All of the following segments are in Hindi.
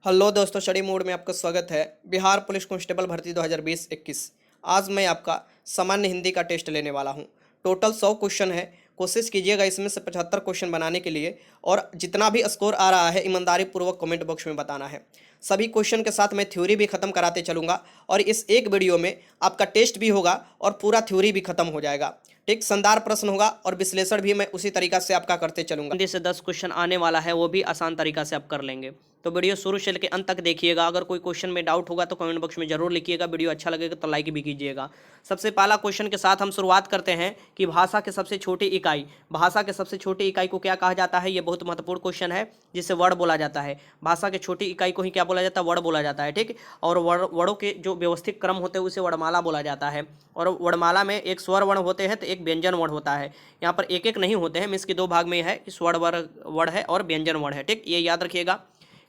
हेलो दोस्तों, स्टडी मोड में आपका स्वागत है। बिहार पुलिस कांस्टेबल भर्ती 2020-21। आज मैं आपका सामान्य हिंदी का टेस्ट लेने वाला हूं। टोटल 100 क्वेश्चन है। कोशिश कीजिएगा इसमें से 75 क्वेश्चन बनाने के लिए, और जितना भी स्कोर आ रहा है ईमानदारी पूर्वक कमेंट बॉक्स में बताना है। सभी क्वेश्चन के साथ मैं थ्योरी भी खत्म कराते चलूँगा, और इस एक वीडियो में आपका टेस्ट भी होगा और पूरा थ्योरी भी खत्म हो जाएगा। ठीक, शानदार प्रश्न होगा और विश्लेषण भी मैं उसी तरीका से आपका करते चलूँगा। हिंदी से 10 क्वेश्चन आने वाला है, वो भी आसान तरीका से आप कर लेंगे। तो वीडियो शुरू से लेकर अंत तक देखिएगा। अगर कोई क्वेश्चन में डाउट होगा तो कमेंट बॉक्स में जरूर लिखिएगा। वीडियो अच्छा लगेगा तो लाइक भी कीजिएगा। सबसे पहला क्वेश्चन के साथ हम शुरुआत करते हैं कि भाषा के सबसे छोटी इकाई, भाषा के सबसे छोटी इकाई को क्या कहा जाता है। ये बहुत महत्वपूर्ण क्वेश्चन है, जिसे वर्ड बोला जाता है। भाषा के छोटी इकाई को ही क्या बोला जाता है, वर्ड बोला जाता है। ठीक, और वर्डों के जो व्यवस्थित क्रम होते हैं उसे वर्णमाला बोला जाता है। और वर्णमाला में एक स्वर वर्ण होते हैं तो एक व्यंजन वर्ण होता है। यहाँ पर एक एक नहीं होते हैं, इसके दो भाग में है कि स्वर वर्ण है और व्यंजन वर्ण है। ठीक, ये याद रखिएगा।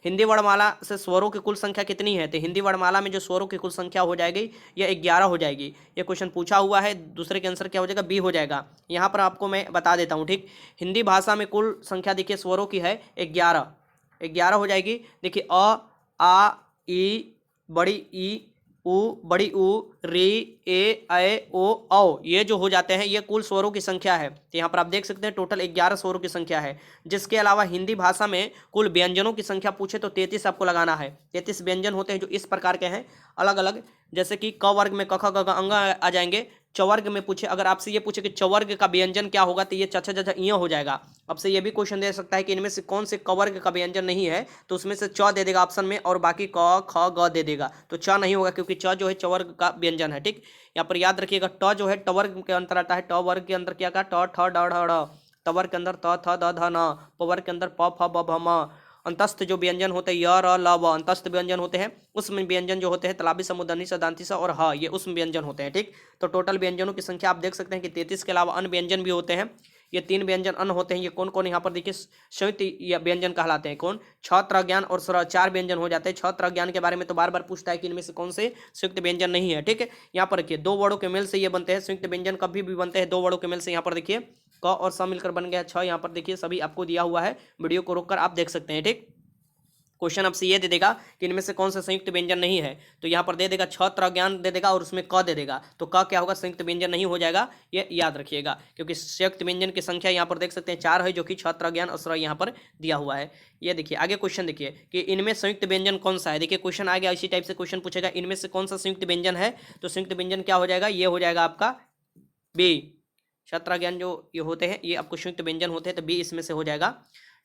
हिंदी वर्णमाला से स्वरों की कुल संख्या कितनी है, तो हिंदी वर्णमाला में जो स्वरों की कुल संख्या हो जाएगी यह 11 हो जाएगी। ये क्वेश्चन पूछा हुआ है, दूसरे के आंसर क्या हो जाएगा, बी हो जाएगा। यहाँ पर आपको मैं बता देता हूँ। ठीक, हिंदी भाषा में कुल संख्या देखिए स्वरों की है 11, 11 हो जाएगी। देखिए आ ई, बड़ी ई, उ, बड़ी उ, री, ए ओ, औ, ये जो हो जाते हैं ये कुल स्वरों की संख्या है। तो यहाँ पर आप देख सकते हैं टोटल 11 स्वरों की संख्या है। जिसके अलावा हिंदी भाषा में कुल व्यंजनों की संख्या पूछे तो 33 आपको लगाना है। 33 व्यंजन होते हैं जो इस प्रकार के हैं अलग अलग, जैसे कि क वर्ग में क ख ग घ अंग आ जाएंगे। चवर्ग में पूछे, अगर आपसे ये पूछे कि चवर्ग का व्यंजन क्या होगा, तो ये छ छ छ इ हो जाएगा। आपसे ये भी क्वेश्चन दे सकता है कि इनमें से कौन से कवर्ग का व्यंजन नहीं है, तो उसमें से च दे देगा ऑप्शन में और बाकी क ख ग दे देगा। तो च नहीं होगा क्योंकि च जो है चवर्ग का व्यंजन है। ठीक, यहाँ पर याद रखिएगा ट जो है टवर्ग के अंतर आता है। ट वर्ग के अंदर क्या का, ट ठ ड ढ ढ़, तवर्ग के अंदर त थ द ध न, पवर्ग के अंदर प फ ब भ म। अंतस्थ जो व्यंजन होते हैं य र ल व, अंतस्थ व्यंजन होते हैं। उसमें व्यंजन जो होते हैं तलाबी समुदनी सदांती सा और ह, ये उसमें व्यंजन होते हैं। ठीक, तो टोटल व्यंजनों की संख्या आप देख सकते हैं कि 33 के अलावा अन्य व्यंजन भी होते हैं। ये 3 व्यंजन अन्य होते हैं। ये कौन कौन, यहाँ पर देखिए संयुक्त व्यंजन कहलाते हैं। कौन, छ, त्र, ज्ञान और स्वर, 4 व्यंजन हो जाते हैं। छ, त्र, ज्ञान के बारे में तो बार बार पूछता है कि इनमें से कौन से संयुक्त व्यंजन नहीं है। ठीक है, यहाँ पर देखिए 2 वर्डों के मेल से ये बनते हैं संयुक्त व्यंजन। कभी भी बनते हैं 2 वर्डों के मेल से। यहाँ पर देखिए क और स मिलकर बन गया छ। यहाँ पर देखिए सभी आपको दिया हुआ है, वीडियो को रोककर आप देख सकते हैं। ठीक, क्वेश्चन आपसे ये दे देगा कि इनमें से कौन सा संयुक्त व्यंजन नहीं है, तो यहाँ पर दे देगा छ, त्र, ज्ञान दे देगा और उसमें क दे देगा। तो क क्या होगा, संयुक्त व्यंजन नहीं हो जाएगा। ये याद रखिएगा, क्योंकि संयुक्त व्यंजन की संख्या यहाँ पर देख सकते हैं 4 है, जो कि छ, त्र, ज्ञान और स्वर यहाँ पर दिया हुआ है। ये देखिए आगे क्वेश्चन देखिए कि इनमें संयुक्त व्यंजन कौन सा है। देखिए क्वेश्चन आ गया, इसी टाइप से क्वेश्चन पूछेगा इनमें से कौन सा संयुक्त व्यंजन है। तो संयुक्त व्यंजन क्या हो जाएगा, ये हो जाएगा आपका बी। छात्र ज्ञान जो ये होते हैं ये आपको संयुक्त व्यंजन होते हैं, तो बी इसमें से हो जाएगा।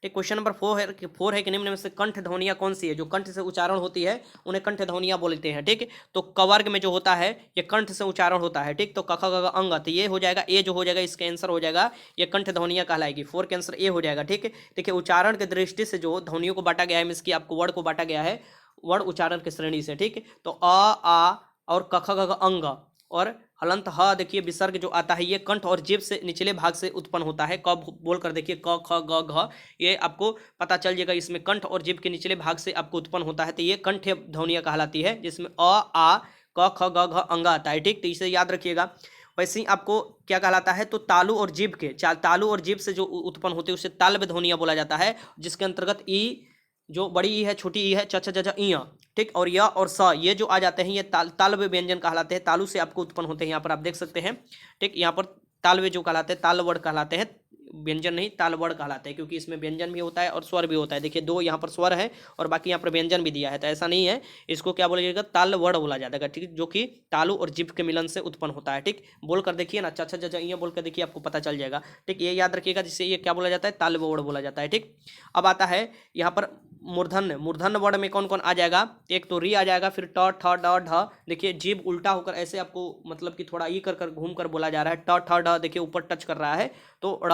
ठीक, क्वेश्चन नंबर 4 है कि निम्न में से कंठ ध्वनियाँ कौन सी है। जो कंठ से उच्चारण होती है उन्हें कंठ ध्वनियाँ बोलते हैं। ठीक, तो कवर्ग में जो होता है ये कंठ से उच्चारण होता है। ठीक, तो क ख ग घ अंग, तो ये हो जाएगा, ए जो हो जाएगा इसका आंसर हो जाएगा ये कंठ ध्वनियाँ कहलाएगी। 4 के आंसर ए हो जाएगा। ठीक, देखिए उच्चारण की दृष्टि से जो ध्वनियों को बांटा गया है, इसकी आपको वर्ड को बांटा गया है वर्ड उच्चारण की श्रेणी से। ठीक, तो आ और क ख ग घ अंग और हलंत ह, देखिए विसर्ग जो आता है ये कंठ और जीभ से निचले भाग से उत्पन्न होता है। क बोलकर देखिए क ख ग घ, ये आपको पता चल जाएगा इसमें कंठ और जीभ के निचले भाग से आपको उत्पन्न होता है। तो ये कंठ ध्वनियाँ कहलाती है, जिसमें आ क ख ग घ अंग आता है। ठीक, तो इसे याद रखिएगा। वैसे ही आपको क्या कहलाता है, तो तालु और जीभ के, तालु और जीभ से जो उत्पन्न होती है उसे तालव्य ध्वनियाँ बोला जाता है, जिसके अंतर्गत ई जो बड़ी ई है, छोटी ई है, च छ ज झ इ। ठीक, और य और स ये जो आ जाते हैं ये तालव्य व्यंजन कहलाते हैं। तालु से आपको उत्पन्न होते हैं, यहाँ पर आप देख सकते हैं। ठीक, यहाँ पर तालव्य जो कहलाते हैं, तालवड़ कहलाते हैं, व्यंजन नहीं तालवड़ कहलाते हैं, क्योंकि इसमें व्यंजन भी होता है और स्वर भी होता है। देखिए 2 यहाँ पर स्वर है और बाकी यहाँ पर व्यंजन भी दिया है, तो ऐसा नहीं है। इसको क्या बोला जाएगा, तालवड़ बोला जाएगा। ठीक, जो कि तालु और जीभ के मिलन से उत्पन्न होता है। ठीक, बोल कर देखिए ना, अच्छा अच्छा ये बोल कर देखिए, आपको पता चल जाएगा। ठीक, ये याद रखिएगा, जिससे ये क्या बोला जाता है, तालवड़ बोला जाता है। ठीक, अब आता है यहाँ पर मूर्धन्य। मूर्धन्य वर्ण में कौन कौन आ जाएगा, एक तो री आ जाएगा, फिर ट ठ ड ढ। देखिए जीभ उल्टा होकर ऐसे आपको मतलब कि थोड़ा ई कर कर घूम कर बोला जा रहा है। ट ठ ड देखिए ऊपर टच कर रहा है तो ड़,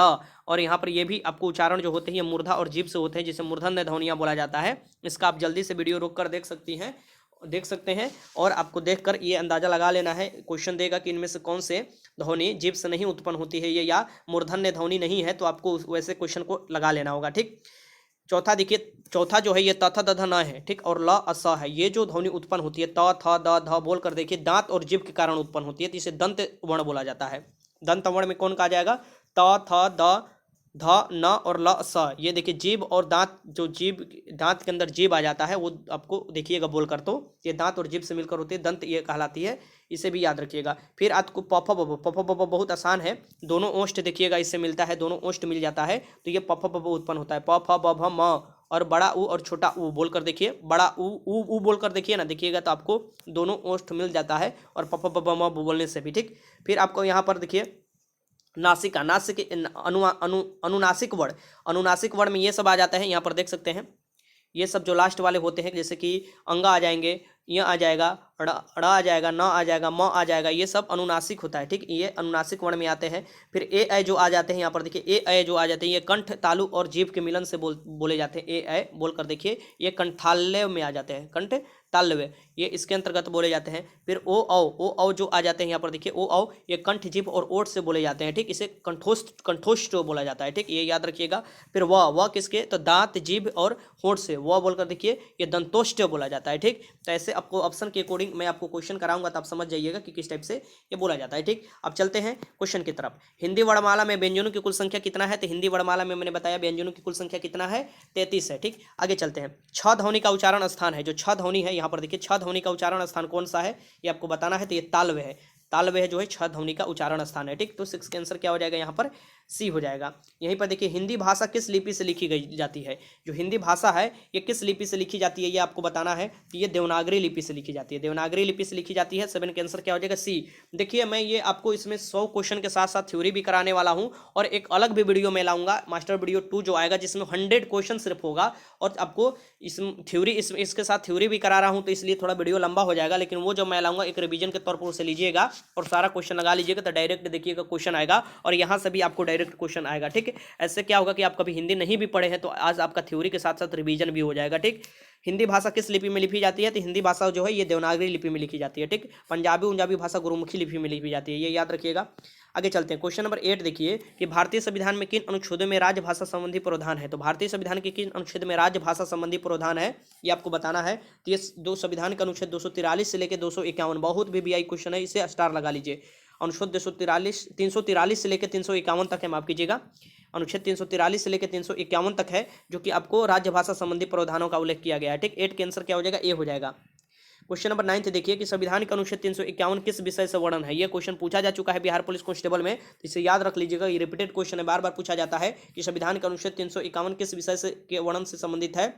और यहाँ पर ये भी आपको उच्चारण जो होते हैं ये मूर्धा और जीभ से होते हैं, जिसे मूर्धन्य ध्वनियाँ बोला जाता है। इसका आप जल्दी से वीडियो रोक कर देख सकते हैं और आपको देखकर ये अंदाजा लगा लेना है। क्वेश्चन देगा कि इनमें से कौन से ध्वनि जीभ से नहीं उत्पन्न होती है ये, या मूर्धन्य ध्वनि नहीं है, तो आपको वैसे क्वेश्चन को लगा लेना होगा। ठीक, चौथा देखिए, चौथा जो है ये त थ द ध न है। ठीक, और ल अ स है। ये जो ध्वनि उत्पन्न होती है त थ द ध बोल कर देखिए दांत और जीभ के कारण उत्पन्न होती है, तो इसे दंत वर्ण बोला जाता है। दंत वर्ण में कौन कहा जाएगा, त थ द ध न और ल स, ये देखिए जीभ और दांत, जो जीभ दांत के अंदर जीभ आ जाता है वो आपको देखिएगा बोलकर, तो ये दांत और जीभ से मिलकर होती है दंत, ये कहलाती है, इसे भी याद रखिएगा। फिर आपको पफ बब, पफ बब बहुत आसान है, दोनों ओष्ठ देखिएगा इससे मिलता है, दोनों ओष्ठ मिल जाता है तो ये पफ बब उत्पन्न होता है। प फ ब भ म, और बड़ा ऊ और छोटा ऊ बोलकर देखिए, बड़ा ऊ बोलकर देखिए ना, देखिएगा तो आपको दोनों ओष्ठ मिल जाता है और पफ बब म बोलने से भी, ठीक। फिर आपको यहाँ पर देखिए नासिका, नासिक अनुनासिक वर्ण, अनुनासिक वर्ण में ये सब आ जाता है, यहाँ पर देख सकते हैं ये सब जो लास्ट वाले होते हैं, जैसे कि अंगा आ जाएंगे, य आ जाएगा, ड़ आ जाएगा, न आ जाएगा, म आ जाएगा, ये सब अनुनासिक होता है, ठीक, ये अनुनासिक वर्ण में आते हैं। फिर ए ऐ जो आ जाते हैं, यहाँ पर देखिए ए ऐ जो आ जाते हैं, ये कंठ तालु और जीभ के मिलन से बोले जाते हैं, ए ऐ बोलकर देखिए, ये कंठाल्य में आ जाते हैं, कंठ ताल्य, ये इसके अंतर्गत बोले जाते हैं। फिर ओ औ जो आ जाते हैं, यहाँ पर देखिए ओ औ, ये कंठ जीभ और ओठ से बोले जाते हैं, ठीक, इसे कंठोष्ठ बोला जाता है, ठीक, ये याद रखिएगा। फिर व किसके, तो दांत जीभ और होंठ से, व बोलकर देखिए ये दंतोष्ठ बोला जाता है, ठीक। तो ऐसे आपको ऑप्शन के अकॉर्डिंग मैं आपको क्वेश्चन कराऊंगा तो आप समझ जाइएगा कि किस टाइप से ये बोला जाता है, ठीक। अब चलते हैं क्वेश्चन की तरफ। हिंदी वर्णमाला में व्यंजनों की कुल संख्या कितना है, तो हिंदी वर्णमाला में मैंने बताया व्यंजनों की कुल संख्या कितना है, 33 है, ठीक। आगे चलते हैं। छ ध्वनि का उच्चारण स्थान है, जो छ ध्वनि है यहाँ पर देखिए, छ ध्वनि का उच्चारण स्थान कौन सा है ये आपको बताना है, तो ये तालव्य है, तालव्य है जो है छ ध्वनि का उच्चारण स्थान है, ठीक। तो 6 का आंसर क्या हो जाएगा यहाँ पर, सी हो जाएगा। यहीं पर देखिए हिंदी भाषा किस लिपि से लिखी गई जाती है, जो हिंदी भाषा है ये किस लिपि से लिखी जाती है ये आपको बताना है, तो ये देवनागरी लिपि से लिखी जाती है, देवनागरी लिपि से लिखी जाती है। 7 का आंसर क्या हो जाएगा, सी। देखिए मैं ये आपको इसमें 100 क्वेश्चन के साथ साथ थ्योरी भी कराने वाला हूँ, और एक अलग भी वीडियो में लाऊंगा, मास्टर वीडियो 2 जो आएगा, जिसमें 100 क्वेश्चन सिर्फ होगा, और आपको इस थ्योरी इसके साथ थ्योरी भी करा रहा हूँ, तो इसलिए थोड़ा वीडियो लंबा हो जाएगा, लेकिन वो जो मैं लाऊंगा एक रिवीजन के तौर पर उसे लीजिएगा और सारा क्वेश्चन लगा लीजिएगा, तो डायरेक्ट देखिएगा क्वेश्चन आएगा, और यहाँ से भी आपको डायरेक्ट क्वेश्चन आएगा, ठीक है। ऐसे क्या होगा कि आप कभी हिंदी नहीं भी पढ़े हैं तो आज आपका थ्योरी के साथ साथ रिवीजन भी हो जाएगा, ठीक। हिंदी भाषा किस लिपि में लिखी जाती है, तो हिंदी भाषा जो है ये देवनागरी लिपि में लिखी जाती है, ठीक। पंजाबी भाषा गुरुमुखी लिपि में लिखी जाती है, ये याद रखिएगा। आगे चलते हैं। क्वेश्चन नंबर 8 देखिए कि भारतीय संविधान में किन अनुच्छेदों में राजभाषा संबंधी प्रावधान है, तो भारतीय संविधान के किन अनुच्छेद में राजभाषा संबंधी प्रावधान है ये आपको बताना है। तो ये दो संविधान का अनुच्छेद 243 से लेकर 251, बहुत VVI क्वेश्चन है, इसे स्टार लगा लीजिए। अनुच्छेद 343 से लेकर 351 तक है, माफ कीजिएगा, अनुच्छेद 343 से लेकर 351 तक है, जो कि आपको राजभाषा संबंधी प्रावधानों का उल्लेख किया गया है, ठीक। 8 के आंसर क्या हो जाएगा, ए हो जाएगा। क्वेश्चन नंबर 9 देखिए कि संविधान के अनुच्छेद 351 किस विषय से वर्णन है, ये क्वेश्चन पूछा जा चुका है बिहार पुलिस कांस्टेबल में, तो इसे याद रख लीजिएगा, ये रिपीटेड क्वेश्चन है, बार बार पूछा जाता है कि संविधान के अनुच्छेद 351 किस विषय से के वर्णन से संबंधित है।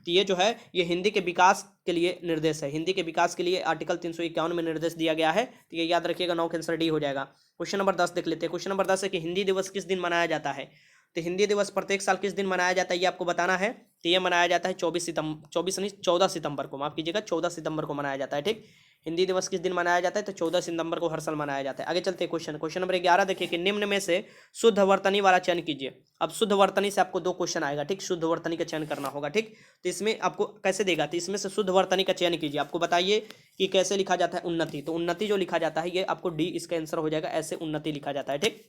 तो ये जो है ये हिंदी के विकास के लिए निर्देश है, हिंदी के विकास के लिए आर्टिकल 351 में निर्देश दिया गया है, तो ये याद रखिएगा। 9 का आंसर डी हो जाएगा। क्वेश्चन नंबर 10 देख लेते हैं। क्वेश्चन नंबर 10 है कि हिंदी दिवस किस दिन मनाया जाता है, तो हिंदी दिवस प्रत्येक साल किस दिन मनाया जाता है ये आपको बताना है। तो ये मनाया जाता है 14 सितंबर को, माफ कीजिएगा 14 सितंबर को मनाया जाता है, ठीक। हिंदी दिवस किस दिन मनाया जाता है, तो 14 सितंबर को हर साल मनाया जाता है। आगे चलते हैं क्वेश्चन नंबर 11 देखिए कि निम्न में से शुद्ध वर्तनी वाला चयन कीजिए। अब शुद्ध वर्तनी से आपको 2 क्वेश्चन आएगा, ठीक, शुद्ध वर्तनी का चयन करना होगा, ठीक। तो इसमें आपको कैसे देगा, तो इसमें से शुद्ध वर्तनी का चयन कीजिए। आपको बताइए कि कैसे लिखा जाता है, उन्नति, तो उन्नति जो लिखा जाता है ये आपको डी इसका आंसर हो जाएगा, ऐसे उन्नति लिखा जाता है, ठीक।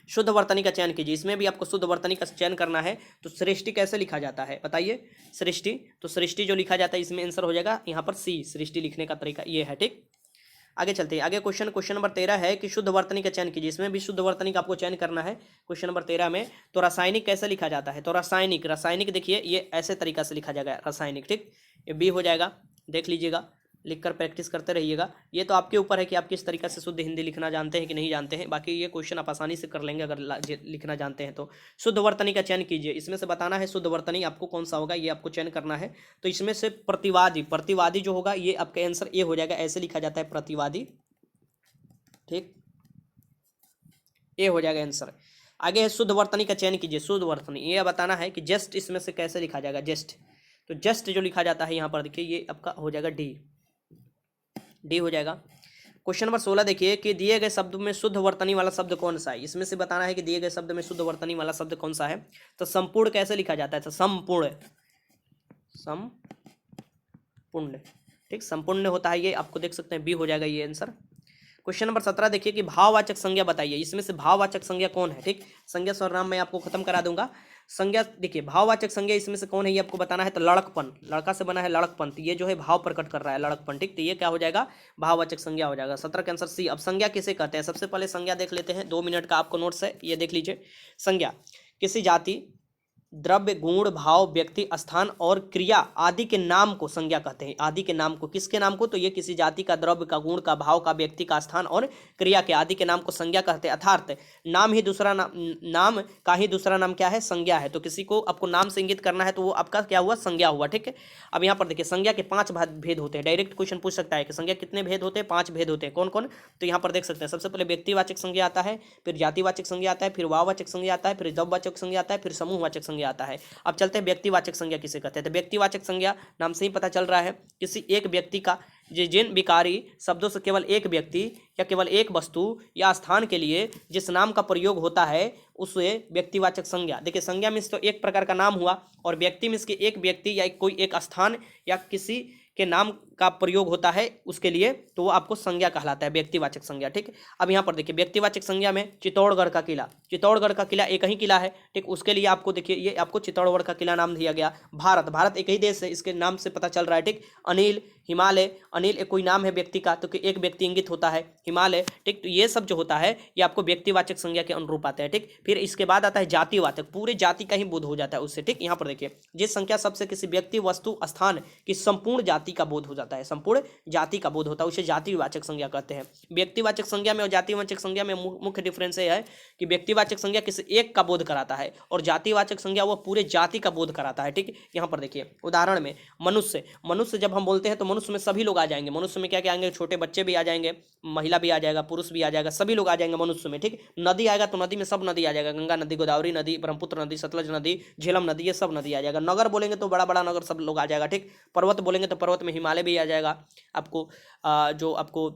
शुद्ध वर्तनी का चयन कीजिए, इसमें भी आपको शुद्ध वर्तनी का चयन करना है। तो सृष्टि कैसे लिखा जाता है बताइए, सृष्टि, तो सृष्टि जो लिखा जाता है इसमें आंसर हो जाएगा यहाँ पर सी, सृष्टि लिखने का तरीका ये है, ठीक। आगे चलते हैं। आगे क्वेश्चन नंबर 13 है कि शुद्ध वर्तनी का चयन कीजिए, इसमें भी शुद्ध वर्तनी का आपको चयन करना है। क्वेश्चन नंबर 13 में तो रासायनिक कैसे लिखा जाता है, तो रासायनिक देखिए ये ऐसे तरीका से लिखा जाएगा रासायनिक, ठीक, ये बी हो जाएगा, देख लीजिएगा, लिखकर प्रैक्टिस करते रहिएगा। ये तो आपके ऊपर है कि आप किस तरीके से शुद्ध हिंदी लिखना जानते हैं कि नहीं जानते हैं, बाकी ये क्वेश्चन आप आसानी से कर लेंगे अगर लिखना जानते हैं तो। शुद्ध वर्तनी का चयन कीजिए, इसमें से बताना है शुद्ध वर्तनी आपको कौन सा होगा, ये आपको चयन करना है। तो इसमें से प्रतिवादी जो होगा ये आपका आंसर ए हो जाएगा, ऐसे लिखा जाता है प्रतिवादी, ठीक, ए हो जाएगा आंसर। आगे है शुद्ध वर्तनी का चयन कीजिए, शुद्ध वर्तनी ये बताना है कि जस्ट इसमें से कैसे लिखा जाएगा, जस्ट, तो जस्ट जो लिखा जाता है यहाँ पर देखिए ये आपका हो जाएगा डी हो जाएगा। क्वेश्चन नंबर 16 देखिए कि दिए गए शब्द में शुद्ध वर्तनी वाला शब्द कौन सा है, इसमें से बताना है कि दिए गए शब्द में शुद्ध वर्तनी वाला शब्द कौन सा है। तो संपूर्ण कैसे लिखा जाता है, तो संपूर्ण, ठीक, संपूर्ण होता है ये, आपको देख सकते हैं बी हो जाएगा ये आंसर। क्वेश्चन नंबर 17 देखिए कि भाववाचक संज्ञा बताइए, इसमें से भाववाचक संज्ञा कौन है, ठीक। संज्ञा सर्वनाम मैं आपको खत्म करा दूंगा। संज्ञा देखिए भाववाचक संज्ञा इसमें से कौन है ये आपको बताना है। तो लड़कपन, लड़का से बना है लड़कपन, तो ये जो है भाव प्रकट कर रहा है लड़कपन, ठीक। तो ये क्या हो जाएगा, भाववाचक संज्ञा हो जाएगा। 17 का आंसर सी। अब संज्ञा किसे कहते हैं, सबसे पहले संज्ञा देख लेते हैं, 2 मिनट का आपको नोट्स है, ये देख लीजिए। संज्ञा किसी जाति, द्रव्य, गुण, भाव, व्यक्ति, स्थान और क्रिया आदि के नाम को संज्ञा कहते हैं। आदि के नाम को, किसके नाम को, तो ये किसी जाति का, द्रव्य का, गुण का, भाव का, व्यक्ति का, स्थान और क्रिया के आदि के नाम को संज्ञा कहते हैं। अर्थात नाम ही दूसरा नाम, नाम का ही दूसरा नाम क्या है, संज्ञा है। तो किसी को आपको नाम से इंगित करना है तो वो आपका क्या हुआ, संज्ञा हुआ, ठीक है। अब यहाँ पर देखिए संज्ञा के 5 भेद होते हैं। डायरेक्ट क्वेश्चन पूछ सकता है कि संज्ञा कितने भेद होते हैं, 5 भेद होते हैं। कौन कौन, तो यहाँ पर देख सकते हैं। सबसे पहले व्यक्तिवाचक संज्ञा आता है, फिर जातिवाचक संज्ञा आता है, फिर भाववाचक संज्ञा आता है, फिर द्रव्यवाचक संज्ञा आता है, फिर समूहवाचक संज्ञा आता है। अब चलते हैं व्यक्तिवाचक संज्ञा किसे कहते हैं। तो व्यक्तिवाचक संज्ञा नाम से ही पता चल रहा है, किसी एक व्यक्ति का, जिन विकारी शब्दों से केवल एक व्यक्ति या केवल एक वस्तु या स्थान के लिए जिस नाम का प्रयोग होता है उसे व्यक्तिवाचक संज्ञा। देखिए संज्ञा मीन्स तो एक प्रकार का नाम हुआ, और व्यक्ति मीन्स कि एक व्यक्ति या कोई एक स्थान या किसी के नाम का प्रयोग होता है उसके लिए, तो वो आपको संज्ञा कहलाता है, व्यक्तिवाचक संज्ञा, ठीक। अब यहाँ पर देखिए व्यक्तिवाचक संज्ञा में चित्तौड़गढ़ का किला, चित्तौड़गढ़ का किला एक ही किला है, ठीक। उसके लिए आपको देखिए ये आपको चित्तौड़गढ़ का किला नाम दिया गया। भारत, भारत एक ही देश है, इसके नाम से पता चल रहा है, ठीक। अनिल, हिमालय, अनिल एक कोई नाम है व्यक्ति का, तो एक व्यक्ति इंगित होता है, हिमालय, ठीक। तो ये सब जो होता है ये आपको व्यक्तिवाचक संज्ञा के अनुरूप आता है, ठीक। फिर इसके बाद आता है जातिवाचक, पूरे जाति का ही बोध हो जाता है उससे, ठीक। यहाँ पर देखिए जिस संख्या सबसे किसी व्यक्ति, वस्तु, स्थान की संपूर्ण जाति का बोध हो जाता है, संपूर्ण जाति का बोध होता है, उसे जातिवाचक संज्ञा कहते हैं। व्यक्तिवाचक संज्ञा में और जातिवाचक संज्ञा में मुख्य डिफरेंस ये है कि व्यक्तिवाचक संज्ञा किसी एक का बोध कराता है और जातिवाचक संज्ञा वो पूरे जाति का बोध कराता है, ठीक। यहाँ पर देखिए उदाहरण में मनुष्य, मनुष्य जब हम बोलते हैं तो मनुष्य में सभी लोग आ जाएंगे। मनुष्य में क्या क्या आएंगे, छोटे बच्चे भी आ जाएंगे, महिला भी आ जाएगा, पुरुष भी आ जाएगा, सभी लोग आ जाएंगे मनुष्य में, ठीक। नदी आएगा तो नदी में सब नदी आ जाएगा, गंगा नदी, गोदावरी नदी, ब्रह्मपुत्र नदी, सतलज नदी, झेलम नदी, ये सब नदी आ जाएगा। नगर बोलेंगे तो बड़ा बड़ा नगर सब लोग आ जाएगा, ठीक। पर्वत बोलेंगे तो पर्वत में हिमालय भी आ जाएगा आपको, जो आपको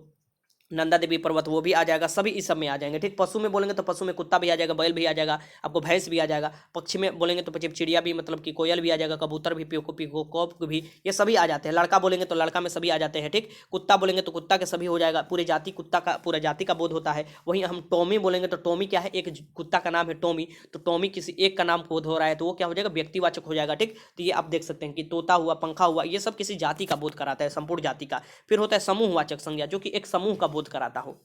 नंदा देवी पर्वत वो भी आ जाएगा, सभी इस सब में आ जाएंगे, ठीक। पशु में बोलेंगे तो पशु में कुत्ता भी आ जाएगा, बैल भी आ जाएगा, आपको भैंस भी आ जाएगा। पक्षी में बोलेंगे तो चिड़िया भी, मतलब कि कोयल भी आ जाएगा, कबूतर भी, पीकॉक भी, ये सभी आ जाते हैं। लड़का बोलेंगे तो लड़का में सभी आ जाते हैं, ठीक। कुत्ता बोलेंगे तो कुत्ता के सभी हो जाएगा, पूरे जाति कुत्ता का, पूरा जाति का बोध होता है। वहीं हम टॉमी बोलेंगे तो टॉमी क्या है, एक कुत्ता का नाम है टॉमी, तो टॉमी किसी एक का नाम बोध हो रहा है तो वो क्या हो जाएगा, व्यक्तिवाचक हो जाएगा, ठीक। तो ये आप देख सकते हैं कि तोता हुआ, पंखा हुआ, ये सब किसी जाति का बोध कराता है, संपूर्ण जाति का। फिर होता है समूहवाचक संज्ञा, जो कि एक समूह का बोध कराता हो,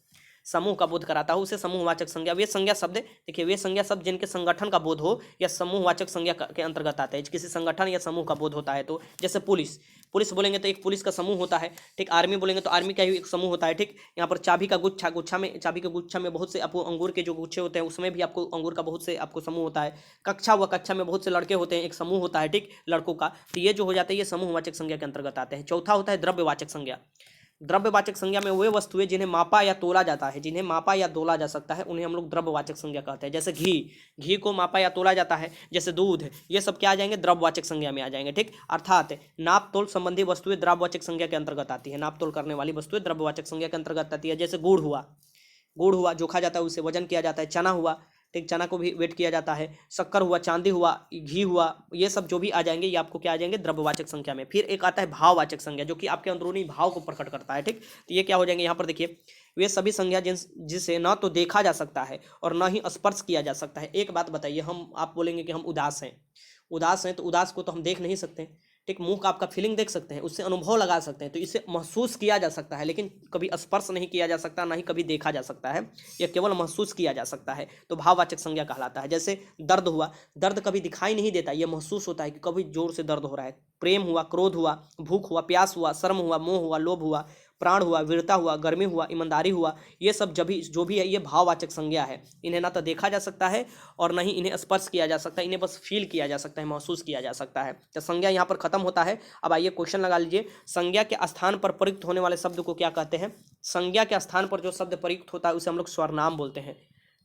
समूह का बोध कराता हो, उसे समूहवाचक संज्ञा। वे संज्ञा शब्द देखिए, वे संज्ञा शब्द जिनके संगठन का बोध हो या समूहवाचक संज्ञा के अंतर्गत आते हैं। किसी संगठन या समूह का बोध होता है तो, जैसे पुलिस, पुलिस बोलेंगे तो एक पुलिस का समूह होता है, ठीक। आर्मी बोलेंगे तो आर्मी का ही एक समूह होता है, ठीक। यहाँ पर चाबी का गुच्छा, गुच्छा में, चाबी के गुच्छा में बहुत से आपको अंगूर के जो गुच्छे होते हैं उसमें भी आपको अंगूर का बहुत से आपको समूह होता है। कक्षा हुआ, कक्षा में बहुत से लड़के होते हैं, एक समूह होता है, ठीक, लड़कों का। तो ये जो हो जाता है ये समूहवाचक संज्ञा के अंतर्गत आते हैं। चौथा होता है द्रव्यवाचक संज्ञा। द्रव्यवाचक संज्ञा में वे वस्तुएं जिन्हें मापा या तोला जाता है, जिन्हें मापा या तोला जा सकता है, उन्हें हम लोग द्रव्यवाचक संज्ञा कहते हैं। जैसे घी, घी को मापा या तोला जाता है, जैसे दूध, ये सब क्या आ जाएंगे, द्रव्यवाचक संज्ञा में आ जाएंगे, ठीक। अर्थात नाप तोल संबंधी वस्तुएं द्रव्यवाचक संज्ञा के अंतर्गत आती है। नाप तोल करने वाली वस्तुएं द्रव्यवाचक संज्ञा के अंतर्गत आती है। जैसे गुड़ हुआ, गुड़ हुआ जोखा जाता है, उसे वजन किया जाता है। चना हुआ, ठीक, चना को भी वेट किया जाता है। शक्कर हुआ, चांदी हुआ, घी हुआ, ये सब जो भी आ जाएंगे ये आपको क्या आ जाएंगे, द्रव्यवाचक संख्या में। फिर एक आता है भाववाचक संज्ञा, जो कि आपके अंदरूनी भाव को प्रकट करता है, ठीक। तो ये क्या हो जाएंगे, यहाँ पर देखिए वे सभी संज्ञा जिसे न तो देखा जा सकता है और न ही स्पर्श किया जा सकता है। एक बात बताइए, आप बोलेंगे कि हम उदास हैं, उदास हैं, तो उदास को तो हम देख नहीं सकते, ठीक। मुंह का आपका फीलिंग देख सकते हैं, उससे अनुभव लगा सकते हैं, तो इसे महसूस किया जा सकता है, लेकिन कभी स्पर्श नहीं किया जा सकता, ना ही कभी देखा जा सकता है, यह केवल महसूस किया जा सकता है, तो भाववाचक संज्ञा कहलाता है। जैसे दर्द हुआ, दर्द कभी दिखाई नहीं देता, यह महसूस होता है कि कभी जोर से दर्द हो रहा है। प्रेम हुआ, क्रोध हुआ, भूख हुआ, प्यास हुआ, शर्म हुआ, मोह हुआ, लोभ हुआ, प्राण हुआ, वीरता हुआ, गर्मी हुआ, ईमानदारी हुआ, ये सब जो भी है ये भाववाचक संज्ञा है। इन्हें ना तो देखा जा सकता है और ना ही इन्हें स्पर्श किया जा सकता है, इन्हें बस फील किया जा सकता है, महसूस किया जा सकता है। तो संज्ञा यहाँ पर खत्म होता है। अब आइए क्वेश्चन लगा लीजिए, संज्ञा के स्थान पर प्रयुक्त होने वाले शब्द को क्या कहते हैं। संज्ञा के स्थान पर जो शब्द प्रयुक्त होता है उसे हम लोग स्वरनाम बोलते हैं,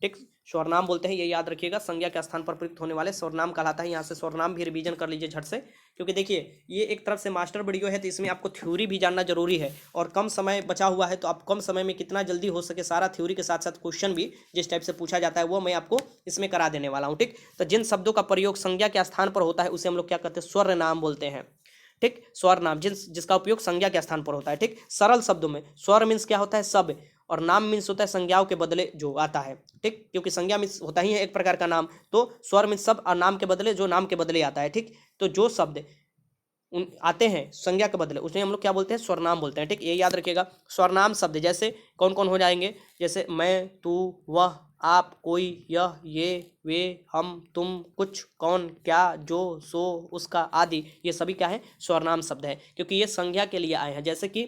ठीक, स्वरनाम बोलते हैं, ये याद रखिएगा। संज्ञा के स्थान पर प्रयुक्त होने वाले स्वरनाम कहलाता है। यहाँ से स्वरनाम भी रिवीजन कर लीजिए झट से, क्योंकि देखिए ये एक तरफ से मास्टर वीडियो है तो इसमें आपको थ्योरी भी जानना जरूरी है, और कम समय बचा हुआ है तो आप कम समय में कितना जल्दी हो सके सारा थ्योरी के साथ साथ क्वेश्चन भी जिस टाइप से पूछा जाता है वो मैं आपको इसमें करा देने वाला हूँ, ठीक। तो जिन शब्दों का प्रयोग संज्ञा के स्थान पर होता है उसे हम लोग क्या कहते हैं, स्वर नाम बोलते हैं, ठीक। स्वर नाम जिसका उपयोग संज्ञा के स्थान पर होता है, ठीक। सरल शब्दों में स्वर मीन्स क्या होता है, सब, और नाम मीन्स होता है संज्ञाओं के बदले जो आता है, ठीक, क्योंकि संज्ञा मीन्स होता ही है एक प्रकार का नाम, तो स्वर मीन्स सब और नाम के बदले जो नाम के बदले आता है, ठीक। तो जो शब्द आते हैं संज्ञा के बदले उसे हम लोग क्या बोलते हैं, स्वरनाम बोलते हैं, ठीक। ये याद रखिएगा। स्वरनाम शब्द जैसे कौन कौन हो जाएंगे, जैसे मैं, तू, वह, आप, कोई, यह, ये, वे, हम, तुम, कुछ, कौन, क्या, जो, सो, उसका आदि, ये सभी क्या है, स्वरनाम शब्द है, क्योंकि ये संज्ञा के लिए आए हैं। जैसे कि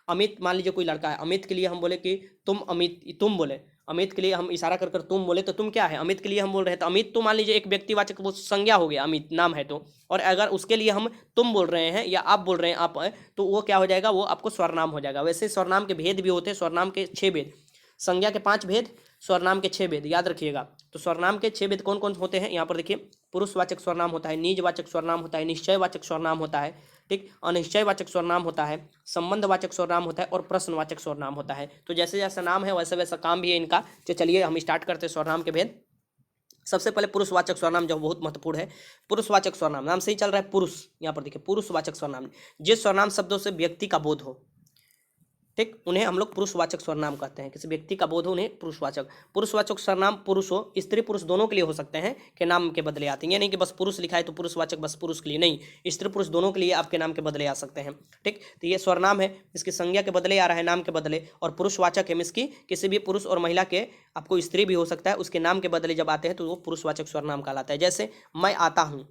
अमित, मान लीजिए कोई लड़का है, अमित के लिए हम बोले कि तुम अमित, तुम बोले अमित के लिए हम इशारा कर कर तुम बोले तो तुम क्या है, अमित के लिए हम बोल रहे हैं तो अमित तो मान लीजिए एक व्यक्तिवाचक वो संज्ञा हो गया, अमित नाम है तो, और अगर उसके लिए हम तुम बोल रहे हैं या आप बोल रहे हैं आप, तो वो क्या हो जाएगा, वो आपको स्वरनाम हो जाएगा। वैसे स्वरनाम के भेद भी होते हैं, स्वरनाम के 6 भेद, संज्ञा के 5 भेद, स्वरनाम के 6 भेद, याद रखिएगा। तो स्वरनाम के 6 भेद कौन कौन होते हैं, यहाँ पर देखिए, पुरुषवाचक स्वरनाम होता है, निजवाचक स्वरनाम होता है, निश्चयवाचक स्वरनाम होता है, ठीक, अनिश्चयवाचक स्वरनाम होता है, संबंधवाचक स्वरनाम होता है और प्रश्नवाचक स्वरनाम होता है। तो जैसे जैसा नाम है वैसे वैसा काम भी है इनका। तो चलिए हम स्टार्ट करते हैं स्वरनाम के भेद। सबसे पहले पुरुषवाचक स्वरनाम जो बहुत महत्वपूर्ण है। पुरुषवाचक स्वरनाम, नाम से ही चल रहा है पुरुष, यहाँ पर देखिए पुरुषवाचक स्वरनाम, जिस स्वरनाम शब्दों से व्यक्ति का बोध हो, ठीक, उन्हें हम लोग पुरुषवाचक स्वरनाम कहते हैं। किसी व्यक्ति का बोध हो उन्हें पुरुषवाचक। पुरुषवाचक स्वरनाम पुरुष हो, स्त्री पुरुष दोनों के लिए हो सकते हैं कि नाम के बदले आते हैं, ये नहीं कि बस पुरुष लिखा है तो पुरुषवाचक बस पुरुष के लिए, नहीं, स्त्री पुरुष दोनों के लिए आपके नाम के बदले आ सकते हैं, ठीक। तो ये स्वरनाम है, इसकी संज्ञा के बदले आ रहा है, नाम के बदले, और पुरुषवाचक है, इसकी किसी भी पुरुष और महिला के, आपको स्त्री भी हो सकता है, उसके नाम के बदले जब आते हैं तो वो पुरुषवाचक स्वरनाम कहलाता है। जैसे मैं आता हूँ,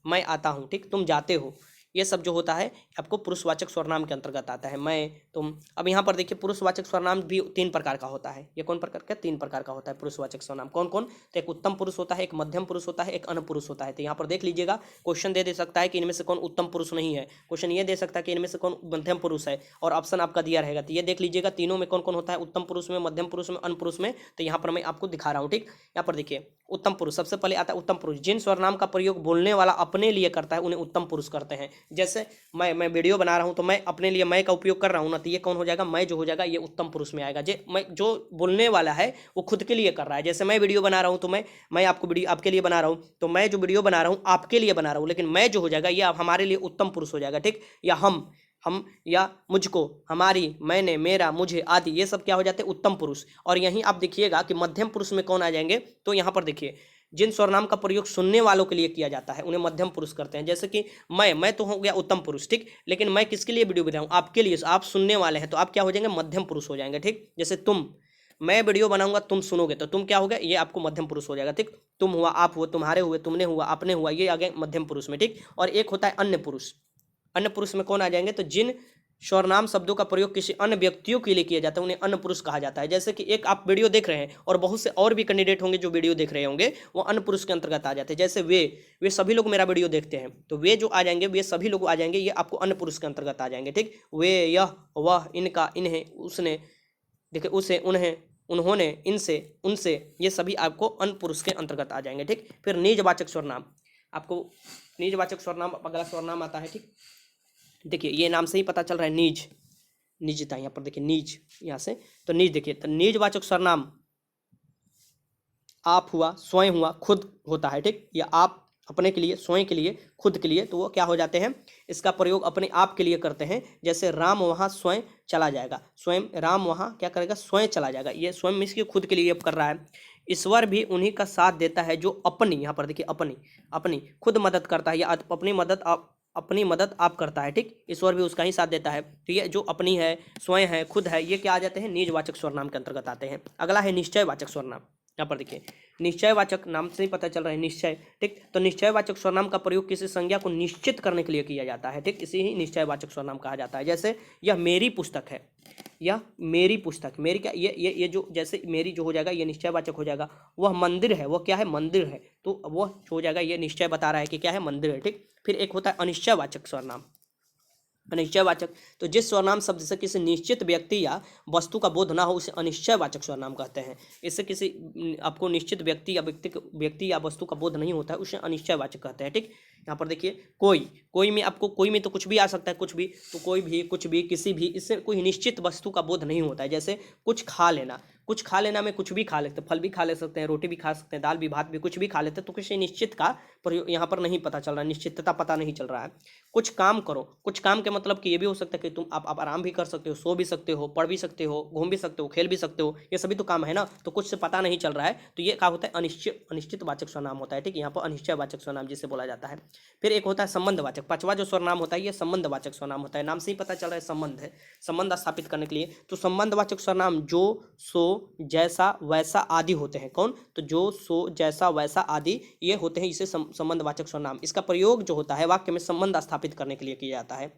मैं आता हूँ, ठीक, तुम जाते हो, ये सब जो होता है आपको पुरुषवाचक स्वरनाम के अंतर्गत आता है, मैं, तुम। अब यहाँ पर देखिए पुरुषवाचक स्वरनाम भी 3 प्रकार का होता है। ये कौन प्रकार का, 3 प्रकार का होता है पुरुषवाचक स्वरनाम। कौन कौन, तो एक उत्तम पुरुष होता है, एक मध्यम पुरुष होता है, एक अन्य पुरुष होता है। तो यहाँ पर देख लीजिएगा, क्वेश्चन दे सकता है कि इनमें से कौन उत्तम पुरुष नहीं है, क्वेश्चन ये दे सकता है कि इनमें से कौन मध्यम पुरुष है, और ऑप्शन आपका दिया रहेगा। तो ये देख लीजिएगा तीनों में कौन कौन होता है, उत्तम पुरुष में, मध्यम पुरुष में, अन्य पुरुष में। तो यहाँ पर मैं आपको दिखा रहा हूँ, ठीक। यहाँ पर देखिए उत्तम पुरुष, सबसे पहले आता है उत्तम पुरुष, जिन स्वरनाम का प्रयोग बोलने वाला अपने लिए करता है उन्हें उत्तम पुरुष करते हैं। जैसे मैं वीडियो बना रहा हूं तो मैं अपने लिए मैं का उपयोग कर रहा हूं ना, तो ये कौन हो जाएगा, मैं जो हो जाएगा ये उत्तम पुरुष में आएगा। मैं जो बोलने वाला है वो खुद के लिए कर रहा है। जैसे मैं वीडियो बना रहा हूं तो मैं आपको वीडियो आपके लिए बना रहा हूं, तो मैं जो वीडियो बना रहा हूं आपके लिए बना रहा हूं, लेकिन मैं जो हो जाएगा ये हमारे लिए उत्तम पुरुष हो जाएगा, ठीक। या हम या मुझको, हमारी, मैंने, मेरा, मुझे आदि, ये सब क्या हो जाते हैं, उत्तम पुरुष। और यहीं आप देखिएगा कि मध्यम पुरुष में कौन आ जाएंगे, तो यहाँ पर देखिए जिन स्वरनाम का प्रयोग सुनने वालों के लिए किया जाता है उन्हें मध्यम पुरुष करते हैं। जैसे कि मैं तो हो गया उत्तम पुरुष, ठीक, लेकिन मैं किसके लिए वीडियो बनाऊं, आपके लिए, आप सुनने वाले हैं, तो आप क्या हो जाएंगे, मध्यम पुरुष हो जाएंगे, ठीक। जैसे तुम, मैं वीडियो बनाऊंगा तुम सुनोगे, तो तुम क्या हो गया, ये आपको मध्यम पुरुष हो जाएगा, ठीक। तुम हुआ, आप हुआ, तुम्हारे हुए, तुमने हुआ, आपने हुआ, ये आ गए मध्यम पुरुष में, ठीक। और एक होता है अन्य पुरुष। अन्य पुरुष में कौन आ जाएंगे, तो जिन स्वरनाम शब्दों का प्रयोग किसी अन्य व्यक्तियों के लिए किया जाता है उन्हें अन्य पुरुष कहा जाता है। जैसे कि एक आप वीडियो देख रहे हैं और बहुत से और भी कैंडिडेट होंगे जो वीडियो देख रहे होंगे, वो अन्य पुरुष के अंतर्गत आ जाते हैं। जैसे वे सभी लोग मेरा वीडियो देखते हैं, तो वे जो आ जाएंगे, वे सभी लोग आ जाएंगे, ये आपको अन्य पुरुष के अंतर्गत आ जाएंगे, ठीक। वे, यह, वह, इनका, इन्हें, उसने, देखिए उसे, उन्हें, उन्होंने, इनसे, उनसे, ये सभी आपको अन्य पुरुष के अंतर्गत आ जाएंगे, ठीक। फिर निजवाचक स्वरनाम, आपको निजवाचक स्वरनाम अगला स्वरनाम आता है, ठीक। देखिए ये नाम से ही पता चल रहा है, निजता, यहाँ पर देखिए निज, यहाँ से तो निज, देखिए तो निजवाचक सर्वनाम आप हुआ, स्वयं हुआ, खुद होता है, ठीक। या आप अपने के लिए, स्वयं के लिए, खुद के लिए, तो वो क्या हो जाते हैं, इसका प्रयोग अपने आप के लिए करते हैं। जैसे राम वहाँ स्वयं चला जाएगा, स्वयं राम वहाँ क्या करेगा, स्वयं चला जाएगा, ये स्वयं इसके खुद के लिए कर रहा है। ईश्वर भी उन्हीं का साथ देता है जो अपनी, यहाँ पर देखिए अपनी खुद मदद करता है, या अपनी मदद आप करता है, ठीक। ईश्वर भी उसका ही साथ देता है। तो ये जो अपनी है, स्वयं है, खुद है, ये क्या आ जाते हैं, निजवाचक स्वरनाम के अंतर्गत आते हैं। अगला है निश्चयवाचक स्वरनाम। यहाँ पर देखिए निश्चयवाचक, नाम से ही पता चल रहा है निश्चय, ठीक। तो निश्चयवाचक स्वरनाम का प्रयोग किसी संज्ञा को निश्चित करने के लिए किया जाता है, ठीक। इसी ही निश्चयवाचक स्वरनाम कहा जाता है। जैसे यह मेरी पुस्तक है, यह मेरी पुस्तक, मेरी क्या, ये जो, जैसे मेरी जो हो जाएगा ये निश्चयवाचक हो जाएगा। वह मंदिर है, वो क्या है, मंदिर है, तो वह हो जाएगा, ये निश्चय बता रहा है कि क्या है, मंदिर है, ठीक। फिर एक होता है अनिश्चयवाचक स्वरनाम। अनिश्चयवाचक, तो जिस स्वरनाम शब्द से किसी निश्चित व्यक्ति या वस्तु का बोध ना हो उसे अनिश्चयवाचक स्वरनाम कहते हैं। इससे किसी आपको निश्चित व्यक्ति या वस्तु का बोध नहीं होता है, उसे अनिश्चयवाचक कहते हैं, ठीक। यहाँ पर देखिए कोई में आपको, कोई में तो कुछ भी आ सकता है, कुछ भी, तो कोई भी, कुछ भी, किसी भी, इससे कोई निश्चित वस्तु का बोध नहीं होता है। जैसे कुछ खा लेना, कुछ खा लेना में कुछ भी खा लेते हैं, फल भी खा ले सकते हैं, रोटी भी खा सकते हैं, दाल भी, भात भी, कुछ भी खा लेते हैं, तो किसी निश्चित का प्रयोग यहाँ पर नहीं पता चल रहा है, निश्चितता पता नहीं चल रहा है। कुछ काम करो, कुछ काम के मतलब कि ये भी हो सकता है कि तुम आप आराम भी कर सकते हो, सो भी सकते हो, पढ़ भी सकते हो, घूम भी सकते हो, खेल भी सकते हो, ये सभी तो काम है ना। तो कुछ से पता नहीं चल रहा है, तो ये क्या होता है, अनिश्चित वाचक सर्वनाम होता है। ठीक, यहाँ पर अनिश्चयवाचक सर्वनाम जिसे बोला जाता है। फिर एक होता है संबंधवाचक, पांचवा जो सर्वनाम होता है ये संबंधवाचक सर्वनाम होता है। नाम से ही पता चल रहा है संबंध है, संबंध स्थापित करने के लिए। तो संबंधवाचक सर्वनाम जो, सो, जैसा, वैसा आदि होते हैं। कौन? तो जो, सो, जैसा, वैसा आदि ये होते हैं, इसे संबंधवाचक सर्वनाम। इसका प्रयोग जो होता है वाक्य में संबंध स्थापित करने के लिए किया जाता है,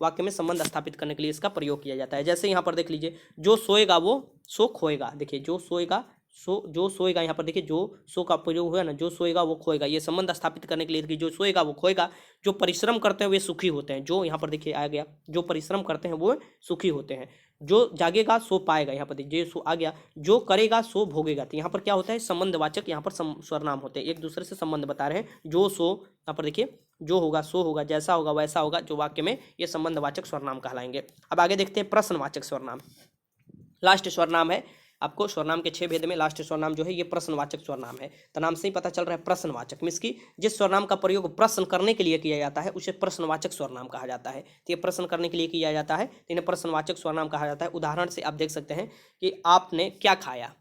वाक्य में संबंध स्थापित करने के लिए इसका प्रयोग किया जाता है। जैसे यहाँ पर देख लीजिए, जो सोएगा वो सो खोएगा। देखिए, जो सोएगा जो सोएगा, यहाँ पर देखिए जो सो का प्रयोग हुआ ना, जो सोएगा वो खोएगा, ये संबंध स्थापित करने के लिए कि जो सोएगा वो खोएगा। जो परिश्रम करते हैं वे सुखी होते हैं। जो यहाँ पर देखिए आ गया, जो परिश्रम करते हैं वो सुखी होते हैं। जो जागेगा सो पाएगा, यहाँ पर देखिए सो आ गया। जो करेगा सो भोगेगा। तो यहाँ पर क्या होता है, संबंधवाचक यहाँ पर सर्वनाम होते हैं, एक दूसरे से संबंध बता रहे हैं। जो, सो, यहाँ पर देखिए जो होगा सो होगा, जैसा होगा वैसा होगा, जो वाक्य में ये संबंधवाचक सर्वनाम कहलाएंगे। अब आगे देखते हैं प्रश्नवाचक सर्वनाम। लास्ट सर्वनाम है, आपको सर्वनाम के 6 भेद में लास्ट सर्वनाम जो है ये प्रश्नवाचक सर्वनाम है। तो नाम से ही पता चल रहा है प्रश्नवाचक, मीन्स की जिस सर्वनाम का प्रयोग प्रश्न करने के लिए किया जाता है उसे प्रश्नवाचक सर्वनाम कहा जाता है। तो ये प्रश्न करने के लिए किया जाता है, तो इन्हें प्रश्नवाचक सर्वनाम कहा जाता है। उदाहरण से आप देख सकते हैं कि आपने क्या खाया,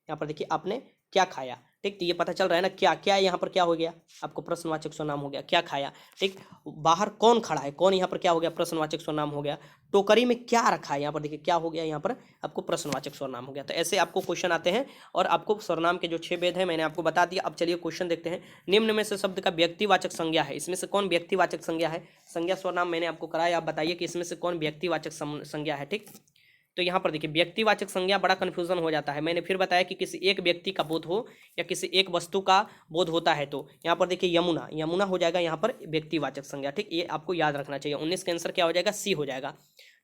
यहाँ पर देखिए आपने क्या खाया। ठीक, तो ये पता चल रहा है ना, क्या क्या यहाँ पर क्या हो गया, आपको प्रश्नवाचक सर्वनाम हो गया, क्या खाया। ठीक, बाहर कौन खड़ा है, कौन यहाँ पर क्या हो गया, प्रश्नवाचक सर्वनाम हो गया। टोकरी में क्या रखा है, यहाँ पर देखिए क्या हो गया, यहाँ पर आपको प्रश्नवाचक सर्वनाम हो गया। तो ऐसे आपको क्वेश्चन आते हैं और आपको सर्वनाम के जो 6 भेद है मैंने आपको बता दिया। अब चलिए क्वेश्चन देखते हैं। निम्न में से शब्द का व्यक्तिवाचक संज्ञा है, इसमें से कौन व्यक्तिवाचक संज्ञा है। संज्ञा सर्वनाम मैंने आपको कराया, आप बताइए कि इसमें से कौन व्यक्तिवाचक संज्ञा है। ठीक, तो यहाँ पर देखिए व्यक्तिवाचक संज्ञा बड़ा कन्फ्यूजन हो जाता है। मैंने फिर बताया कि किसी एक व्यक्ति का बोध हो या किसी एक वस्तु का बोध होता है, तो यहाँ पर देखिए यमुना, यमुना हो जाएगा यहाँ पर व्यक्तिवाचक संज्ञा। ठीक, ये आपको याद रखना चाहिए। 19 का आंसर क्या हो जाएगा, सी हो जाएगा।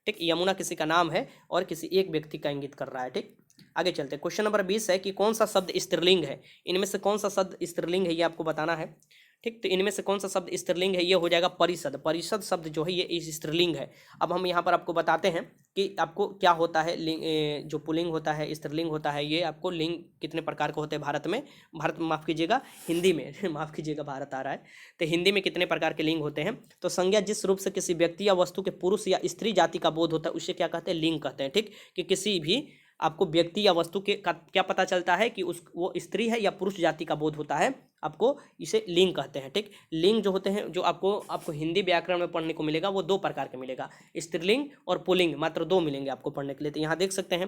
ठीक, यमुना किसी का नाम है और किसी एक व्यक्ति का इंगित कर रहा है। ठीक, आगे चलते हैं। क्वेश्चन नंबर 20 है कि कौन सा शब्द स्त्रीलिंग है। इनमें से कौन सा शब्द स्त्रीलिंग है ये आपको बताना है। ठीक, तो इनमें से कौन सा शब्द स्त्रीलिंग है, ये हो जाएगा परिषद। परिषद शब्द जो है ये स्त्रीलिंग है। अब हम यहाँ पर आपको बताते हैं कि आपको क्या होता है, जो पुल्लिंग होता है, स्त्रीलिंग होता है, ये आपको लिंग कितने प्रकार के होते हैं भारत में, माफ़ कीजिएगा हिंदी में माफ़ कीजिएगा भारत आ रहा है, तो हिंदी में कितने प्रकार के लिंग होते हैं। तो संज्ञा जिस रूप से किसी व्यक्ति या वस्तु के पुरुष या स्त्री जाति का बोध होता है उसे क्या कहते हैं, लिंग कहते हैं। ठीक, कि किसी भी आपको व्यक्ति या वस्तु के का क्या पता चलता है कि वो स्त्री है या पुरुष जाति का बोध होता है, आपको इसे लिंग कहते हैं। ठीक, लिंग जो होते हैं जो आपको हिंदी व्याकरण में पढ़ने को मिलेगा वो 2 प्रकार के मिलेगा, स्त्रीलिंग और पुल्लिंग, मात्र 2 मिलेंगे आपको पढ़ने के लिए। तो यहाँ देख सकते हैं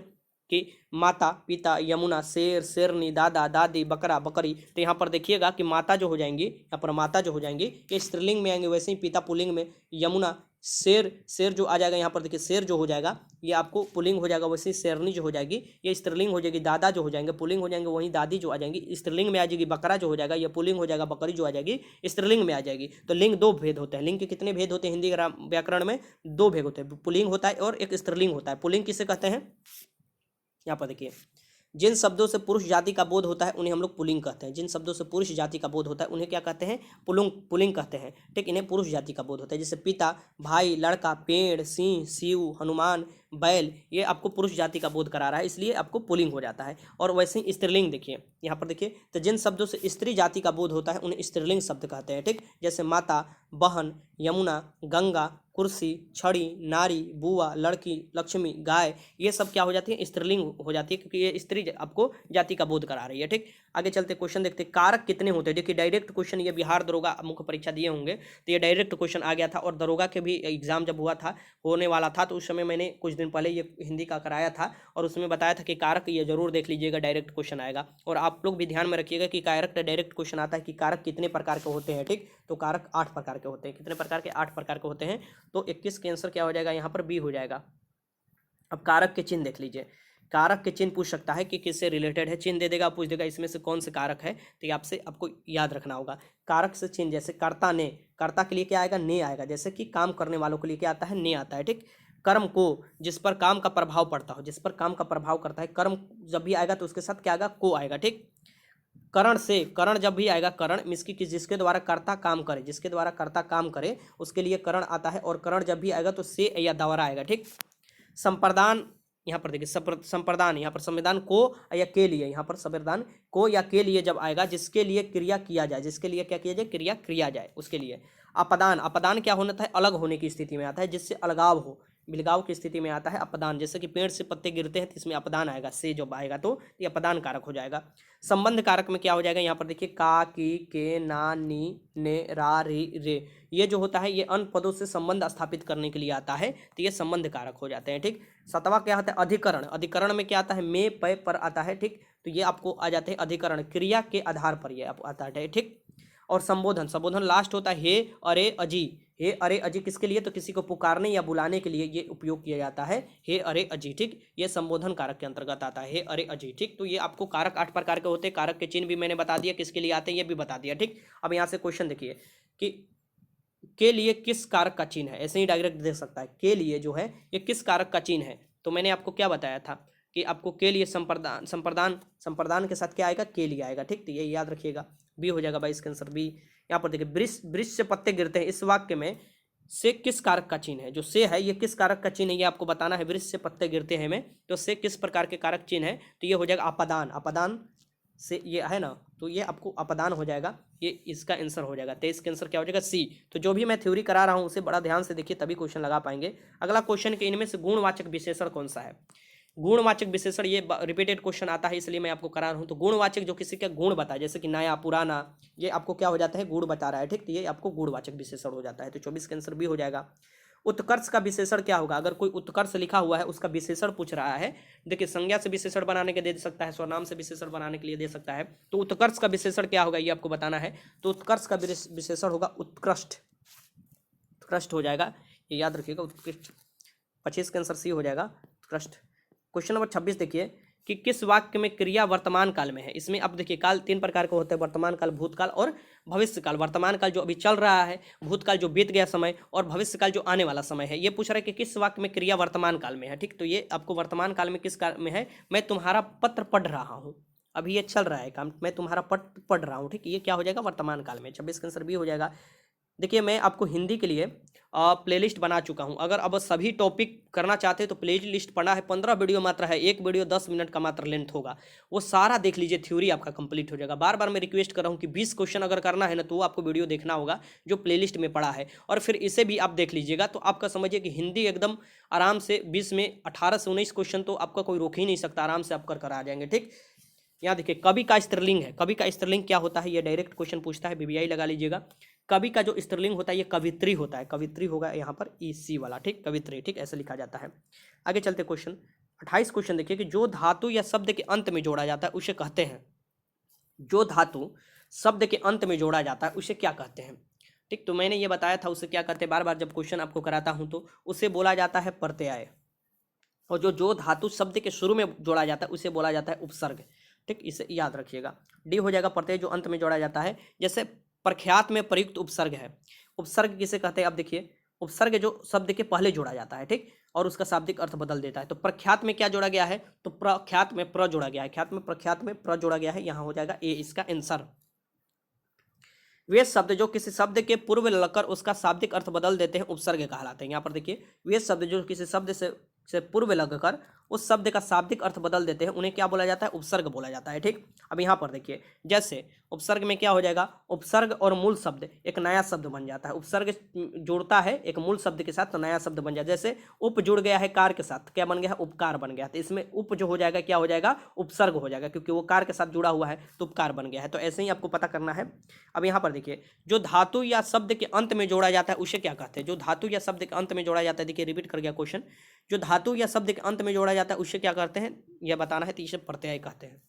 कि माता, पिता, यमुना, शेर, शेरनी, दादा, दादी, बकरा, बकरी। तो यहाँ पर देखिएगा कि माता जो हो जाएंगी, यहाँ पर माता जो हो जाएंगी ये स्त्रीलिंग में आएंगे, वैसे ही पिता पुल्लिंग में, यमुना, शेर जो आ जाएगा यहाँ पर देखिए शेर जो हो जाएगा ये आपको पुल्लिंग हो जाएगा, वैसे ही शेरनी जो हो जाएगी ये स्त्रीलिंग हो जाएगी। दादा जो हो जाएंगे पुल्लिंग हो जाएंगे, वहीं दादी जो आ जाएंगी स्त्रीलिंग में आ जाएगी। बकरा जो हो जाएगा ये पुल्लिंग हो जाएगा, बकरी जो आ जाएगी स्त्रीलिंग में आ जाएगी। तो लिंग 2 भेद होते हैं। लिंग के कितने भेद होते हैं हिंदी व्याकरण में, 2 भेद होते हैं, पुल्लिंग होता है और एक स्त्रीलिंग होता है। पुल्लिंग किसे कहते हैं, यहाँ पर देखिए जिन शब्दों से पुरुष जाति का बोध होता है उन्हें हम लोग पुल्लिंग कहते हैं। जिन शब्दों से पुरुष जाति का बोध होता है उन्हें क्या कहते हैं, पुल्लिंग कहते हैं। ठीक, इन्हें पुरुष जाति का बोध होता है। जैसे पिता, भाई, लड़का, पेड़, सिंह, शिव, हनुमान, बैल, ये आपको पुरुष जाति का बोध करा रहा है, इसलिए आपको पुल्लिंग हो जाता है। और वैसे ही स्त्रीलिंग देखिए यहाँ पर देखिए, तो जिन शब्दों से स्त्री जाति का बोध होता है उन्हें स्त्रीलिंग शब्द कहते हैं। ठीक, जैसे माता, बहन, यमुना, गंगा, कुर्सी, छड़ी, नारी, बुआ, लड़की, लक्ष्मी, गाय, ये सब क्या हो जाती है, स्त्रीलिंग हो जाती है, क्योंकि ये स्त्री आपको जाति का बोध करा रही है। ठीक, आगे चलते क्वेश्चन देखते हैं। कारक कितने होते हैं। देखिए डायरेक्ट क्वेश्चन ये बिहार दरोगा मुख्य परीक्षा दिए होंगे तो ये डायरेक्ट क्वेश्चन आ गया था, और दरोगा के भी एग्जाम जब होने वाला था तो उस समय मैंने कुछ दिन पहले ये हिंदी का कराया था और उसमें बताया था कि कारक ये जरूर देख लीजिएगा, डायरेक्ट क्वेश्चन आएगा। और आप लोग भी ध्यान में रखिएगा कि कारक डायरेक्ट क्वेश्चन आता है कि कारक कितने प्रकार के होते हैं। ठीक, तो कारक 8 प्रकार के होते हैं। कितने प्रकार के, 8 प्रकार के होते हैं। तो 21 के आंसर क्या हो जाएगा, यहाँ पर बी हो जाएगा। अब कारक के चिन्ह देख लीजिए। कारक के चिन्ह पूछ सकता है कि किससे रिलेटेड है, चिन्ह दे देगा, पूछ देगा इसमें से कौन से कारक है, तो ये आपको याद रखना होगा। कारक से चिन्ह जैसे कर्ता, ने, कर्ता के लिए क्या आएगा, ने आएगा। जैसे कि काम करने वालों के लिए क्या आता है, ने आता है। ठीक, कर्म को, जिस पर काम का प्रभाव पड़ता हो, जिस पर काम का प्रभाव करता है, कर्म जब भी आएगा तो उसके साथ क्या आएगा, को आएगा। ठीक, करण से, करण जब भी आएगा, करण मीन्स की जिसके द्वारा कर्ता काम करे, जिसके द्वारा कर्ता काम करे उसके लिए करण आता है, और करण जब भी आएगा तो से या द्वारा आएगा। ठीक, संप्रदान यहाँ पर देखिए संप्रदान, यहाँ पर संविधान को या के लिए, यहाँ पर संविधान को या के लिए जब आएगा, जिसके लिए क्रिया किया जाए, जिसके लिए क्या किया जाए, क्रिया किया जाए, उसके लिए। अपदान, अपदान क्या होना था, अलग होने की स्थिति में आता है, जिससे अलगाव हो, बिलगाव की स्थिति में आता है अपदान। जैसे कि पेड़ से पत्ते गिरते हैं तो इसमें अपदान आएगा, से जब आएगा तो ये अपदान कारक हो जाएगा। संबंध कारक में क्या हो जाएगा, यहाँ पर देखिए का, की, के, ना, नी, ने, रा, री, रे, ये जो होता है ये अन्य पदों से संबंध स्थापित करने के लिए आता है, तो ये संबंध कारक हो जाते हैं। ठीक, सातवां क्या होता है, अधिकरण। अधिकरण में क्या आता है, में, पे, पर आता है। ठीक, तो ये आपको आ जाते हैं अधिकरण, क्रिया के आधार पर ये आपको आता है। ठीक, और संबोधन, संबोधन लास्ट होता है हे, अरे, अजी। हे, अरे, अजी किसके लिए, तो किसी को पुकारने या बुलाने के लिए ये उपयोग किया जाता है, हे, अरे, अजी। ठीक, ये संबोधन कारक के अंतर्गत आता है, हे, अरे, अजी। ठीक, तो ये आपको कारक 8 प्रकार के होते हैं। कारक के चिन्ह भी मैंने बता दिया किसके लिए आते हैं, ये भी बता दिया। ठीक, अब यहाँ से क्वेश्चन देखिए कि के लिए किस कारक का चिन्ह है, ऐसे ही डायरेक्ट देख सकता है, के लिए जो है ये किस कारक का चिन्ह है। तो मैंने आपको क्या बताया था कि आपको के लिए संप्रदान, संप्रदान, संप्रदान के साथ क्या आएगा, के लिए आएगा। ठीक, तो ये याद रखिएगा, बी हो जाएगा भाई इसका आंसर बी। यहाँ पर देखिए वृक्ष, वृक्ष से पत्ते गिरते हैं, इस वाक्य में से किस कारक का चिन्ह है, जो से है ये किस कारक का चिन्ह है, ये आपको बताना है। वृक्ष से पत्ते गिरते हैं में, तो से किस प्रकार के कारक चिन्ह है, तो ये हो जाएगा अपदान। अपदान से ये है ना, तो ये आपको अपदान हो जाएगा, ये इसका आंसर हो जाएगा। 23 का आंसर क्या हो जाएगा, सी। तो जो भी मैं थ्योरी करा रहा हूँ उसे बड़ा ध्यान से देखिए, तभी क्वेश्चन लगा पाएंगे। अगला क्वेश्चन के इनमें से गुणवाचक विशेषण कौन सा है। गुणवाचक विशेषण, ये रिपीटेड क्वेश्चन आता है इसलिए मैं आपको करा रहा हूँ। तो गुणवाचक जो किसी का गुण बताए, जैसे कि नया, पुराना, ये आपको क्या हो जाता है, गुण बता रहा है। ठीक, तो ये आपको गुणवाचक विशेषण हो जाता है। तो 24 का आंसर भी हो जाएगा। उत्कर्ष का विशेषण क्या होगा, अगर कोई उत्कर्ष लिखा हुआ है उसका विशेषण पूछ रहा है, देखिए संज्ञा से विशेषण बनाने के दे सकता है, स्वनाम से विशेषण बनाने के लिए दे सकता है। तो उत्कर्ष का विशेषण क्या होगा ये आपको बताना है। तो उत्कर्ष का विशेषण होगा उत्कृष्ट, उत्कृष्ट हो जाएगा, ये याद रखिएगा, उत्कृष्ट। 25 का आंसर सी हो जाएगा, उत्कृष्ट। क्वेश्चन नंबर 26 देखिए कि किस वाक्य में क्रिया वर्तमान काल में है। इसमें अब देखिए काल 3 प्रकार के होते हैं, वर्तमान काल, भूतकाल और भविष्य काल। वर्तमान काल जो अभी चल रहा है, भूतकाल जो बीत गया समय, और भविष्य काल जो आने वाला समय है। ये पूछ रहा है कि किस वाक्य में क्रिया वर्तमान काल में है। ठीक, तो ये आपको वर्तमान काल में किस काल में है, मैं तुम्हारा पत्र पढ़ रहा हूँ, अभी ये चल रहा है काम, मैं तुम्हारा पत्र पढ़ रहा हूँ। ठीक, ये क्या हो जाएगा, वर्तमान काल में। 26 का आंसर भी हो जाएगा। देखिए मैं आपको हिंदी के लिए प्लेलिस्ट बना चुका हूं, अगर अब सभी टॉपिक करना चाहते हैं तो प्ले लिस्ट पड़ा है, 15 वीडियो मात्र है, एक वीडियो 10 मिनट का मात्र लेंथ होगा, वो सारा देख लीजिए, थ्योरी आपका कंप्लीट हो जाएगा। बार बार मैं रिक्वेस्ट कर रहा हूं कि 20 क्वेश्चन अगर करना है ना, तो वो आपको वीडियो देखना होगा जो प्लेलिस्ट में पड़ा है, और फिर इसे भी आप देख लीजिएगा। तो आपका समझिए कि हिंदी एकदम आराम से 20 में 18 से 19 क्वेश्चन तो आपका कोई रोक ही नहीं सकता, आराम से आप कर आ जाएंगे। ठीक, यहाँ देखिए कवि का स्त्रीलिंग है, कवि का स्त्रीलिंग क्या होता है, ये डायरेक्ट क्वेश्चन पूछता है, बीबीआई लगा लीजिएगा। कवि का जो स्त्रीलिंग होता है ये कवित्री होता है, कवित्री होगा यहाँ पर ईसी वाला। ठीक, कवित्री, ठीक, ऐसे लिखा जाता है। आगे चलते क्वेश्चन 28 क्वेश्चन देखिए कि जो धातु या शब्द के अंत में जोड़ा जाता है उसे कहते हैं, जो धातु शब्द के अंत में जोड़ा जाता है उसे क्या कहते हैं। ठीक, तो मैंने ये बताया था उसे क्या कहते हैं, बार बार जब क्वेश्चन आपको कराता हूँ तो उसे बोला जाता है प्रत्यय, और जो धातु शब्द के शुरू में जोड़ा जाता है उसे बोला जाता है उपसर्ग। ठीक, इसे याद रखिएगा। डी हो जाएगा प्रत्यय जो अंत में जोड़ा जाता है, जैसे प्रख्यात में प्रयुक्त उपसर्ग है। उपसर्ग किसे कहते हैं, अब देखिए उपसर्ग जो शब्द के पहले जोड़ा जाता है, ठीक, और उसका शाब्दिक अर्थ बदल देता है। तो प्रख्यात में क्या जोड़ा गया है, तो प्रख्यात में प्र जोड़ा गया है, ख्यात में प्रख्यात में प्र जोड़ा गया है, यहाँ हो जाएगा ए इसका आंसर। वे शब्द जो किसी शब्द के पूर्व लगकर उसका शाब्दिक अर्थ बदल देते हैं उपसर्ग कहलाते हैं। यहाँ पर देखिए वे शब्द जो किसी शब्द से पूर्व लगकर उस शब्द का शाब्दिक अर्थ बदल देते हैं उन्हें क्या बोला जाता है, उपसर्ग बोला जाता है। ठीक, अब यहाँ पर देखिए जैसे उपसर्ग में क्या हो जाएगा, उपसर्ग और मूल शब्द एक नया शब्द बन जाता है। उपसर्ग जुड़ता है एक मूल शब्द के साथ तो नया शब्द बन जाता है। जैसे उप जुड़ गया है कार के साथ, क्या बन गया है, उपकार बन गया। तो इसमें उप जो हो जाएगा क्या हो जाएगा, उपसर्ग हो जाएगा, क्योंकि वो कार के साथ जुड़ा हुआ है तो उपकार बन गया है। तो ऐसे ही आपको पता करना है। अब यहाँ पर देखिए जो धातु या शब्द के अंत में जोड़ा जाता है उसे क्या कहते हैं, जो धातु या शब्द के अंत में जोड़ा जाता है, देखिए रिपीट कर गया क्वेश्चन, जो धातु या शब्द के अंत में जोड़ा जाता है उसे क्या कहते हैं, यह बताना है, तो इसे प्रत्यय कहते हैं।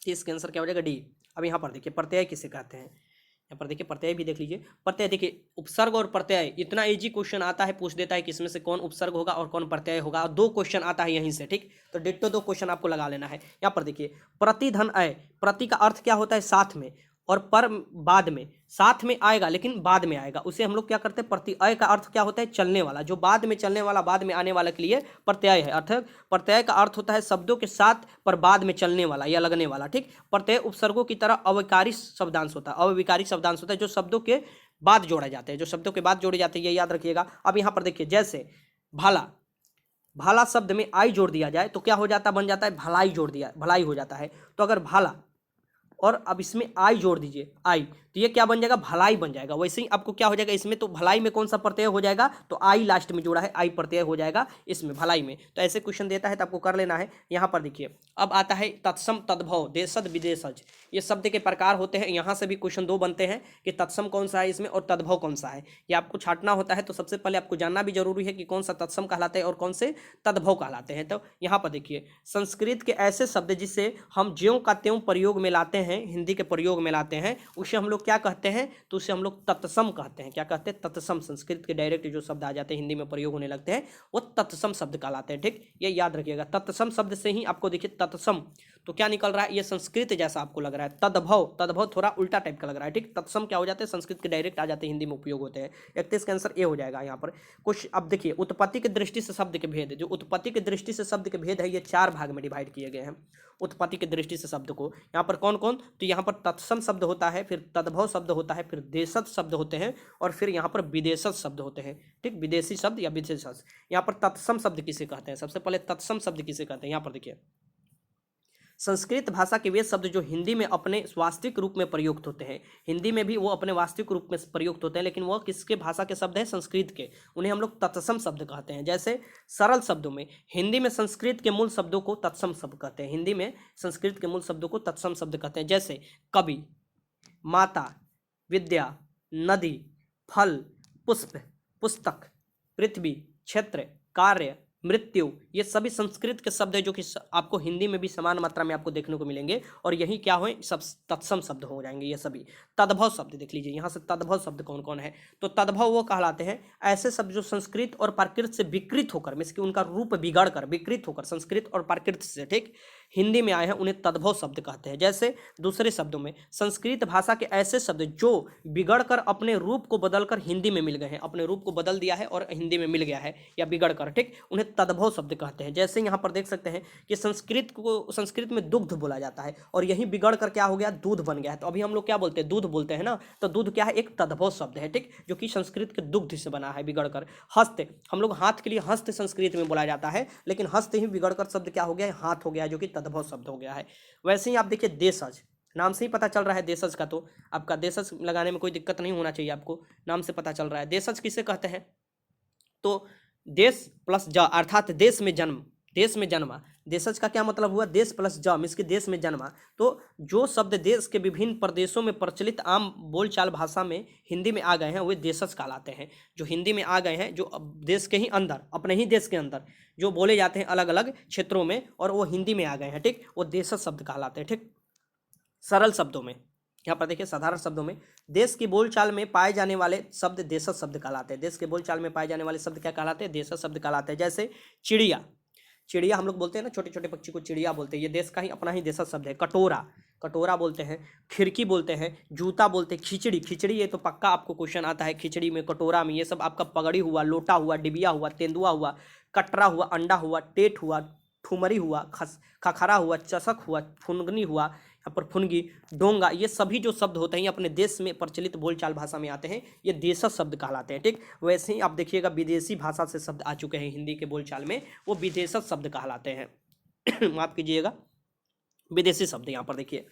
इसका आंसर क्या हो जाएगा, डी। अब यहाँ पर देखिए प्रत्यय किसे कहते हैं, यहाँ पर देखिए प्रत्यय भी देख लीजिए। प्रत्यय देखिए उपसर्ग और प्रत्यय, इतना इजी क्वेश्चन आता है, पूछ देता है कि इसमें से कौन उपसर्ग होगा और कौन प्रत्यय होगा, और 2 क्वेश्चन आता है यहीं से। ठीक, तो डिट्टो 2 क्वेश्चन आपको लगा लेना है। यहाँ पर देखिए प्रतिधन अय, प्रति का अर्थ क्या होता है, साथ में, और पर बाद में, साथ में आएगा लेकिन बाद में आएगा, उसे हम लोग क्या करते हैं, प्रत्यय का अर्थ क्या होता है, चलने वाला, जो बाद में चलने वाला, बाद में आने वाला के लिए प्रत्यय है। अर्थात प्रत्यय का अर्थ होता है शब्दों के साथ पर बाद में चलने वाला या लगने वाला। ठीक, प्रत्यय उपसर्गों की तरह अविकारी शब्दांश होता है, अविकारी शब्दांश होता है जो शब्दों के बाद जोड़े जाते हैं, जो शब्दों के बाद जोड़े जाते हैं, ये याद रखिएगा। अब यहाँ पर देखिए जैसे भाला, भाला शब्द में आई जोड़ दिया जाए तो क्या हो जाता, बन जाता है भलाई, जोड़ दिया भलाई हो जाता है। तो अगर भाला और अब इसमें आई जोड़ दीजिए, आई, तो ये क्या बन जाएगा, भलाई बन जाएगा। वैसे ही आपको क्या हो जाएगा इसमें, तो भलाई में कौन सा प्रत्यय हो जाएगा, तो आई लास्ट में जोड़ा है, आई प्रत्यय हो जाएगा इसमें भलाई में। तो ऐसे क्वेश्चन देता है तो आपको कर लेना है। यहाँ पर देखिए अब आता है तत्सम तद्भव देशज विदेशज, ये शब्द के प्रकार होते हैं। यहाँ से भी क्वेश्चन दो बनते हैं कि तत्सम कौन सा है इसमें और तद्भव कौन सा है, ये आपको छांटना होता है। तो सबसे पहले आपको जानना भी जरूरी है कि कौन सा तत्सम कहलाते हैं और कौन से तद्भव कहलाते हैं। तो यहाँ पर देखिए संस्कृत के ऐसे शब्द जिसे हम ज्यों का त्यों प्रयोग में लाते हैं, हिंदी के प्रयोग में लाते हैं, उसे हम लोग क्या कहते हैं, तो उसे हम लोग तत्सम कहते हैं। क्या कहते हैं, तत्सम। संस्कृत के डायरेक्ट जो शब्द आ जाते हैं हिंदी में प्रयोग होने लगते हैं वो तत्सम शब्द कहलाते हैं। ठीक, ये याद रखिएगा। तत्सम शब्द से ही आपको देखिए तत्सम तो क्या निकल रहा है, ये संस्कृत जैसा आपको लग रहा है। तद्भव, तद्भव थोड़ा उल्टा टाइप का लग रहा है। ठीक, तत्सम क्या हो जाते हैं, संस्कृत के डायरेक्ट आ जाते हैं, हिंदी में उपयोग होते हैं। 31 का आंसर ए हो जाएगा यहाँ पर कुछ। अब देखिए उत्पत्ति की दृष्टि से शब्द के भेद, जो उत्पत्ति की दृष्टि से शब्द के भेद है ये 4 भाग में डिवाइड किए गए हैं। उत्पत्ति की दृष्टि से शब्द को यहाँ पर कौन कौन, तो यहाँ पर तत्सम शब्द होता है, फिर तद्भव शब्द होता है, फिर देशज शब्द होते हैं और फिर यहाँ पर विदेशज शब्द होते हैं। ठीक, विदेशी शब्द या विदेशज। यहाँ पर तत्सम शब्द किसे कहते हैं, सबसे पहले तत्सम शब्द किसे कहते हैं। यहाँ पर देखिए संस्कृत भाषा के वे शब्द जो हिंदी में अपने वास्तविक रूप में प्रयुक्त होते हैं, हिंदी में भी वो अपने वास्तविक रूप में प्रयुक्त होते हैं, लेकिन वो किसके भाषा के शब्द हैं, संस्कृत के, उन्हें हम लोग तत्सम शब्द कहते हैं। जैसे सरल शब्दों में हिंदी में संस्कृत के मूल शब्दों को तत्सम शब्द कहते हैं, हिंदी में संस्कृत के मूल शब्दों को तत्सम शब्द कहते हैं। जैसे कवि, माता, विद्या, नदी, फल, पुष्प, पुस्तक, पृथ्वी, क्षेत्र, कार्य, मृत्यु, ये सभी संस्कृत के शब्द है जो कि आपको हिंदी में भी समान मात्रा में आपको देखने को मिलेंगे और यही क्या हो, सब तत्सम शब्द हो जाएंगे ये सभी। तद्भव शब्द देख लीजिए यहाँ से तद्भव शब्द कौन कौन है, तो तद्भव वो कहलाते हैं ऐसे शब्द जो संस्कृत और प्राकृत से विकृत होकर, मीन्स कि उनका रूप बिगड़ कर, विकृत होकर संस्कृत और प्राकृत से ठीक हिंदी में आए हैं, उन्हें तद्भव शब्द कहते हैं। जैसे दूसरे शब्दों में संस्कृत भाषा के ऐसे शब्द जो बिगड़कर अपने रूप को बदलकर हिंदी में मिल गए हैं, अपने रूप को बदल दिया है और हिंदी में मिल गया है या बिगड़कर, ठीक, उन्हें तद्भव शब्द कहते हैं। जैसे यहाँ पर देख सकते हैं कि संस्कृत में दुग्ध बोला जाता है और यही बिगड़कर क्या हो गया, दूध बन गया है। तो अभी हम लोग क्या बोलते हैं, दूध बोलते हैं ना, तो दूध क्या है, एक तद्भव शब्द है, ठीक, जो कि संस्कृत के दुग्ध से बना है बिगड़कर। हस्त, हम लोग हाथ के लिए हस्त संस्कृत में बोला जाता है, लेकिन हस्त ही बिगड़कर शब्द क्या हो गया, हाथ हो गया, जो कि तद्भव शब्द हो गया है। वैसे ही आप देखिए देशज, नाम से ही पता चल रहा है देशज का, तो आपका देशज लगाने में कोई दिक्कत नहीं होना चाहिए, आपको नाम से पता चल रहा है। देशज किसे कहते हैं, तो देश प्लस ज अर्थात देश में जन्म, देश में जन्मा। देशज का क्या मतलब हुआ, देश प्लस ज, इसके देश में जन्मा। तो जो शब्द देश के विभिन्न प्रदेशों में प्रचलित आम बोलचाल भाषा में हिंदी में आ गए हैं वे देशज कहलाते हैं। जो हिंदी में आ गए हैं, जो देश के ही अंदर, अपने ही देश के अंदर जो बोले जाते हैं अलग अलग क्षेत्रों में और वो हिंदी में आ गए हैं, ठीक, वो देशज शब्द कहलाते हैं। ठीक, सरल शब्दों में यहाँ पर देखिए साधारण शब्दों में देश की बोलचाल में पाए जाने वाले शब्द देशज शब्द कहलाते हैं। देश के बोलचाल में पाए जाने वाले शब्द क्या कहलाते हैं, देशज शब्द कहलाते हैं। जैसे चिड़िया, चिड़िया हम लोग बोलते हैं ना, छोटे छोटे पक्षी को चिड़िया बोलते हैं, ये देश का ही अपना ही देशज शब्द है। कटोरा, कटोरा बोलते हैं। खिड़की बोलते हैं, जूता बोलते हैं। खिचड़ी, खिचड़ी ये तो पक्का आपको क्वेश्चन आता है, खिचड़ी में, कटोरा में, ये सब आपका पगड़ी हुआ, लोटा हुआ, डिबिया हुआ, तेंदुआ हुआ, कटरा हुआ, अंडा हुआ, टेट हुआ, ठुमरी हुआ, खखरा हुआ, चषक हुआ, फुनगनी हुआ, यहाँ पर फुनगी, डोंगा, ये सभी जो शब्द होते हैं ये अपने देश में प्रचलित बोलचाल भाषा में आते हैं, ये देशज शब्द कहलाते हैं। ठीक, वैसे ही आप देखिएगा विदेशी भाषा से शब्द आ चुके हैं हिंदी के बोलचाल में, वो विदेशज शब्द कहलाते हैं। माफ कीजिएगा, विदेशी शब्द। यहाँ पर देखिए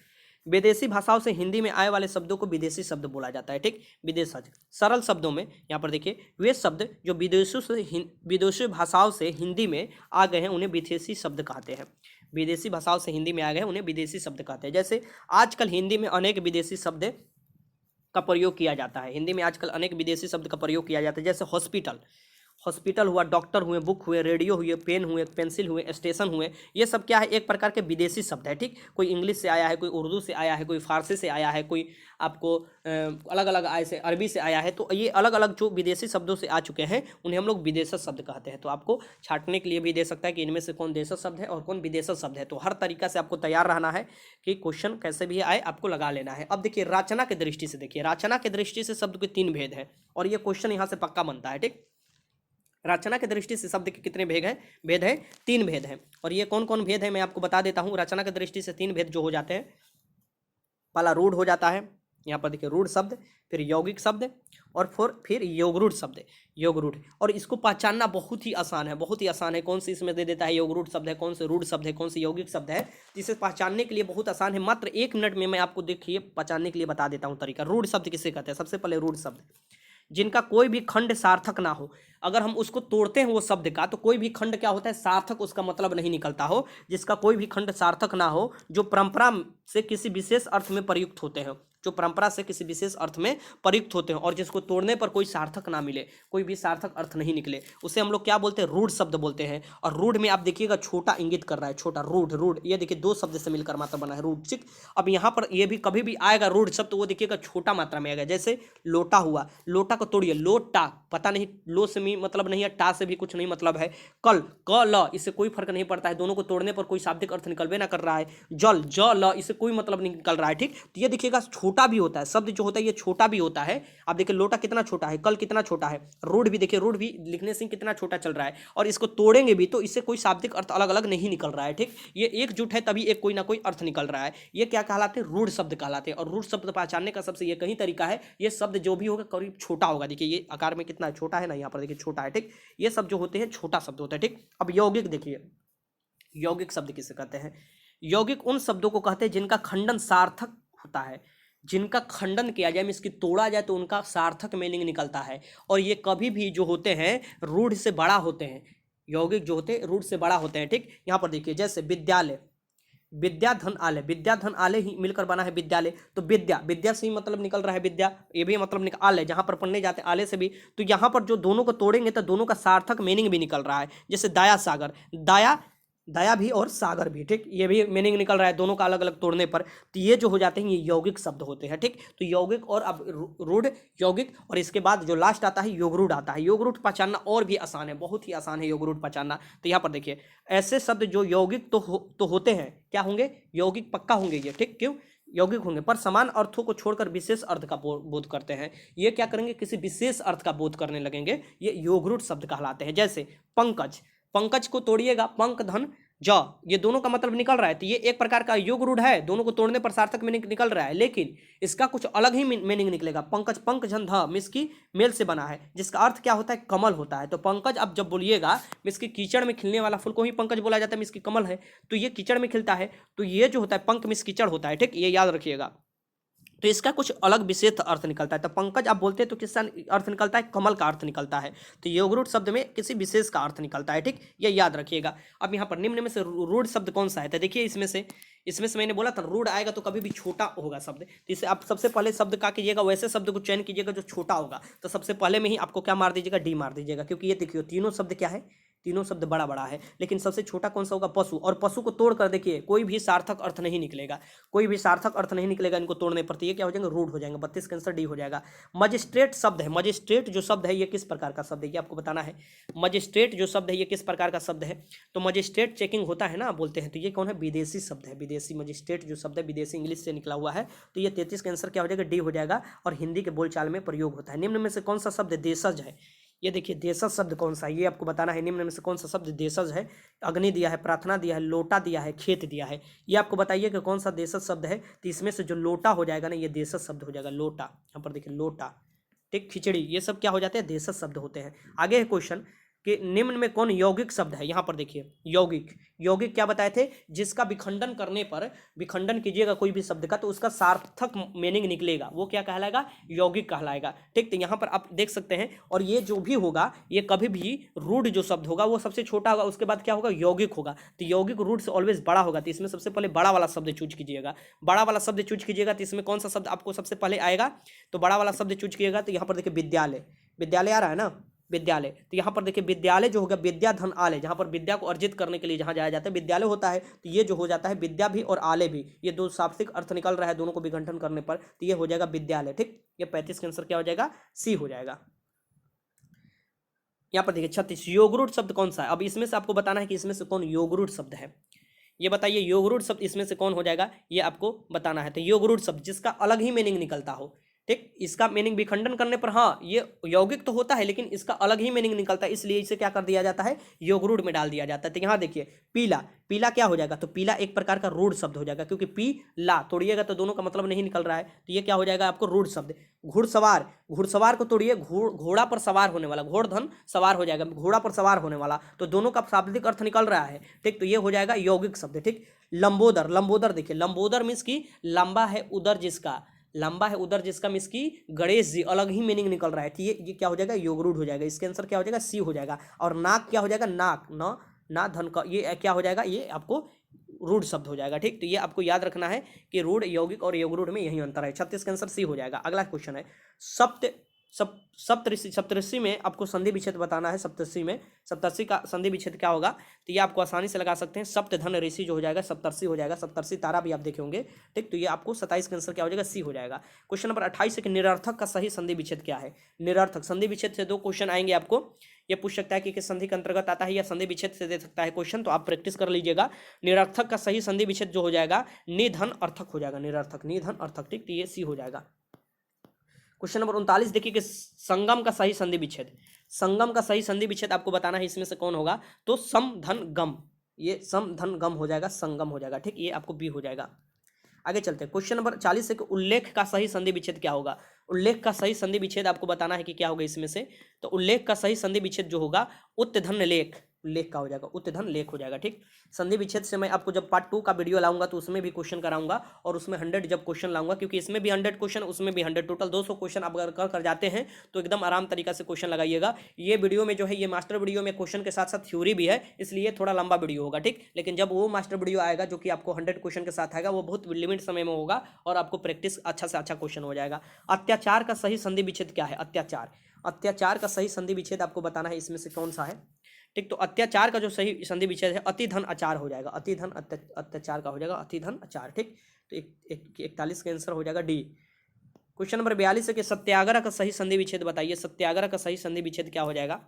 विदेशी भाषाओं से हिंदी में आए वाले शब्दों को विदेशी शब्द बोला जाता है। ठीक, विदेशज। सरल शब्दों में यहाँ पर देखिए वे शब्द जो विदेशी भाषाओं से हिंदी में आ गए हैं उन्हें विदेशी शब्द कहते हैं। विदेशी भाषाओं से हिंदी में आ गए हैं उन्हें विदेशी शब्द कहते हैं। जैसे आजकल हिंदी में अनेक विदेशी शब्द का प्रयोग किया जाता है, हिंदी में आजकल अनेक विदेशी शब्द का प्रयोग किया जाता है। जैसे हॉस्पिटल, हॉस्पिटल हुआ, डॉक्टर हुए, बुक हुए, रेडियो हुए, पेन हुए, पेंसिल हुए, स्टेशन हुए, ये सब क्या है, एक प्रकार के विदेशी शब्द है। ठीक, कोई इंग्लिश से आया है, कोई उर्दू से आया है, कोई फारसी से आया है, कोई आपको अलग अलग आय से अरबी से आया है। तो ये अलग अलग जो विदेशी शब्दों से आ चुके हैं उन्हें हम लोग विदेशज शब्द कहते हैं। तो आपको छांटने के लिए भी दे सकता है कि इनमें से कौन देशज शब्द है और कौन विदेशज शब्द है। तो हर तरीका से आपको तैयार रहना है कि क्वेश्चन कैसे भी आए आपको लगा लेना है। अब देखिए रचना की दृष्टि से, देखिए रचना की दृष्टि से शब्द के 3 भेद है और ये क्वेश्चन यहाँ से पक्का बनता है। ठीक, रचना की दृष्टि से शब्द के कितने भेद हैं, भेद है 3 भेद हैं। और ये कौन कौन भेद है मैं आपको बता देता हूँ। रचना की दृष्टि से 3 भेद जो हो जाते हैं, पहला रूढ़ हो जाता है, यहाँ पर देखिए रूढ़ शब्द, फिर यौगिक शब्द और फिर योगरूढ़ शब्द, योगरूढ़। और इसको पहचानना बहुत ही आसान है, बहुत ही आसान है। कौन से इसमें दे देता है योगरूढ़ शब्द है, कौन से रूढ़ शब्द है, कौन से यौगिक शब्द है, जिसे पहचानने के लिए बहुत आसान है। मात्र 1 मिनट में मैं आपको देखिए पहचानने के लिए बता देता हूँ तरीका। रूढ़ शब्द किसे कहते हैं? सबसे पहले रूढ़ शब्द जिनका कोई भी खंड सार्थक ना हो, अगर हम उसको तोड़ते हैं वो शब्द का, तो कोई भी खंड क्या होता है? सार्थक उसका मतलब नहीं निकलता हो। जिसका कोई भी खंड सार्थक ना हो, जो परंपरा से किसी विशेष अर्थ में प्रयुक्त होते हैं, जो परंपरा से किसी विशेष अर्थ में प्रयुक्त होते हैं, और जिसको तोड़ने पर कोई सार्थक ना मिले, कोई भी सार्थक अर्थ नहीं निकले, उसे हम लोग क्या बोलते हैं? रूढ़ शब्द बोलते हैं। और रूढ़ में आप देखिएगा छोटा इंगित कर रहा है, छोटा, रूढ़, रूढ़, ये देखिए 2 शब्द से मिलकर मात्रा बना है रूढ़, ठीक। अब यहाँ पर ये भी कभी भी आएगा रूढ़ शब्द, तो वो देखिएगा छोटा मात्रा में आएगा। जैसे लोटा हुआ, लोटा को तोड़िए, लोटा, पता नहीं लो से भी मतलब नहीं है, टा से भी कुछ नहीं मतलब है। कल, क ल, इससे कोई फर्क नहीं पड़ता है, दोनों को तोड़ने पर कोई शाब्दिक अर्थ निकलबे ना कर रहा है। जल, ज ल, इससे कोई मतलब नहीं निकल रहा है, ठीक। तो ये देखिएगा छोटा भी होता है, शब्द जो होता है ये छोटा भी होता है। आप देखिए लोटा कितना छोटा है, कल कितना छोटा है, रूढ़ भी देखिए, रूढ़ भी लिखने से कितना छोटा चल रहा है। और इसको तोड़ेंगे भी तो इससे कोई शाब्दिक अर्थ अलग अलग नहीं निकल रहा है, ठीक। ये एकजुट है तभी एक कोई ना कोई अर्थ निकल रहा है। ये क्या कहलाते हैं? रूढ़ शब्द कहलाते हैं। और रूढ़ शब्द पहचानने का सबसे ये कहीं तरीका है, ये शब्द जो भी होगा करीब छोटा होगा। देखिए ये आकार में कितना छोटा है ना, यहाँ पर देखिए छोटा है, ठीक। ये सब जो होते हैं छोटा शब्द होता है, ठीक। अब यौगिक देखिए, यौगिक शब्द किसे कहते हैं? यौगिक उन शब्दों को कहते हैं जिनका खंडन सार्थक होता है, जिनका खंडन किया जाए, इसकी तोड़ा जाए तो उनका सार्थक मीनिंग निकलता है। और ये कभी भी जो होते हैं रूढ़ से बड़ा होते हैं, यौगिक जो होते हैं रूढ़ से बड़ा होते हैं, ठीक। यहाँ पर देखिए जैसे विद्यालय, विद्या धन आलय, विद्या धन आलय ही मिलकर बना है विद्यालय। तो विद्या, विद्या से ही मतलब निकल रहा है विद्या, ये भी मतलब निकल आलय, जहां पर पढ़ने जाते हैं आलय से भी। तो यहाँ पर जो दोनों को तोड़ेंगे तो दोनों का सार्थक मीनिंग भी निकल रहा है। जैसे दया सागर, दया, दया भी और सागर भी, ठीक, ये भी मीनिंग निकल रहा है दोनों का अलग अलग तोड़ने पर। तो ये जो हो जाते हैं ये यौगिक शब्द होते हैं, ठीक। तो यौगिक और अब रूढ़, यौगिक, और इसके बाद जो लास्ट आता है योगरूढ़ आता है। योगरूढ़ पहचानना और भी आसान है, बहुत ही आसान है योगरूढ़ पहचानना। तो यहाँ पर देखिए ऐसे शब्द जो यौगिक तो होते हैं, क्या होंगे? यौगिक पक्का होंगे ये, ठीक। क्यों? यौगिक होंगे पर समान अर्थों को छोड़कर विशेष अर्थ का बोध करते हैं। ये क्या करेंगे? किसी विशेष अर्थ का बोध करने लगेंगे, ये योगरूढ़ शब्द कहलाते हैं। जैसे पंकज, पंकज को तोड़िएगा, पंक धन ज, ये दोनों का मतलब निकल रहा है। तो ये एक प्रकार का योग रूढ़ है, दोनों को तोड़ने पर सार्थक मीनिंग निकल रहा है, लेकिन इसका कुछ अलग ही मीनिंग निकलेगा। पंकज, पंक जन ध, मिस की मेल से बना है, जिसका अर्थ क्या होता है? कमल होता है। तो पंकज अब जब बोलिएगा, मिस की कीचड़ में खिलने वाला फूल को ही पंकज बोला जाता है, मिस की कमल है तो ये कीचड़ में खिलता है, तो ये जो होता है पंक मिस कीचड़ होता है, ठीक, ये याद रखिएगा। तो इसका कुछ अलग विशेष अर्थ निकलता है। तो पंकज आप बोलते हैं तो किसका अर्थ निकलता है? कमल का अर्थ निकलता है। तो योगरूढ़ शब्द में किसी विशेष का अर्थ निकलता है, ठीक, ये याद रखिएगा। अब यहाँ पर निम्न में से रूढ़ शब्द कौन सा है? तो देखिए इसमें से मैंने बोला था रूढ़ आएगा तो कभी भी छोटा होगा शब्द। तो इसे आप सबसे पहले शब्द क्या कीजिएगा? वैसे शब्द को चयन कीजिएगा जो छोटा होगा। तो सबसे पहले में ही आपको क्या मार दीजिएगा? डी मार दीजिएगा, क्योंकि ये देखिए तीनों शब्द क्या है? तीनों शब्द बड़ा बड़ा है, लेकिन सबसे छोटा कौन सा होगा? पशु। और पशु को तोड़ कर देखिए कोई भी सार्थक अर्थ नहीं निकलेगा, कोई भी सार्थक अर्थ नहीं निकलेगा इनको तोड़ने पर। तो ये क्या हो जाएंगे? रूढ़ हो जाएंगे। 32 का आंसर डी हो जाएगा। मजिस्ट्रेट शब्द है, मजिस्ट्रेट जो शब्द है ये किस प्रकार का शब्द है? ये आपको बताना है। मजिस्ट्रेट जो शब्द है ये किस प्रकार का शब्द है? तो मजिस्ट्रेट चेकिंग होता है ना, बोलते हैं। तो ये कौन है? विदेशी शब्द है, विदेशी। मजिस्ट्रेट जो शब्द है विदेशी, इंग्लिश से निकला हुआ है। तो ये 33 का आंसर क्या हो जाएगा? डी हो जाएगा। और हिंदी के बोलचाल में प्रयोग होता है। निम्न में से कौन सा शब्द देशज है? ये देखिए देशज शब्द कौन सा है ये आपको बताना है। निम्न में से कौन सा शब्द देशज है? अग्नि दिया है, प्रार्थना दिया है, लोटा दिया है, खेत दिया है। ये आपको बताइए कि कौन सा देशज शब्द है। तो इसमें से जो लोटा हो जाएगा ना, ये देशज शब्द हो जाएगा, लोटा। यहाँ पर देखिए लोटा, ठीक, खिचड़ी, ये सब क्या हो जाते हैं? देशज शब्द होते हैं। आगे है क्वेश्चन कि निम्न में कौन यौगिक शब्द है? यहाँ पर देखिए यौगिक, यौगिक क्या बताए थे? जिसका विखंडन करने पर, विखंडन कीजिएगा कोई भी शब्द का तो उसका सार्थक मीनिंग निकलेगा, वो क्या कहलाएगा? यौगिक कहलाएगा, ठीक। तो यहाँ पर आप देख सकते हैं। और ये जो भी होगा ये कभी भी रूढ़ जो शब्द होगा वो सबसे छोटा होगा, उसके बाद क्या होगा? यौगिक होगा। तो यौगिक रूढ़ से ऑलवेज बड़ा होगा। तो इसमें सबसे पहले बड़ा वाला शब्द चूज कीजिएगा, बड़ा वाला शब्द चूज कीजिएगा। तो इसमें कौन सा शब्द आपको सबसे पहले आएगा? तो बड़ा वाला शब्द चूज कीजिएगा। तो यहाँ पर देखिए विद्यालय, विद्यालय आ रहा है ना, विद्यालय। तो यहाँ पर देखिए विद्यालय जो होगा विद्या धन आलय, जहाँ पर विद्या को अर्जित करने के लिए जहाँ जाया जाता है विद्यालय होता है। तो ये जो हो जाता है विद्या भी और आलय भी, ये दो शाब्दिक अर्थ निकल रहा है दोनों को विघटन करने पर। तो ये हो जाएगा विद्यालय, ठीक। ये 35 का आंसर क्या हो जाएगा? सी हो जाएगा। यहाँ पर देखिए 36 योगरूढ़ शब्द कौन सा है? अब इसमें से आपको बताना है कि इसमें से कौन योगरूढ़ शब्द है। ये बताइए योगरूढ़ शब्द इसमें से कौन हो जाएगा? ये आपको बताना है। तो योगरूढ़ शब्द जिसका अलग ही मीनिंग निकलता हो, ठीक, इसका मीनिंग विखंडन करने पर हाँ ये यौगिक तो होता है लेकिन इसका अलग ही मीनिंग निकलता है, इसलिए इसे क्या कर दिया जाता है, योग रूढ़ में डाल दिया जाता है। तो यहाँ देखिए पीला, पीला क्या हो जाएगा, तो पीला एक प्रकार का रूढ़ शब्द हो जाएगा, क्योंकि पी ला तोड़िएगा तो दोनों का मतलब नहीं निकल रहा है, तो ये क्या हो जाएगा आपको रूढ़ शब्द। घुड़सवार, घुड़सवार को तोड़िए, घोड़ा पर सवार होने वाला, घोड़ धन सवार हो जाएगा, घोड़ा पर सवार होने वाला, तो दोनों का शाब्दिक अर्थ निकल रहा है। ठीक, तो ये हो जाएगा यौगिक शब्द। ठीक, लंबोदर, लंबोदर देखिए, लंबोदर मीन्स की लंबा है उदर जिसका, लंबा है उधर जिसका मीन्स की गणेश जी, अलग ही मीनिंग निकल रहा है। तो ये क्या हो जाएगा, योगरूढ़ हो जाएगा। इसके आंसर क्या हो जाएगा, सी हो जाएगा। और नाक क्या हो जाएगा, नाक, न ना धन का, ये क्या हो जाएगा, ये आपको रूढ़ शब्द हो जाएगा। ठीक, तो ये आपको याद रखना है कि रूढ़, यौगिक और योगरूढ़ में यही अंतर है। 36 का आंसर सी हो जाएगा। अगला क्वेश्चन है सप्तऋषि, सप्तऋषि में आपको संधि विच्छेद बताना है। सप्तऋषि में, सप्तऋषि का संधि विच्छेद क्या होगा, तो ये आपको आसानी से लगा सकते हैं। सप्त धन ऋषि जो हो जाएगा सप्तऋषि हो जाएगा। सप्तऋषि तारा भी आप देखे होंगे। ठीक, तो ये आपको 27 का आंसर क्या हो जाएगा, सी हो जाएगा। क्वेश्चन नंबर 28 है कि निरर्थक का सही संधि विच्छेद क्या है। निरर्थक संधि विच्छेद से 2 क्वेश्चन आएंगे आपको। ये पूछ सकता है कि किस संधि के अंतर्गत आता है, या संधि विच्छेद से दे सकता है क्वेश्चन, तो आप प्रैक्टिस कर लीजिएगा। निरर्थक का सही संधि विच्छेद जो हो जाएगा निधन अर्थक हो जाएगा, निरर्थक, निधन अर्थक। ठीक, तो ये सी हो जाएगा। क्वेश्चन नंबर 39 देखिए कि संगम का सही संधि विच्छेद, संगम का सही संधि विच्छेद आपको बताना है, इसमें से कौन होगा, तो सम धन गम, ये सम धन गम हो जाएगा, संगम हो जाएगा। ठीक, ये आपको बी हो जाएगा। आगे चलते हैं। क्वेश्चन नंबर 40 है कि उल्लेख का सही संधि विच्छेद क्या होगा। उल्लेख का सही संधि विच्छेद आपको बताना है कि क्या होगा इसमें से, तो उल्लेख का सही संधि विच्छेद जो होगा उत्तधन लेख, लेख का हो जाएगा, उत्तधन लेख हो जाएगा। ठीक, संधि विच्छेद से मैं आपको जब पार्ट 2 का वीडियो लाऊंगा तो उसमें भी क्वेश्चन कराऊंगा, और उसमें 100 जब क्वेश्चन लाऊंगा, क्योंकि इसमें भी 100 क्वेश्चन, उसमें भी 100, टोटल 200 क्वेश्चन आप अगर कर जाते हैं तो एकदम आराम तरीका से क्वेश्चन लगाइएगा। ये वीडियो में जो है, ये मास्टर वीडियो में क्वेश्चन के साथ साथ थ्योरी भी है, इसलिए थोड़ा लंबा वीडियो होगा। ठीक, लेकिन जब वो मास्टर वीडियो आएगा जो कि आपको 100 क्वेश्चन के साथ आएगा, वो बहुत लिमिट समय में होगा और आपको प्रैक्टिस अच्छा से अच्छा क्वेश्चन हो जाएगा। अत्याचार का सही संधि विच्छेद क्या है, अत्याचार, अत्याचार का सही संधि विच्छेद आपको बताना है, इसमें से कौन सा है। ठीक, तो अत्याचार का जो सही संधि विच्छेद है अति धन अचार हो जाएगा, अति धन अत्याचार का हो जाएगा अति धन अचार। ठीक, तो 41 का आंसर हो जाएगा डी। क्वेश्चन नंबर 42 है कि सत्याग्रह का सही संधि विच्छेद बताइए। सत्याग्रह का सही संधि विच्छेद क्या हो जाएगा,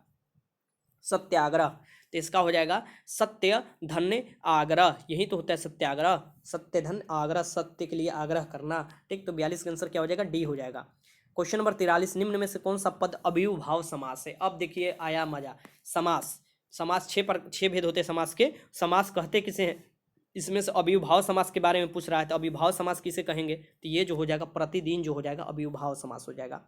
सत्याग्रह, तो इसका हो जाएगा सत्य धन्य आग्रह, यही तो होता है सत्याग्रह, सत्य धन आग्रह, सत्य के लिए आग्रह करना। ठीक, तो 42 का आंसर क्या हो जाएगा, डी हो जाएगा। क्वेश्चन नंबर 43, निम्न में से कौन सा पद अव्ययभाव समास है। अब देखिए आया मजा, समास, समास 6 भेद होते हैं समास के, समास कहते किसे हैं, इसमें से अव्ययभाव समास के बारे में पूछ रहा है, तो अव्ययभाव समास किसे कहेंगे, तो ये जो हो जाएगा प्रतिदिन जो हो जाएगा अव्ययभाव समास हो जाएगा।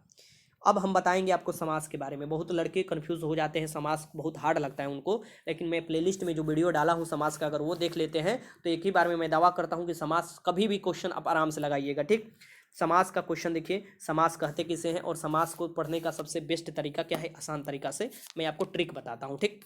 अब हम बताएंगे आपको समास के बारे में। बहुत लड़के कंफ्यूज हो जाते हैं, समास बहुत हार्ड लगता है उनको, लेकिन मैं प्लेलिस्ट में जो वीडियो डाला हूँ समास का, अगर वो देख लेते हैं तो एक ही बार में मैं दावा करता हूँ कि समास कभी भी क्वेश्चन आप आराम से लगाइएगा। ठीक, समास का क्वेश्चन देखिए, समास कहते किसे हैं और समास को पढ़ने का सबसे बेस्ट तरीका क्या है, आसान तरीका से मैं आपको ट्रिक बताता हूँ। ठीक,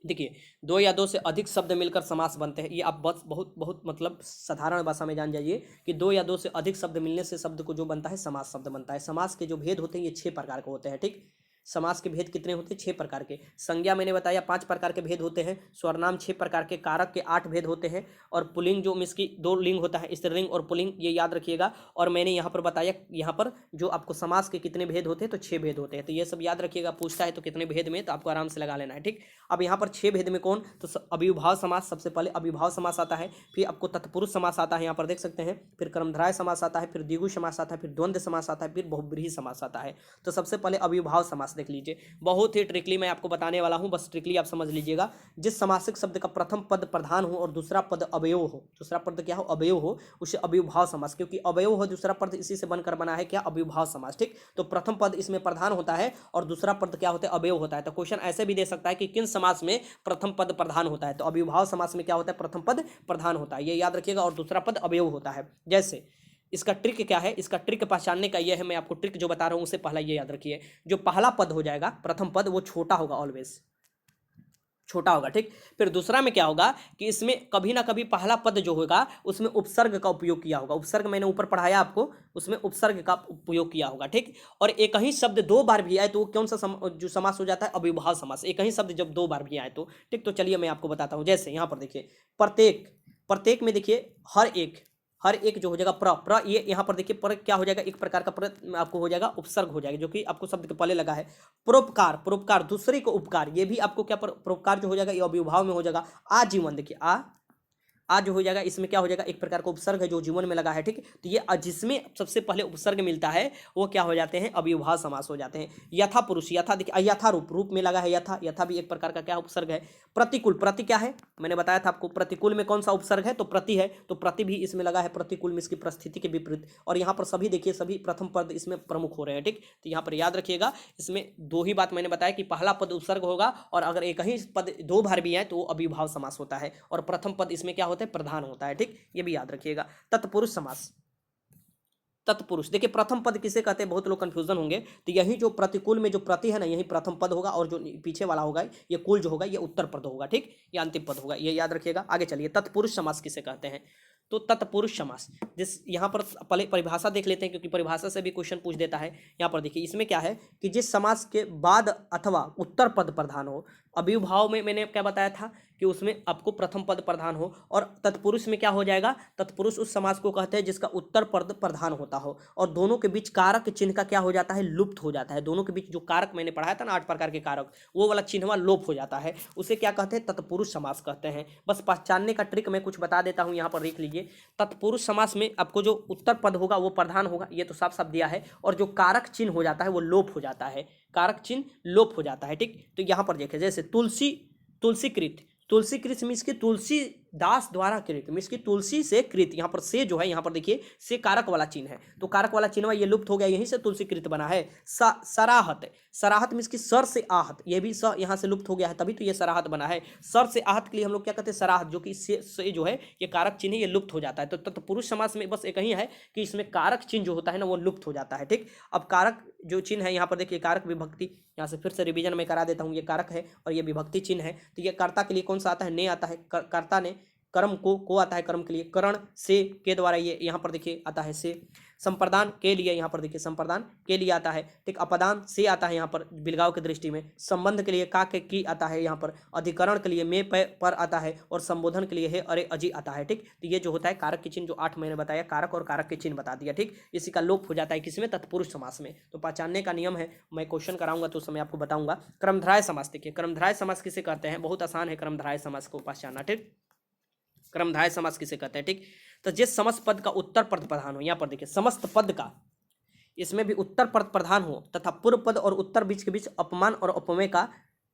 देखिए 2 या 2 से अधिक शब्द मिलकर समास बनते हैं। ये आप बस बहुत बहुत मतलब साधारण भाषा में जान जाइए कि 2 या 2 से अधिक शब्द मिलने से शब्द को जो बनता है समास शब्द बनता है। समास के जो भेद होते हैं ये 6 प्रकार के होते हैं। ठीक, समास के भेद कितने होते हैं, 6 प्रकार के। संज्ञा मैंने बताया 5 प्रकार के भेद होते हैं, स्वरनाम 6 प्रकार के, कारक के 8 भेद होते हैं, और पुल्लिंग जो मिस की 2 लिंग होता है, स्त्रीलिंग और पुल्लिंग, ये याद रखिएगा। और मैंने यहाँ पर बताया यहाँ पर जो आपको समास के कितने भेद होते हैं, तो 6 भेद होते हैं, तो ये सब याद रखिएगा। पूछता है तो कितने भेद में, तो आपको आराम से लगा लेना है। ठीक, अब यहाँ पर 6 भेद में कौन, तो अव्ययभाव समास, सबसे पहले अव्ययभाव समास आता है, फिर आपको तत्पुरुष समास आता है, यहाँ पर देख सकते हैं, फिर कर्मधारय समास आता है, फिर द्विगु समास आता है, फिर द्वंद्व समास आता है, फिर बहुब्रीहि समास आता है। तो सबसे पहले अव्ययभाव समास देख लीजिए, बहुत ही ट्रिकली मैं आपको बताने वाला हूं, बस ट्रिकली आप समझ लीजिएगा। जिस समासिक शब्द का प्रथम पद प्रधान हो और दूसरा पद अवयव हो, दूसरा पद क्या हो, अवयव हो, उसे अव्ययभाव समास, क्योंकि अवयव हो दूसरा पद इसी से बनकर बना है क्या, अव्ययभाव समास। ठीक, तो प्रथम पद इसमें प्रधान होता है और दूसरा पद क्या होता है, अवयव होता है। तो क्वेश्चन ऐसे भी दे सकता है कि किन समास में प्रथम पद प्रधान होता है, तो अव्ययभाव समास में क्या होता है, प्रथम पद प्रधान होता है, ये याद रखिएगा, और दूसरा पद अवयव होता है। जैसे इसका ट्रिक क्या है, इसका ट्रिक पहचानने का यह है, मैं आपको ट्रिक जो बता रहा हूं उससे पहला ये याद रखिए, जो पहला पद हो जाएगा प्रथम पद वो छोटा होगा, ऑलवेज छोटा होगा। ठीक, फिर दूसरा में क्या होगा कि इसमें कभी ना कभी पहला पद जो होगा उसमें उपसर्ग का उपयोग किया होगा, उपसर्ग मैंने ऊपर पढ़ाया आपको, उसमें उपसर्ग का उपयोग किया होगा। ठीक, और एक ही शब्द 2 बार भी आए तो कौन सा जो समास हो जाता है, अव्ययभाव समास, एक ही शब्द जब 2 बार भी आए तो। ठीक, तो चलिए मैं आपको बताता हूं, जैसे यहाँ पर देखिए प्रत्येक, प्रत्येक में देखिए हर एक जो हो जाएगा प्र, ये यहाँ पर देखिए पर क्या हो जाएगा, एक प्रकार का प्र आपको हो जाएगा उपसर्ग हो जाएगा, जो कि आपको शब्द के पहले लगा है। परोपकार, परोपकार दूसरे को उपकार, ये भी आपको क्या परोपकार जो हो जाएगा ये अव्ययभाव में हो जाएगा। आजीवन देखिए आज जो हो जाएगा इसमें क्या हो जाएगा, एक प्रकार का उपसर्ग है जो जीवन में लगा है, ठीक। तो ये जिसमें सबसे पहले उपसर्ग मिलता है वो क्या हो जाते हैं, अव्ययभाव समास हो जाते हैं। यथा पुरुष, यथा देखिए यथा रूप, रूप में लगा है यथा, यथा भी एक प्रकार का क्या उपसर्ग है। प्रतिकूल, प्रति क्या है, मैंने बताया था आपको प्रतिकूल में कौन सा उपसर्ग है, तो प्रति है, तो प्रति भी इसमें लगा है प्रतिकूल में, इसकी परिस्थिति के विपरीत। और यहाँ पर सभी देखिए सभी प्रथम पद इसमें प्रमुख हो रहे हैं, ठीक। तो यहाँ पर याद रखिएगा इसमें दो ही बात मैंने बताया कि पहला पद उपसर्ग होगा और अगर एक ही पद दो बार भी है तो वो अविभाव समास होता है, और प्रथम पद इसमें क्या होता है, प्रधान होता है, ठीक। ये भी याद रखिएगा। तत्पुरुष समास, तत्पुरुष देखिए प्रथम पद किसे कहते हैं, बहुत लोग कंफ्यूजन होंगे। तो यही जो प्रतिकूल में जो प्रति है ना, यही प्रथम पद होगा, और जो पीछे वाला होगा ये कुल जो होगा ये उत्तर पद होगा, ठीक। ये अंतिम पद होगा, ये याद रखिएगा। आगे चलिए, तत्पुरुष समास किसे कहते हैं, तो तत्पुरुष समास जिस यहाँ पर पहले परिभाषा देख लेते हैं, क्योंकि परिभाषा से भी क्वेश्चन पूछ देता है। यहाँ पर देखिए इसमें क्या है कि जिस समास के बाद अथवा उत्तर पद प्रधान हो, अव्ययभाव में मैंने क्या बताया था कि उसमें आपको प्रथम पद प्रधान हो, और तत्पुरुष में क्या हो जाएगा, तत्पुरुष उस समास को कहते हैं जिसका उत्तर पद प्रधान होता हो और दोनों के बीच कारक चिन्ह का क्या हो जाता है, लुप्त हो जाता है। दोनों के बीच जो कारक मैंने पढ़ाया था ना 8 प्रकार के कारक, वो वाला चिन्ह लोप हो जाता है, उसे क्या कहते हैं, तत्पुरुष समास कहते हैं। बस पहचानने का ट्रिक मैं कुछ बता देता हूँ, यहाँ पर देख लीजिए। तत्पुरुष समास में आपको जो उत्तर पद होगा वो प्रधान होगा, ये तो साफ साफ दिया है, और जो कारक चिन्ह हो जाता है वो लोप हो जाता है, कारक चिन्ह लोप हो जाता है, ठीक। तो यहाँ पर देखें जैसे तुलसी, तुलसीकृत, तुलसीकृत मीन्स की तुलसी दास द्वारा कृत, मीन्स की तुलसी से कृत, यहाँ पर से जो है यहाँ पर देखिए से कारक वाला चिन्ह है, तो कारक वाला चिन्ह ये लुप्त हो गया, यहीं से तुलसीकृत बना है। सराहत, सराहत मीन्स की सर से आहत, ये भी स यहाँ से लुप्त हो गया है, तभी तो ये सराहत बना है। सर से आहत के लिए हम लोग क्या कहते हैं, सराहत, जो कि से जो है ये कारक चिन्ह ये लुप्त हो जाता है। तो तत्पुरुष समास में बस एक ही है कि इसमें कारक चिन्ह जो होता है ना वो लुप्त हो जाता है, ठीक। अब कारक जो चिन्ह है यहाँ पर देखिए, कारक विभक्ति, यहाँ से फिर से रिवीजन में करा देता हूँ, ये कारक है और ये विभक्ति चिन्ह है। तो ये कर्ता के लिए कौन सा आता है, ने आता है, कर्ता ने, कर्म को आता है कर्म के लिए, करण से के द्वारा ये यहाँ पर देखिए आता है से, संप्रदान के लिए यहाँ पर देखिए संप्रदान के लिए आता है, ठीक। अपदान से आता है यहाँ पर बिलगाव की दृष्टि में, संबंध के लिए का के की आता है यहाँ पर, अधिकरण के लिए में पर आता है, और संबोधन के लिए है अरे अजी आता है, ठीक। तो ये जो होता है कारक के चिन्ह जो 8 मैंने बताया, कारक और कारक के चिन्ह बता दिया, ठीक। इसी का लोप हो जाता है किसमें, तत्पुरुष समास में। तो पहचानने का नियम है, मैं क्वेश्चन कराऊंगा तो उस समय आपको बताऊंगा। क्रमधारय समास देखिए, क्रमधारय समास किसे कहते हैं, बहुत आसान है क्रमधारय समास को पहचानना, ठीक। क्रमधारय समास किसे कहते हैं, ठीक। तो जिस समस्त पद का उत्तर पद प्रधान हो, यहाँ पर देखिए समस्त पद का, इसमें भी उत्तर पद प्रधान हो तथा पूर्व पद और उत्तर बीच के बीच अपमान और अपमेय का,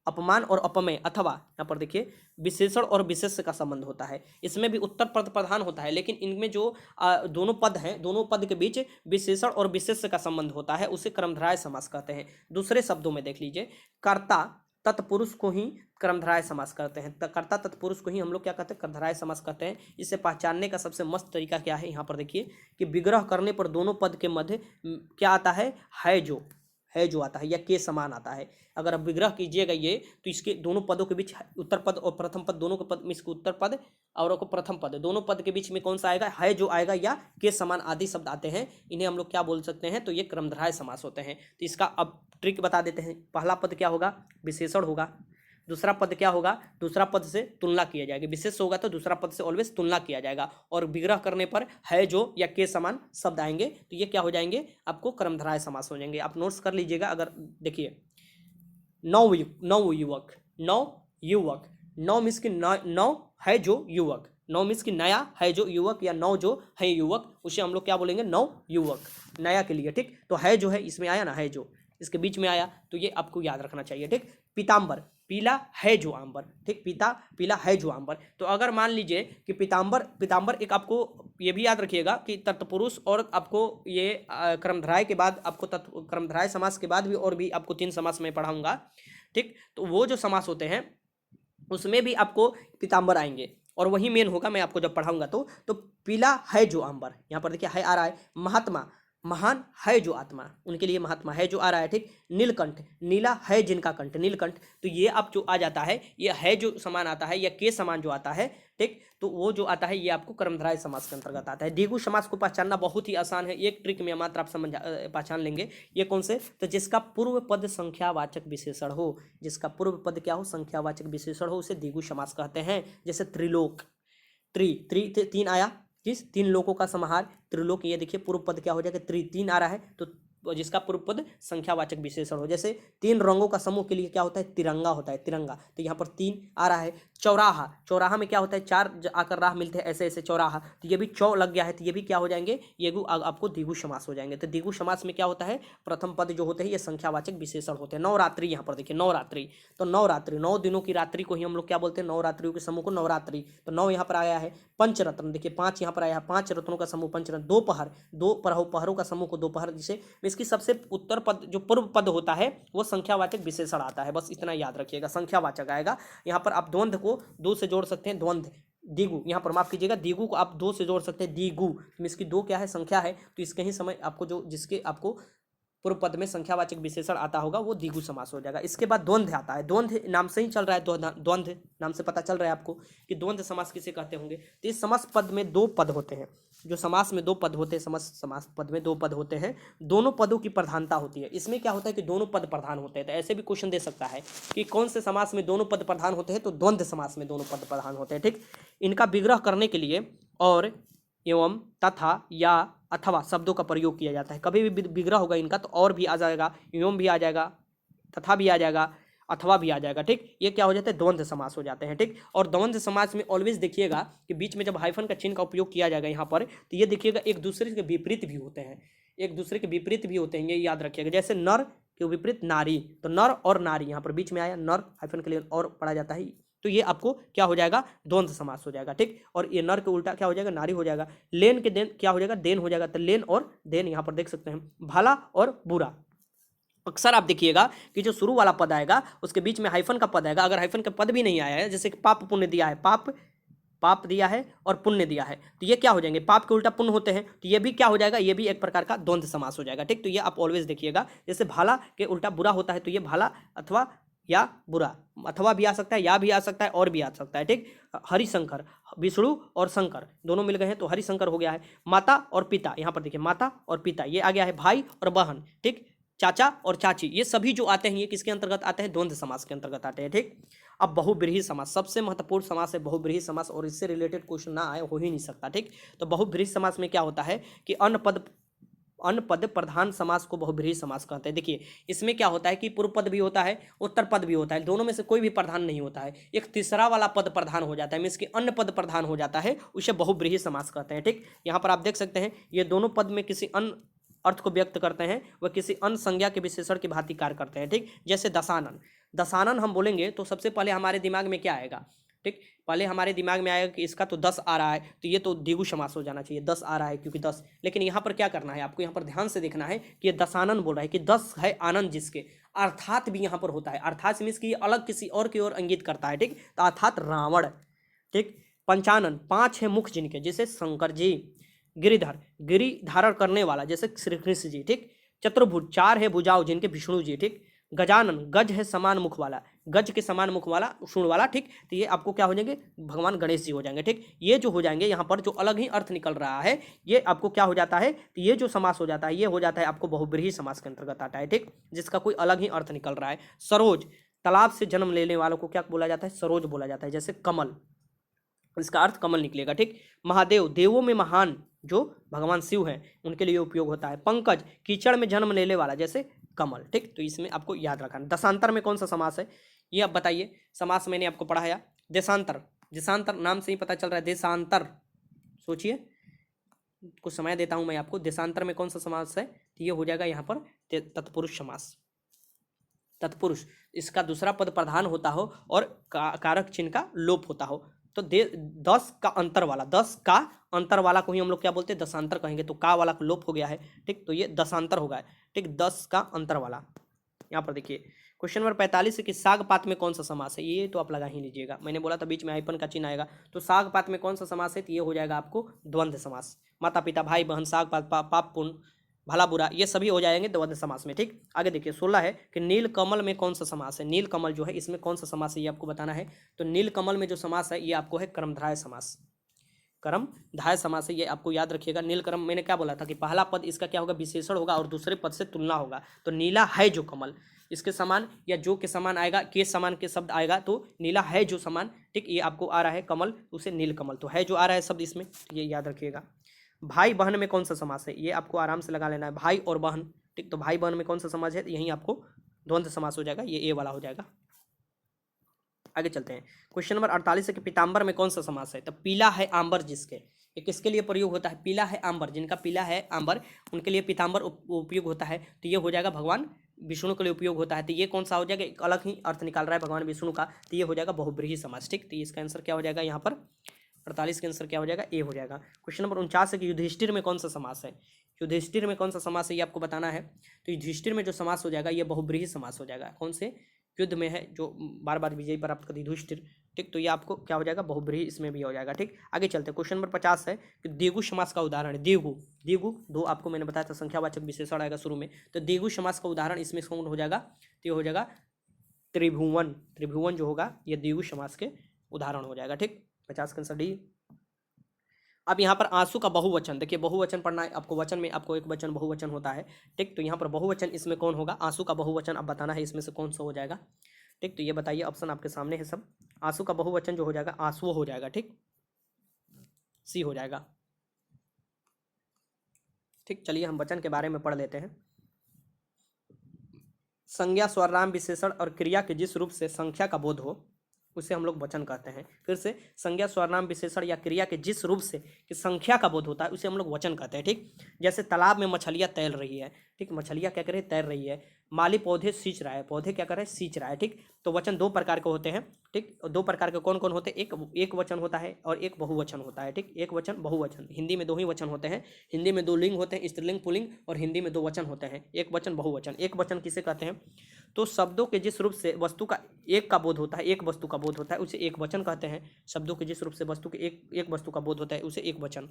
अपमान और अपमेय अथवा यहाँ पर देखिए विशेषण और विशेष्य का संबंध होता है, इसमें भी उत्तर पद प्रधान होता है, लेकिन इनमें जो दोनों पद हैं, दोनों पद के बीच विशेषण और विशेष्य का संबंध होता है, उसे क्रमधारय समास कहते हैं। दूसरे शब्दों में देख लीजिए, कर्ता तत्पुरुष को ही क्रमधारय समास करते हैं, कर्ता तत्पुरुष को ही हम लोग क्या कहते हैं, क्रमधारय समास कहते हैं। इसे पहचानने का सबसे मस्त तरीका क्या है, यहाँ पर देखिए कि विग्रह करने पर दोनों पद के मध्य क्या आता है जो आता है, या के समान आता है। अगर आप विग्रह कीजिएगा ये, तो इसके दोनों पदों के बीच उत्तर पद और प्रथम पद दोनों के पद में, इसके उत्तर पद और प्रथम पद दोनों पद के बीच में कौन सा आएगा, है जो आएगा, या के समान आदि शब्द आते हैं, इन्हें हम लोग क्या बोल सकते हैं, तो ये क्रमधारय समास होते हैं। तो इसका अब ट्रिक बता देते हैं। पहला पद क्या होगा, विशेषण होगा। दूसरा पद क्या होगा, दूसरा पद से तुलना किया जाएगी, विशेष होगा तो दूसरा पद से ऑलवेज तुलना किया जाएगा, और विग्रह करने पर है जो या के समान शब्द आएंगे, तो ये क्या हो जाएंगे, आपको क्रमधारय समास हो जाएंगे। आप नोट्स कर लीजिएगा। अगर देखिए नौ युवक, नौ मीन्स की नौ है जो युवक, नौ मीन्स की नया है जो युवक, या नौ जो है युवक, उसे हम लोग क्या बोलेंगे, नौ युवक, नया के लिए, ठीक। तो है जो है इसमें आया ना, है जो इसके बीच में आया, तो ये आपको याद रखना चाहिए, ठीक। पीताम्बर, पीला है जो आंबर, ठीक, पीला है जो आंबर। तो अगर मान लीजिए कि पीताम्बर एक, आपको ये भी याद रखिएगा कि तत्पुरुष, और आपको ये क्रमधारय के बाद आपको क्रमधारय समास के बाद भी और भी आपको 3 समास में पढ़ाऊंगा, ठीक। तो वो जो समास होते हैं उसमें भी आपको पीताम्बर आएंगे, और वही मेन होगा, मैं आपको जब पढ़ाऊंगा तो पीला है जो आंबर, यहाँ पर देखिए है आ रहा है। महात्मा, महान है जो आत्मा, उनके लिए महात्मा है जो आ रहा है, ठीक। नीलकंठ, नीला है जिनका कंठ, नीलकंठ। तो ये आप जो आ जाता है, ये है जो समान आता है, या के समान जो आता है, ठीक। तो वो जो आता है ये आपको क्रमधारय समास के अंतर्गत आता है। द्विगु समास को पहचानना बहुत ही आसान है, एक ट्रिक में मात्र आप पहचान लेंगे। ये कौन से, तो जिसका पूर्व पद संख्यावाचक विशेषण हो, जिसका पूर्व पद क्या हो, संख्यावाचक विशेषण हो, उसे द्विगु समास कहते हैं। जैसे त्रिलोक, तीन आया, किस, 3 लोगों का समाहार, त्रिलोक। ये देखिए पूर्व पद क्या हो जाएगा, 3 आ रहा है, तो जिसका पूर्व पद संख्यावाचक विशेषण हो। जैसे 3 रंगों का समूह के लिए क्या होता है, तिरंगा होता है, तिरंगा। तो यहाँ पर 3 आ रहा है। चौराहा, चौराहा में क्या होता है, 4 आकर राह मिलते हैं, ऐसे ऐसे चौराहा। तो ये भी चौ लग गया है, तो ये भी क्या हो जाएंगे, ये आपको द्विगु समास हो जाएंगे। तो द्विगु समास में क्या होता है, प्रथम पद जो होते हैं ये संख्यावाचक विशेषण होते हैं। नवरात्रि, यहाँ पर देखिए नवरात्रि, तो नवरात्रि 9 दिनों की रात्रि को ही हम लोग क्या बोलते हैं, नवरात्रियों के समूह को नवरात्रि। तो 9 यहाँ पर आया है। पंचरत्न, देखिए 5 यहाँ पर आया है, 5 रत्नों का समूह पंचरत्न। दोपहर, दो पहरों का समूह को दोपहर, जिसे इसकी सबसे उत्तर पद जो पूर्व पद होता है वो संख्यावाचक विशेषण आता है, बस इतना याद रखिएगा, संख्यावाचक आएगा। यहाँ पर आप द्वंद्व को 2 से जोड़ सकते हैं, द्वंद्व दिगु, यहाँ पर माफ कीजिएगा, दिगु को आप 2 से जोड़ सकते हैं, दिगु। इसकी 2 क्या है, संख्या है, तो इसके ही समय आपको जो जिसके आपको पूर्व पद में संख्यावाचक विशेषण आता होगा वो द्विगु समास हो जाएगा। इसके बाद द्वंद्व आता है। द्वंद्व नाम से ही चल रहा है, द्वंद्व नाम से पता चल रहा है आपको कि द्वंद्व समास किसे कहते होंगे। तो इस समास पद में 2 पद होते हैं, जो समास में 2 पद होते हैं, समास पद में 2 पद होते हैं, दोनों पदों की प्रधानता होती है। इसमें क्या होता है कि दोनों पद प्रधान होते हैं। तो ऐसे भी क्वेश्चन दे सकता है कि कौन से समास में दोनों पद प्रधान होते हैं, तो द्वंद्व समास में दोनों पद प्रधान होते हैं। ठीक, इनका विग्रह करने के लिए और एवं, तथा, या, अथवा शब्दों का प्रयोग किया जाता है। कभी भी विग्रह होगा इनका तो और भी आ जाएगा, एवं भी आ जाएगा, तथा भी आ जाएगा, अथवा भी आ जाएगा। ठीक, ये क्या हो जाता है, द्वंद्व समास हो जाते हैं। ठीक, और द्वंद्व समास में ऑलवेज देखिएगा कि बीच में जब हाइफन का चिन्ह का उपयोग किया जाएगा यहाँ पर, तो ये देखिएगा एक दूसरे के विपरीत भी होते हैं, एक दूसरे के विपरीत भी होते हैं, ये याद रखिएगा। जैसे नर के विपरीत नारी, तो नर और नारी यहाँ पर बीच में आया, नर हाइफन के लिए और पढ़ा जाता है, तो ये आपको क्या हो जाएगा, द्वंद्व समास हो जाएगा। ठीक, और ये नर के उल्टा क्या हो जाएगा, नारी हो जाएगा। लेन के देन क्या हो जाएगा, देन हो जाएगा। तो लेन और देन यहाँ पर देख सकते हैं। भला और बुरा, अक्सर आप देखिएगा कि जो शुरू वाला पद आएगा उसके बीच में हाइफन का पद आएगा। अगर हाइफन का पद भी नहीं आया है, जैसे कि पाप पुण्य दिया है, पाप दिया है और पुण्य दिया है, तो ये क्या हो जाएंगे, पाप के उल्टा पुण्य होते हैं, तो ये भी क्या हो जाएगा, ये भी एक प्रकार का द्वंद्व समास हो जाएगा। ठीक, तो ये आप ऑलवेज देखिएगा। जैसे भाला के उल्टा बुरा होता है, तो ये भाला अथवा या बुरा, अथवा भी आ सकता है, या भी आ सकता है, और भी आ सकता है। ठीक, हरिशंकर, विष्णु और शंकर दोनों मिल गए हैं तो हरिशंकर हो गया है। माता और पिता, यहाँ पर देखिए माता और पिता, ये आ गया है। भाई और बहन, ठीक, चाचा और चाची, ये सभी जो आते हैं ये किसके अंतर्गत आते हैं, द्वंद्व समास के अंतर्गत आते हैं। ठीक, अब बहुब्रीहि समास, सबसे महत्वपूर्ण समास है बहुब्रीहि समास, और इससे रिलेटेड क्वेश्चन ना आए हो ही नहीं सकता। ठीक, तो बहुब्रीहि समास में क्या होता है कि अन्य पद प्रधान समास को बहुब्रीहि समास कहते हैं। देखिए इसमें क्या होता है कि पूर्व पद भी होता है, उत्तर पद भी होता है, दोनों में से कोई भी प्रधान नहीं होता है, एक तीसरा वाला पद प्रधान हो जाता है, मीन्स कि अन्य पद प्रधान हो जाता है, उसे बहुब्रीहि समास कहते हैं। ठीक, यहाँ पर आप देख सकते हैं ये दोनों पद में किसी अन्य अर्थ को व्यक्त करते हैं, वह किसी अन्य संज्ञा के विशेषण की भांति कार्य करते हैं। ठीक, जैसे दशानन, दशानन हम बोलेंगे तो सबसे पहले हमारे दिमाग में क्या आएगा, ठीक, पहले हमारे दिमाग में आएगा कि इसका तो 10 आ रहा है, तो ये तो द्विगु समास हो जाना चाहिए, 10 आ रहा है क्योंकि 10। लेकिन यहाँ पर क्या करना है आपको, यहाँ पर ध्यान से देखना है कि ये दशानन बोल रहा है कि 10 है आनंद जिसके, अर्थात भी यहाँ पर होता है, अर्थात मीन्स कि अलग किसी और की ओर इंगित करता है। ठीक, तो अर्थात रावण। ठीक, पंचानन, 5 है मुख जिनके, जैसे शंकर जी। गिरिधर, गिरि धारण करने वाला, जैसे श्री कृष्ण जी। ठीक, चतुर्भुज, 4 है भुजाओं जिनके, विष्णु जी। ठीक, गजानन, गज है समान मुख वाला, गज के समान मुख वाला, शुण वाला। ठीक, तो ये आपको क्या हो जाएंगे, भगवान गणेश जी हो जाएंगे। ठीक, ये जो हो जाएंगे यहाँ पर जो अलग ही अर्थ निकल रहा है, ये आपको क्या हो जाता है, तो ये जो समास हो जाता है ये हो जाता है आपको बहुब्रीहि समास के अंतर्गत आता है। ठीक, जिसका कोई अलग ही अर्थ निकल रहा है। सरोज, तालाब से जन्म लेने वालों को क्या बोला जाता है, सरोज बोला जाता है। जैसे कमल, इसका अर्थ कमल निकलेगा। ठीक, महादेव, देवों में महान जो भगवान शिव हैं उनके लिए उपयोग होता है। पंकज, कीचड़ में जन्म लेने वाला, जैसे कमल। ठीक, तो इसमें आपको याद रखना। दशांतर में कौन सा समास है ये आप बताइए। समास मैंने आपको पढ़ाया। देशांतर, देशांतर नाम से ही पता चल रहा है, देशांतर, सोचिए, कुछ समय देता हूं मैं आपको। देशांतर में कौन सा समास है, तो ये हो जाएगा यहाँ पर तत्पुरुष समास। तत्पुरुष, इसका दूसरा पद प्रधान होता हो और कारक चिन्ह का लोप होता हो, तो 10 का अंतर वाला, 10 का अंतर वाला को ही हम लोग क्या बोलते हैं, दशांतर कहेंगे। तो का वाला लोप हो गया है। ठीक, तो ये दशांतर होगा। ठीक, 10 का अंतर वाला। यहाँ पर देखिए क्वेश्चन नंबर 45 है कि साग पात में कौन सा समास है, ये तो आप लगा ही लीजिएगा, मैंने बोला था बीच में हाइपन का चिन्ह आएगा। तो साग पात में कौन सा समास है, तो ये हो जाएगा आपको द्वंद्व समास। माता पिता, भाई बहन, साग पात, पाप पुण्य, भला बुरा, ये सभी हो जाएंगे द्वंद्व समास में। ठीक, आगे देखिए 16 है कि नील कमल में कौन सा समास है। नील कमल जो है इसमें कौन सा समास है ये आपको बताना है। तो नील कमल में जो समास है ये आपको है कर्मधारय समास। कर्मधारय समास है, ये आपको याद रखिएगा। नील कर्म, मैंने क्या बोला था कि पहला पद इसका क्या होगा, विशेषण होगा और दूसरे पद से तुलना होगा। तो नीला है जो कमल, इसके समान या जो के समान आएगा, के समान के शब्द आएगा तो नीला है जो समान। ठीक, ये आपको आ रहा है कमल, उसे नील कमल, तो है जो आ रहा है शब्द इसमें, ये याद रखिएगा। भाई बहन में कौन सा समास है, ये आपको आराम से लगा लेना है, भाई और बहन। ठीक। तो भाई बहन में कौन सा समास है, तो यहीं आपको द्वंद्व समास हो जाएगा, ये ए वाला हो जाएगा। आगे चलते हैं। क्वेश्चन नंबर 48 है कि पीताम्बर में कौन सा समास है, तो पीला है आंबर जिसके, ये किसके लिए प्रयोग होता है, पीला है आंबर, जिनका पीला है आंबर उनके लिए पीताम्बर उपयोग होता है। तो ये हो जाएगा भगवान विष्णु के लिए उपयोग होता है। तो ये कौन सा हो जाएगा, एक अलग ही अर्थ निकाल रहा है भगवान विष्णु का, तो ये हो जाएगा बहुब्रीहि समास। ठीक। तो इसका आंसर क्या हो जाएगा यहाँ पर 48 का आंसर क्या हो जाएगा, ए हो जाएगा। क्वेश्चन नंबर 49 है कि युधिष्ठिर में कौन सा समास है, युधिष्ठिर में कौन सा समास है ये आपको बताना है। तो युधिष्ठिर में जो समास हो जाएगा ये बहुब्रीहि समास हो जाएगा। कौन से, युद्ध में है जो बार बार विजय प्राप्त करती युधिष्ठिर। ठीक। तो ये आपको क्या हो जाएगा, बहुब्रीहि इसमें भी हो जाएगा। ठीक। आगे चलते हैं। क्वेश्चन नंबर 50 है कि द्विगु समास का उदाहरण है। द्विगु, द्विगु दो आपको मैंने बताया था, संख्यावाचक विशेषण आएगा शुरू में, तो द्विगु समास का उदाहरण इसमें कौन हो जाएगा, तो ये हो जाएगा त्रिभुवन। त्रिभुवन जो होगा ये द्विगु समास के उदाहरण हो जाएगा। ठीक। 50 का आंसर डी। अब यहाँ पर आंसू का बहुवचन, देखिए बहुवचन पढ़ना है आपको, वचन में आपको एक वचन बहुवचन होता है। ठीक। तो यहाँ पर बहुवचन इसमें कौन होगा, आंसू का बहुवचन अब बताना है इसमें से कौन सा हो जाएगा। ठीक। तो ये बताइए, ऑप्शन आपके सामने है सब। आंसू का बहुवचन जो हो जाएगा आंसुओं हो जाएगा। ठीक। सी हो जाएगा। ठीक। चलिए हम वचन के बारे में पढ़ लेते हैं। संज्ञा स्वरनाम विशेषण और क्रिया के जिस रूप से संख्या का बोध हो उसे हम लोग वचन कहते हैं। फिर से, संज्ञा स्वरनाम विशेषण या क्रिया के जिस रूप से कि संख्या का बोध होता है उसे हम लोग वचन कहते हैं। ठीक। जैसे तालाब में मछलियाँ तैर रही है। ठीक। मछलियाँ क्या कर रही है, तैर रही है। माली पौधे सींच रहा है, पौधे क्या कर रहे हैं, सींच रहा है। ठीक। तो वचन दो प्रकार के होते हैं। ठीक। दो प्रकार के कौन कौन होते हैं, एक वचन होता है और एक बहुवचन होता है। ठीक। एक वचन बहुवचन, हिंदी में दो ही वचन होते हैं। हिंदी में दो लिंग होते हैं, स्त्रीलिंग पुल्लिंग, और हिंदी में दो वचन होते हैं, एक वचन बहुवचन। एक वचन किसे कहते हैं, तो शब्दों के जिस रूप से वस्तु का एक का बोध होता है, एक वस्तु का बोध होता है उसे एक वचन कहते हैं। शब्दों के जिस रूप से वस्तु के एक वस्तु का बोध होता है उसे एक वचन।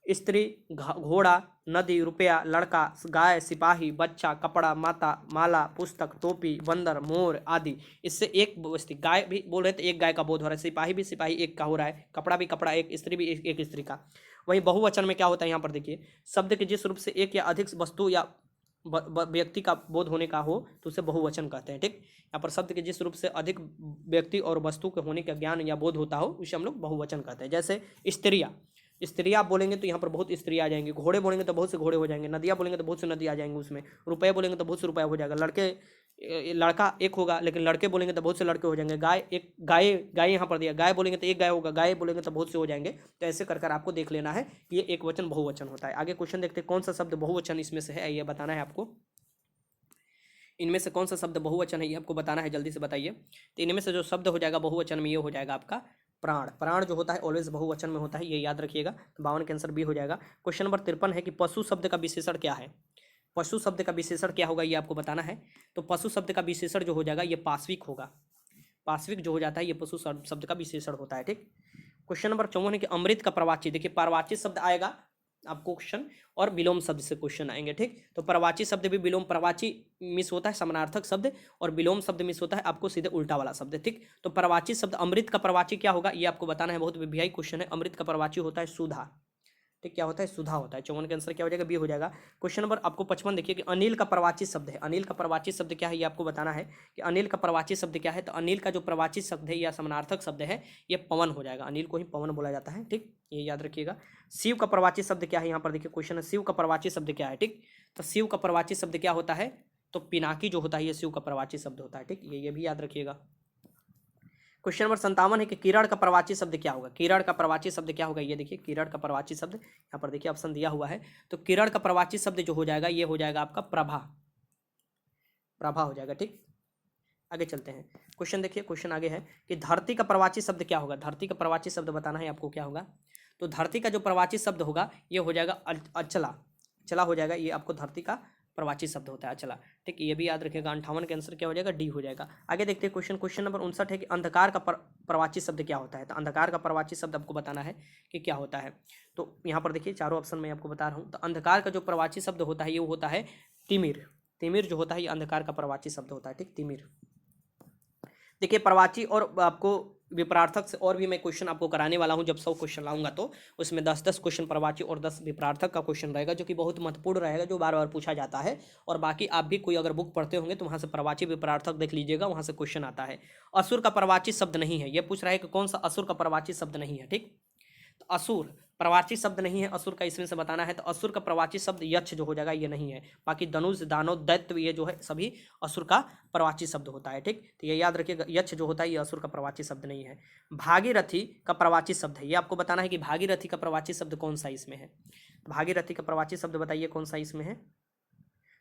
स्त्री, घोड़ा, नदी, रुपया, लड़का, गाय, सिपाही, बच्चा, कपड़ा, माता, माला, पुस्तक, टोपी, बंदर, मोर आदि, इससे एक वस्तु, गाय भी बोल रहे थे एक गाय का बोध हो रहा है, सिपाही भी सिपाही एक का हो रहा है, कपड़ा भी कपड़ा एक, स्त्री भी एक स्त्री का। वहीं बहुवचन में क्या होता है, यहाँ पर देखिए, शब्द के जिस रूप से एक या अधिक वस्तु या व्यक्ति का बोध होने का हो तो उसे बहुवचन कहते हैं। ठीक। यहाँ पर शब्द के जिस रूप से अधिक व्यक्ति और वस्तु के होने का ज्ञान या बोध होता हो उसे हम लोग बहुवचन कहते हैं। जैसे स्त्रियाँ, स्त्रियाँ बोलेंगे तो यहाँ पर बहुत स्त्रियाँ आ जाएंगी। घोड़े बोलेंगे तो बहुत से घोड़े हो जाएंगे। नदियाँ बोलेंगे तो बहुत से नदी आ जाएंगे उसमें। रुपये बोलेंगे तो बहुत से रुपया हो जाएगा। लड़का एक होगा, लेकिन लड़के बोलेंगे तो बहुत से लड़के हो जाएंगे। गाय एक, गाय यहाँ पर दिया, गाय बोलेंगे तो एक गाय होगा, गाय बोलेंगे तो बहुत से हो जाएंगे। तो ऐसे कर कर आपको देख लेना है, ये एक वचन बहुवचन होता है। आगे क्वेश्चन देखते हैं, कौन सा शब्द बहुवचन इसमें से है ये बताना है आपको। इनमें से कौन सा शब्द बहुवचन है ये आपको बताना है, जल्दी से बताइए। तो इनमें से जो शब्द हो जाएगा बहुवचन में ये हो जाएगा आपका प्राण। प्राण जो होता है ऑलवेज बहुवचन में होता है, ये याद रखिएगा। तो 52 का आंसर बी हो जाएगा। क्वेश्चन नंबर 53 है कि पशु शब्द का विशेषण क्या है। पशु शब्द का विशेषण क्या होगा ये आपको बताना है। तो पशु शब्द का विशेषण जो हो जाएगा ये पाश्विक होगा। पाश्विक जो हो जाता है ये पशु शब्द का विशेषण होता है। ठीक। क्वेश्चन नंबर 54 है कि अमृत का प्रवाची, देखिए प्रवाची शब्द आएगा आपको क्वेश्चन, और विलोम शब्द से क्वेश्चन आएंगे। ठीक। तो प्रवाची शब्द भी विलोम, प्रवाची मिस होता है समानार्थक शब्द, और विलोम शब्द मिस होता है आपको सीधे उल्टा वाला शब्द। ठीक। तो प्रवाची शब्द, अमृत का प्रवाची क्या होगा ये आपको बताना है, बहुत वीआईपी क्वेश्चन है। अमृत का प्रवाची होता है सुधा। ठीक। क्या होता है, सुधा होता है। 54 का आंसर क्या हो जाएगा, बी हो जाएगा। क्वेश्चन नंबर आपको 55 देखिए कि अनिल का प्रवाची शब्द है। अनिल का प्रवाची शब्द क्या है ये आपको बताना है कि अनिल का प्रवाची शब्द क्या है। तो अनिल का जो प्रवाची शब्द है या समानार्थक शब्द है ये पवन हो जाएगा। अनिल को ही पवन बोला जाता है। ठीक। ये याद रखिएगा। शिव का प्रवाची शब्द क्या है, यहाँ पर देखिए क्वेश्चन है, शिव का प्रवाची शब्द क्या है। ठीक। तो शिव का प्रवाची शब्द क्या होता है, तो पिनाकी जो होता है ये शिव का प्रवाची शब्द होता है। ठीक। ये भी याद रखिएगा। क्वेश्चन नंबर 57 है कि किरण का प्रवाची शब्द क्या होगा। किरण का प्रवाची शब्द क्या होगा ये देखिए, किरण का प्रवाची शब्द यहाँ पर देखिए ऑप्शन दिया हुआ है। तो किरण का प्रवाची शब्द जो हो जाएगा ये हो जाएगा आपका प्रभा। प्रभा हो जाएगा। ठीक। आगे चलते हैं। क्वेश्चन देखिए, क्वेश्चन आगे है कि धरती का प्रवाची शब्द क्या होगा। धरती का प्रवाची शब्द बताना है आपको क्या होगा। तो धरती का जो प्रवाची शब्द होगा ये हो जाएगा अचला। चला हो जाएगा, ये आपको धरती का प्रवाची शब्द होता है अचला। ठीक। ये भी याद रखिएगा। 58 का आंसर क्या हो जाएगा, डी हो जाएगा। आगे देखते हैं क्वेश्चन। क्वेश्चन नंबर 59 है कि अंधकार का प्रवाची शब्द क्या होता है। तो अंधकार का प्रवाची शब्द आपको बताना है कि क्या होता है। तो यहाँ पर देखिए चारों ऑप्शन मैं आपको बता रहा हूँ। तो अंधकार का जो प्रवाची शब्द होता है ये होता है तिमिर। तिमिर जो होता है ये अंधकार का प्रवाची शब्द होता है। ठीक। तिमिर। देखिए प्रवाची और आपको विपरार्थक से और भी मैं क्वेश्चन आपको कराने वाला हूं। जब 100 क्वेश्चन लाऊंगा तो उसमें 10-10 क्वेश्चन प्रवाची और 10 विपरार्थक का क्वेश्चन रहेगा, जो कि बहुत महत्वपूर्ण रहेगा, जो बार बार पूछा जाता है। और बाकी आप भी कोई अगर बुक पढ़ते होंगे तो वहां से प्रवाची विपरार्थक देख लीजिएगा, वहां से क्वेश्चन आता है। असुर का प्रवाची शब्द नहीं है, यह पूछ रहा है कि कौन सा असुर का प्रवाची शब्द नहीं है। ठीक। तो असुर प्रवाची शब्द नहीं है, असुर का इसमें से बताना है, तो असुर का प्रवाची शब्द यक्ष जो हो जाएगा ये नहीं है। बाकी धनुष, दानव, दैत्य ये जो है सभी असुर का प्रवाची शब्द होता है। ठीक, तो ये याद रखिएगा, यक्ष जो होता है ये असुर का प्रवाची शब्द नहीं है। भागीरथी का प्रवाची शब्द है, ये आपको बताना है कि भागीरथी का प्रवाची शब्द कौन सा इसमें है। भागीरथी का प्रवाची शब्द बताइए कौन सा इसमें है।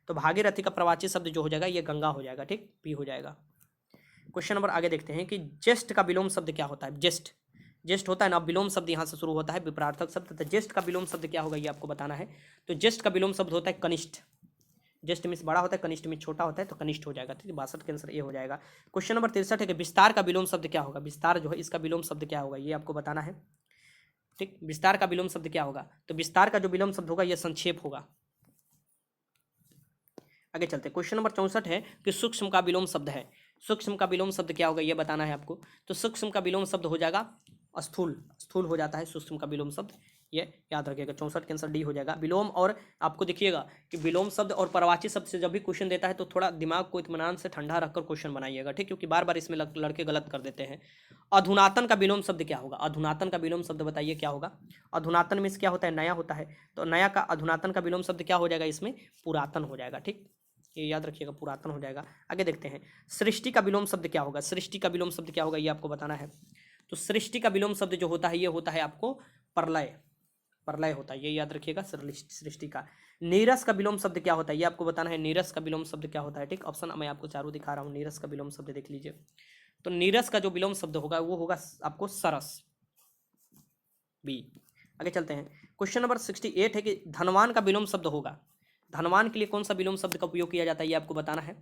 तो भागीरथी का प्रवाची शब्द जो हो जाएगा ये गंगा हो जाएगा। ठीक, पी हो जाएगा। क्वेश्चन नंबर आगे देखते हैं कि ज्येष्ठ का विलोम शब्द क्या होता है। ज्येष्ठ, ज्येष्ठ होता है ना, विलोम शब्द यहाँ से शुरू होता है, विपरार्थक शब्द। तो ज्येष्ठ का विलोम शब्द क्या होगा ये आपको बताना है। तो ज्येष्ठ का विलोम शब्द होता है कनिष्ठ। ज्येष्ठ में बड़ा होता है, कनिष्ठ में छोटा होता है, तो कनिष्ठ हो जाएगा। ठीक है, 62 के आंसर ए हो जाएगा। क्वेश्चन नंबर 63 है कि विस्तार का विलोम शब्द क्या होगा। विस्तार जो है इसका विलोम शब्द क्या होगा ये आपको बताना है। ठीक, विस्तार का विलोम शब्द क्या होगा। तो विस्तार का जो विलोम शब्द होगा यह संक्षेप होगा। आगे चलते, क्वेश्चन नंबर 64 है कि सूक्ष्म का विलोम शब्द है। सूक्ष्म का विलोम शब्द क्या होगा ये बताना है आपको। तो सूक्ष्म का विलोम शब्द हो जाएगा स्थूल। स्थूल हो जाता है सूक्ष्म का विलोम शब्द, ये याद रखिएगा। 64 के आंसर डी हो जाएगा। विलोम, और आपको देखिएगा कि विलोम शब्द और परवाची शब्द से जब भी क्वेश्चन देता है तो थोड़ा दिमाग को इत्मीनान से ठंडा रखकर क्वेश्चन बनाइएगा। ठीक, क्योंकि बार बार इसमें लड़के गलत कर देते हैं। अधुनातन का विलोम शब्द क्या होगा। अधुनातन का विलोम शब्द बताइए क्या होगा। अधुनातन में क्या होता है, नया होता है, तो नया का अधुनातन का विलोम शब्द क्या हो जाएगा इसमें, पुरातन हो जाएगा। ठीक, ये याद रखिएगा, पुरातन हो जाएगा। आगे देखते हैं, सृष्टि का विलोम शब्द क्या होगा। सृष्टि का विलोम शब्द क्या होगा ये आपको बताना है। तो सृष्टि का विलोम शब्द जो होता है ये होता है आपको प्रलय। प्रलय होता है, ये याद रखिएगा सृष्टि का। नीरस का विलोम शब्द क्या होता है ये आपको बताना है। नीरस का विलोम शब्द क्या होता है। ठीक, ऑप्शन मैं आपको चारों दिखा रहा हूँ। नीरस का विलोम शब्द देख लीजिए। तो नीरस का जो विलोम शब्द होगा वो होगा आपको सरस, बी। आगे चलते हैं, क्वेश्चन नंबर 68 है कि धनवान का विलोम शब्द होगा। धनवान के लिए कौन सा विलोम शब्द का उपयोग किया जाता है ये आपको बताना है।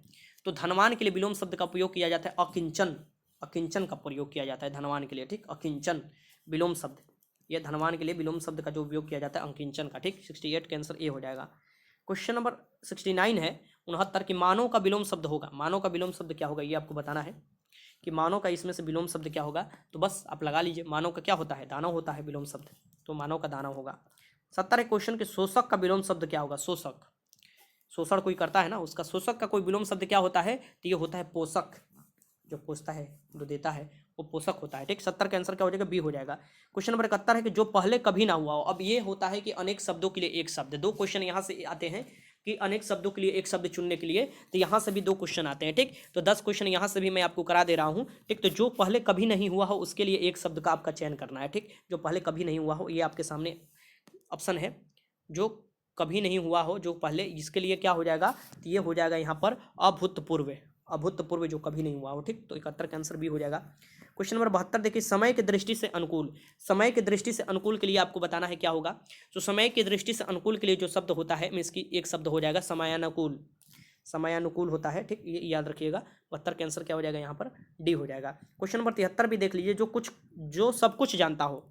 तो धनवान के लिए विलोम शब्द का उपयोग किया जाता है अकिंचन। अकिंचन का प्रयोग किया जाता है धनवान के लिए। ठीक, अकिंचन विलोम शब्द, यह धनवान के लिए विलोम शब्द का जो उपयोग किया जाता है अकिंचन का। ठीक, 68 के आंसर ए हो जाएगा। क्वेश्चन नंबर 69 है 69 कि मानव का विलोम शब्द होगा। मानव का विलोम शब्द क्या होगा ये आपको बताना है कि मानव का इसमें से विलोम शब्द क्या होगा। तो बस आप लगा लीजिए, मानव का क्या होता है, दानव होता है विलोम शब्द, तो मानव का दानव होगा। 70 क्वेश्चन के शोषक का विलोम शब्द क्या होगा। शोषक, शोषण कोई करता है ना, उसका शोषक का कोई विलोम शब्द क्या होता है, तो ये होता है पोषक। जो पोषता है, जो देता है, वो पोषक होता है। ठीक, 70 का आंसर क्या हो जाएगा, बी हो जाएगा। क्वेश्चन नंबर 71 है कि जो पहले कभी ना हुआ हो। अब ये होता है कि अनेक शब्दों के लिए एक शब्द, दो क्वेश्चन यहाँ से आते हैं कि अनेक शब्दों के लिए एक शब्द चुनने के लिए, तो यहाँ से भी दो क्वेश्चन आते हैं। ठीक, तो 10 क्वेश्चन यहाँ से भी मैं आपको करा दे रहा हूँ। ठीक, तो जो पहले कभी नहीं हुआ हो उसके लिए एक शब्द का आपका चयन करना है। ठीक, जो पहले कभी नहीं हुआ हो, ये आपके सामने ऑप्शन है। जो कभी नहीं हुआ हो, जो पहले, इसके लिए क्या हो जाएगा, तो ये हो जाएगा यहाँ पर अभूतपूर्व। अभूतपूर्व जो कभी नहीं हुआ हो। ठीक, तो 71 का आंसर भी हो जाएगा। क्वेश्चन नंबर 72 देखिए, समय की दृष्टि से अनुकूल। समय की दृष्टि से अनुकूल के लिए आपको बताना है क्या होगा। तो समय की दृष्टि से अनुकूल के लिए जो शब्द होता है, इसकी एक शब्द हो जाएगा समयानुकूल। समयानुकूल होता है। ठीक, ये याद रखिएगा। 72 का आंसर क्या हो जाएगा यहाँ पर, डी हो जाएगा। क्वेश्चन नंबर 73 भी देख लीजिए, जो सब कुछ जानता हो।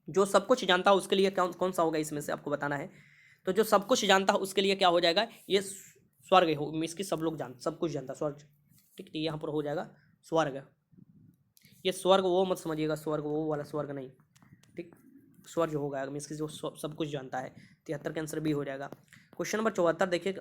जो सब कुछ जानता हो उसके लिए कौन सा होगा इसमें से आपको बताना है। तो जो सब कुछ जानता हो उसके लिए क्या हो जाएगा, ये स्वर्ग हो। इसकी सब लोग सब कुछ जानता, स्वर्ग। ठीक, यहाँ पर हो जाएगा स्वर्ग। ये स्वर्ग वो मत समझिएगा, स्वर्ग वो वाला स्वर्ग नहीं। ठीक, स्वर्ग होगा इसकी जो सब कुछ जानता है। 73 का आंसर भी हो जाएगा। क्वेश्चन नंबर 74 देखिए,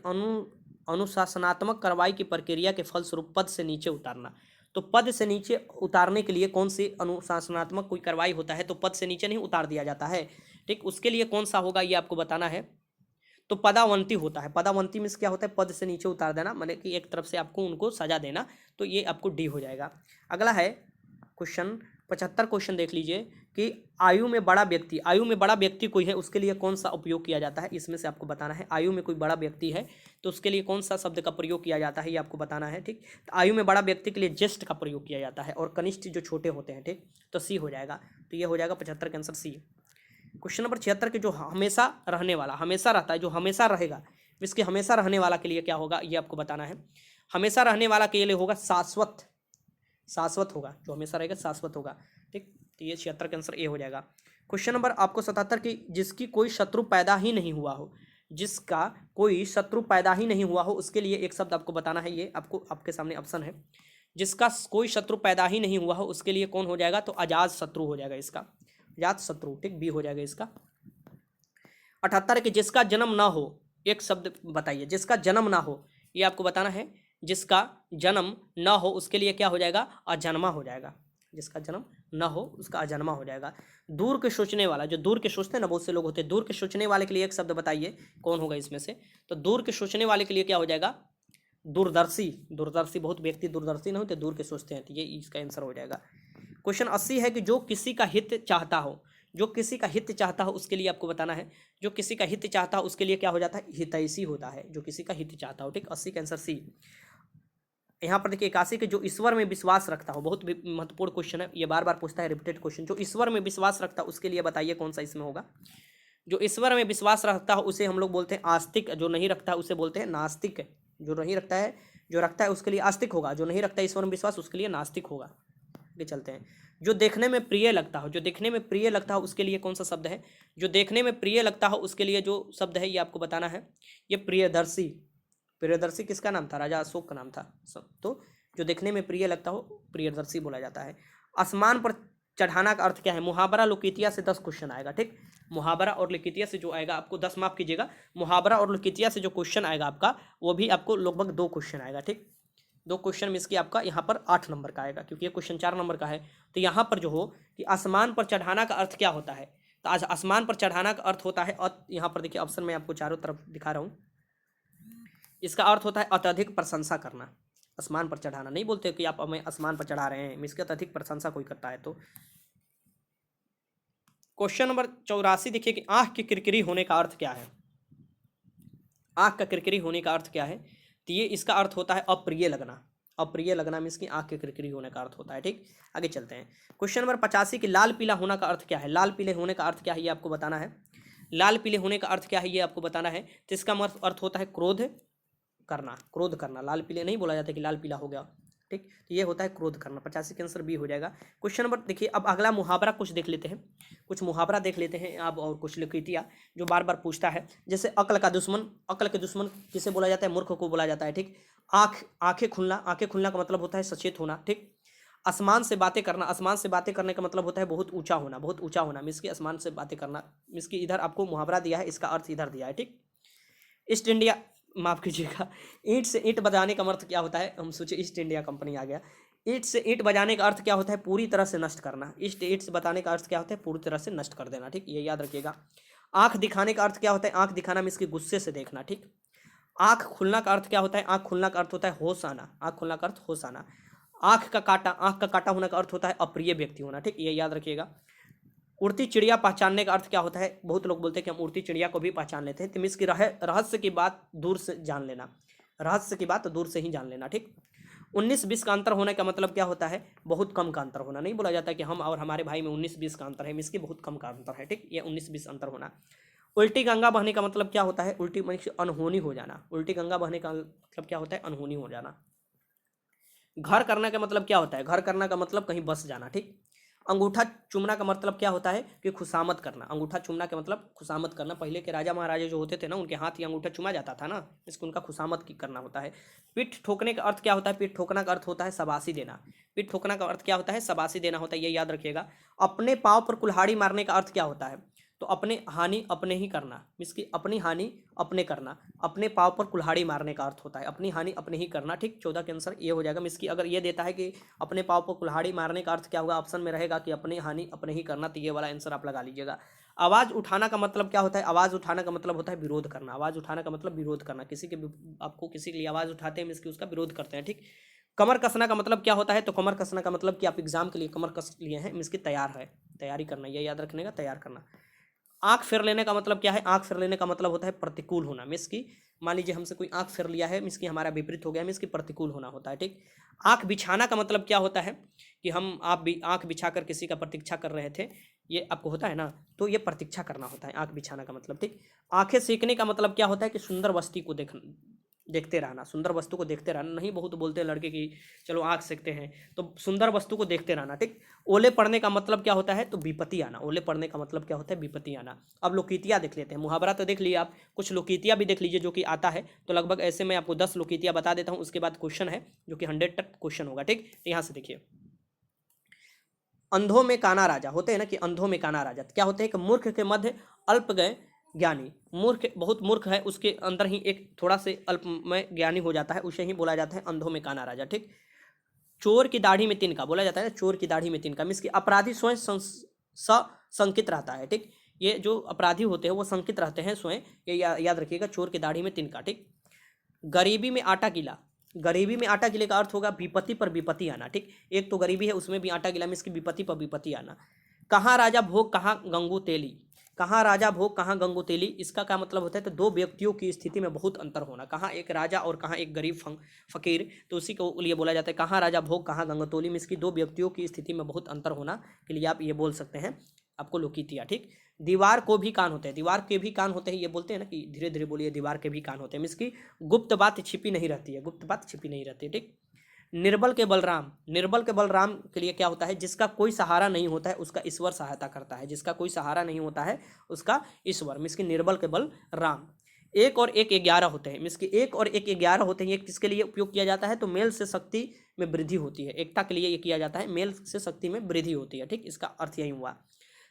अनुशासनात्मक कार्रवाई की प्रक्रिया के फलस्वरूप पद से नीचे उतारना। तो पद से नीचे उतारने के लिए कौन सी अनुशासनात्मक कोई कार्रवाई होता है, तो पद से नीचे नहीं उतार दिया जाता है। ठीक, उसके लिए कौन सा होगा ये आपको बताना है। तो पदावंती होता है। पदावंती में क्या होता है, पद से नीचे उतार देना, माने कि एक तरफ से आपको उनको सजा देना, तो ये आपको डी हो जाएगा। अगला है क्वेश्चन 75 क्वेश्चन देख लीजिए कि आयु में बड़ा व्यक्ति, आयु में बड़ा व्यक्ति कोई है उसके लिए कौन सा उपयोग किया जाता है, इसमें से आपको बताना है। आयु में कोई बड़ा व्यक्ति है तो उसके लिए कौन सा शब्द का प्रयोग किया जाता है ये आपको बताना है। ठीक, तो आयु में बड़ा व्यक्ति के लिए ज्येष्ठ का प्रयोग किया जाता है, और कनिष्ठ जो छोटे होते हैं। ठीक, तो सी हो जाएगा। तो ये हो जाएगा 75 का आंसर सी। क्वेश्चन नंबर 76 के जो हमेशा रहने वाला, हमेशा रहता है, जो हमेशा रहेगा, इसके हमेशा रहने वाला के लिए क्या होगा ये आपको बताना है। हमेशा रहने वाला के लिए होगा शाश्वत। शाश्वत होगा, जो हमेशा रहेगा शाश्वत होगा। ठीक, तो ये 76 का आंसर ए हो जाएगा। क्वेश्चन नंबर आपको 77 की, जिसकी कोई शत्रु पैदा ही नहीं हुआ हो। जिसका कोई शत्रु पैदा ही नहीं हुआ हो उसके लिए एक शब्द आपको बताना है। ये आपको आपके सामने ऑप्शन है। जिसका कोई शत्रु पैदा ही नहीं हुआ हो उसके लिए कौन हो जाएगा, तो अजात शत्रु हो जाएगा इसका, अजात शत्रु। ठीक, बी हो जाएगा इसका। 78 के जिसका जन्म ना हो, एक शब्द बताइए जिसका जन्म ना हो, ये आपको बताना है। जिसका जन्म ना हो उसके लिए क्या हो जाएगा, अजन्मा हो जाएगा। जिसका जन्म न हो उसका अजन्मा हो जाएगा। दूर के सोचने वाला, जो दूर के सोचते हैं ना, बहुत से लोग होते हैं, दूर के सोचने वाले के लिए एक शब्द बताइए कौन होगा इसमें से। तो दूर के सोचने वाले के लिए क्या हो जाएगा, दूरदर्शी। दूरदर्शी, बहुत व्यक्ति दूरदर्शी नहीं होते, दूर के सोचते हैं, तो ये इसका आंसर हो जाएगा। क्वेश्चन 80 है कि जो किसी का हित चाहता हो, जो किसी का हित चाहता हो उसके लिए आपको बताना है। जो किसी का हित चाहता हो उसके लिए क्या हो जाता है, हितैषी होता है, जो किसी का हित चाहता हो। ठीक, 80 का आंसर सी। यहाँ पर देखिए 81 के जो ईश्वर में विश्वास रखता हो, बहुत महत्वपूर्ण क्वेश्चन है, ये बार बार पूछता है, रिपीटेड क्वेश्चन। जो ईश्वर में विश्वास रखता है उसके लिए बताइए कौन सा इसमें होगा। जो ईश्वर में विश्वास रखता हो उसे हम लोग बोलते हैं आस्तिक, जो नहीं रखता है उसे बोलते हैं नास्तिक। जो नहीं रखता है, जो रखता है उसके लिए आस्तिक होगा, जो नहीं रखता है ईश्वर में विश्वास उसके लिए नास्तिक होगा। आगे चलते हैं। जो देखने में प्रिय लगता हो, जो देखने में प्रिय लगता हो उसके लिए कौन सा शब्द है, जो देखने में प्रिय लगता हो उसके लिए जो शब्द है ये आपको बताना है, ये प्रियदर्शी। प्रियदर्शी किसका नाम था, राजा अशोक का नाम था। तो जो देखने में प्रिय लगता हो प्रियदर्शी बोला जाता है। आसमान पर चढ़ाना का अर्थ क्या है, मुहावरा लोकितिया से 10 क्वेश्चन आएगा। ठीक, मुहावरा और लोकितिया से जो आएगा आपको 10, माफ कीजिएगा, मुहावरा और लोकितिया से जो क्वेश्चन आएगा आपका वो भी आपको लगभग 2 क्वेश्चन आएगा। ठीक, 2 क्वेश्चन मिस की आपका यहाँ पर 8 नंबर का आएगा, क्योंकि ये क्वेश्चन 4 नंबर का है। तो यहाँ पर जो हो कि आसमान पर चढ़ाना का अर्थ क्या होता है, तो आज आसमान पर चढ़ाना का अर्थ होता है, और यहाँ पर देखिए ऑप्शन में आपको चारों तरफ दिखा रहा हूँ, इसका अर्थ होता है अत्यधिक प्रशंसा करना। आसमान पर चढ़ाना नहीं बोलते कि आप हमें आसमान पर चढ़ा रहे हैं, इसकी अत्यधिक प्रशंसा कोई करता है। तो क्वेश्चन नंबर 84 देखिए कि आंख की किरकिरी होने का अर्थ क्या है। आंख का किरकिरी होने का अर्थ क्या है, तो ये इसका अर्थ होता है अप्रिय लगना। अप्रिय लगना मीन्स की आंख की किरकिरी होने का अर्थ होता है। ठीक, आगे चलते हैं। क्वेश्चन नंबर 85 की लाल पीला होने का अर्थ क्या है। लाल पीले होने का अर्थ क्या है ये आपको बताना है। लाल पीले होने का अर्थ क्या है ये आपको बताना है। तो इसका अर्थ होता है क्रोध करना, क्रोध करना। लाल पीले नहीं बोला जाता कि लाल पीला हो गया। ठीक, तो ये होता है क्रोध करना। 85 के आंसर बी हो जाएगा। क्वेश्चन नंबर देखिए, अब अगला मुहावरा कुछ देख लेते हैं, कुछ मुहावरा देख लेते हैं आप, और कुछ लिखितिया जो बार बार पूछता है। जैसे अक्ल का दुश्मन, अक्ल के दुश्मन किसे बोला जाता है, मूर्ख को बोला जाता है। ठीक, आंखें खुलना, आंखें खुलना का मतलब होता है सचेत होना। ठीक, आसमान से बातें करना, आसमान से बातें करने का मतलब होता है बहुत ऊंचा होना, बहुत ऊंचा होना। मिस की आसमान से बातें करना, मिस की इधर आपको मुहावरा दिया है, इसका अर्थ इधर दिया है। ठीक, ईस्ट इंडिया, माफ कीजिएगा, ईंट से ईंट बजाने का अर्थ क्या होता है, हम सोचे ईस्ट इंडिया कंपनी आ गया। ईंट से ईंट बजाने का अर्थ क्या होता है, पूरी तरह से नष्ट करना। ईस्ट ईंट से बताने का अर्थ क्या होता है, पूरी तरह से नष्ट कर देना। ठीक, ये याद रखिएगा। आंख दिखाने का अर्थ क्या होता है, आंख दिखाना मीन्स की गुस्से से देखना। ठीक, आंख खुलना का अर्थ क्या होता है, आंख खुलना का अर्थ होता है होश आना। आंख खुलना का अर्थ होश आना। आंख का काटा, आंख का काटा होने का अर्थ होता है अप्रिय व्यक्ति होना। ठीक, ये याद रखिएगा। उड़ती चिड़िया पहचानने का अर्थ क्या होता है, बहुत लोग बोलते हैं कि हम उड़ती चिड़िया को भी पहचान लेते हैं। तो मीन्स की रहस्य की बात दूर से जान लेना, रहस्य की बात दूर से ही जान लेना। ठीक, 19-20 का अंतर होने का मतलब क्या होता है, बहुत कम का अंतर होना। नहीं बोला जाता कि हम और हमारे भाई में 19-20 का अंतर है, मीन्स की बहुत कम का अंतर है। ठीक, ये 19-20 अंतर होना। उल्टी गंगा बहने का मतलब क्या होता है, उल्टी मीन्स अनहोनी हो जाना। उल्टी गंगा बहने का मतलब क्या होता है, अनहोनी हो जाना। घर करने का मतलब क्या होता है, घर करना का मतलब कहीं बस जाना। ठीक, अंगूठा चूमना का मतलब क्या होता है कि खुशामद करना। अंगूठा चूमना का मतलब खुशामद करना। पहले के राजा महाराजा जो होते थे ना, उनके हाथ ही अंगूठा चूमा जाता था ना, इसको उनका खुशामद की करना होता है। पीठ ठोकने का अर्थ क्या होता है, पीठ ठोकना का अर्थ होता है शाबाशी देना। पीठ ठोकना का अर्थ क्या होता है, शाबाशी देना होता है, ये याद रखिएगा। अपने पाँव पर कुल्हाड़ी मारने का अर्थ क्या होता है, तो अपने हानि अपने ही करना, मीन्स की अपनी हानि अपने करना। अपने पाँव पर कुल्हाड़ी मारने का अर्थ होता है अपनी हानि अपने ही करना। ठीक, 14 के आंसर ये हो जाएगा। मीन्स की अगर ये देता है कि अपने पाँव पर कुल्हाड़ी मारने का अर्थ क्या होगा, ऑप्शन में रहेगा कि अपनी हानि अपने ही करना, तो ये वाला आंसर आप लगा लीजिएगा। आवाज़ उठाना का मतलब क्या होता है, आवाज़ उठाना का मतलब होता है विरोध करना। आवाज़ उठाना का मतलब विरोध करना, किसी के आपको किसी के लिए आवाज़ उठाते हैं मीन्स की उसका विरोध करते हैं। ठीक, कमर कसना का मतलब क्या होता है, तो कमर कसना का मतलब कि आप एग्जाम के लिए कमर कस लिए हैं, मीन्स की तैयार है, तैयारी करना, ये याद रखने का, तैयार करना। आंख फेर लेने का मतलब क्या है, आंख फेर लेने का मतलब होता है प्रतिकूल होना। मीन्स की मान लीजिए हमसे कोई आंख फेर लिया है, मीन्स की हमारा विपरीत हो गया, मीन्स की प्रतिकूल होना होता है। ठीक, आंख बिछाना का मतलब क्या होता है कि हम आप भी आंख बिछाकर किसी का प्रतीक्षा कर रहे थे, ये आपको होता है ना, तो ये प्रतीक्षा करना होता है आंख बिछाना का मतलब। ठीक, आंखें सेकने का मतलब क्या होता है कि सुंदर वस्तु को देखते रहना, सुंदर वस्तु को देखते रहना। नहीं बहुत बोलते हैं लड़के की चलो आंख सेकते हैं, तो सुंदर वस्तु को देखते रहना। ठीक, ओले पड़ने का मतलब क्या होता है, तो विपत्ति आना। ओले पड़ने का मतलब क्या होता है, विपत्ति आना। अब लोकीतिया देख लेते हैं, मुहावरा तो देख लिए आप, कुछ लोकीतिया भी देख लीजिए जो कि आता है। तो लगभग ऐसे मैं आपको 10 लोकीतिया बता देता हूँ, उसके बाद क्वेश्चन है जो कि 100 तक क्वेश्चन होगा। ठीक, तो यहाँ से देखिए, अंधों में काना राजा, होते हैं ना कि अंधों में काना राजा, क्या होते हैं कि मूर्ख के मध्य अल्प गए ज्ञानी। मूर्ख बहुत मूर्ख है, उसके अंदर ही एक थोड़ा से अल्प में ज्ञानी हो जाता है, उसे ही बोला जाता है अंधों में काना राजा। ठीक, चोर की दाढ़ी में तिनका बोला जाता है ना, चोर की दाढ़ी में तिनका मीन्स कि अपराधी स्वयं संकित रहता है। ठीक, ये जो अपराधी होते हैं वो संकित रहते हैं स्वयं, ये याद रखिएगा, चोर की दाढ़ी में तिनका। ठीक, गरीबी में आटा गिला, गरीबी में आटा गिले का अर्थ होगा विपत्ति पर विपत्ति आना। ठीक, एक तो गरीबी है उसमें भी आटा गिला मीन्स की विपत्ति पर विपत्ति आना। कहाँ राजा भोग कहाँ गंगू तेली, कहाँ राजा भोग कहाँ गंगू तेली, इसका क्या मतलब होता है, तो दो व्यक्तियों की स्थिति में बहुत अंतर होना, कहाँ एक राजा और कहाँ एक गरीब फकीर, तो उसी को लिए बोला जाता है कहाँ राजा भोग कहाँ गंगोतोली में, इसकी दो व्यक्तियों की स्थिति में बहुत अंतर होना के लिए आप ये बोल सकते हैं आपको लोकितिया। ठीक, दीवार को भी कान होते हैं, दीवार के भी कान होते हैं, ये बोलते हैं ना कि धीरे धीरे बोलिए, दीवार के भी कान होते हैं, इसकी गुप्त बात छिपी नहीं रहती है, गुप्त बात छिपी नहीं रहती है। ठीक, निर्बल के बलराम, निर्बल के बलराम के लिए क्या होता है, जिसका कोई सहारा नहीं होता है उसका ईश्वर सहायता करता है, जिसका कोई सहारा नहीं होता है उसका ईश्वर, मीन्स की निर्बल के बल राम। एक और एक 11 होते हैं, मीन्स की एक और एक 11 होते हैं, ये किसके लिए उपयोग किया जाता है, तो मेल से शक्ति में वृद्धि होती है, एकता के लिए ये किया जाता है, मेल से शक्ति में वृद्धि होती है। ठीक, इसका अर्थ यही हुआ।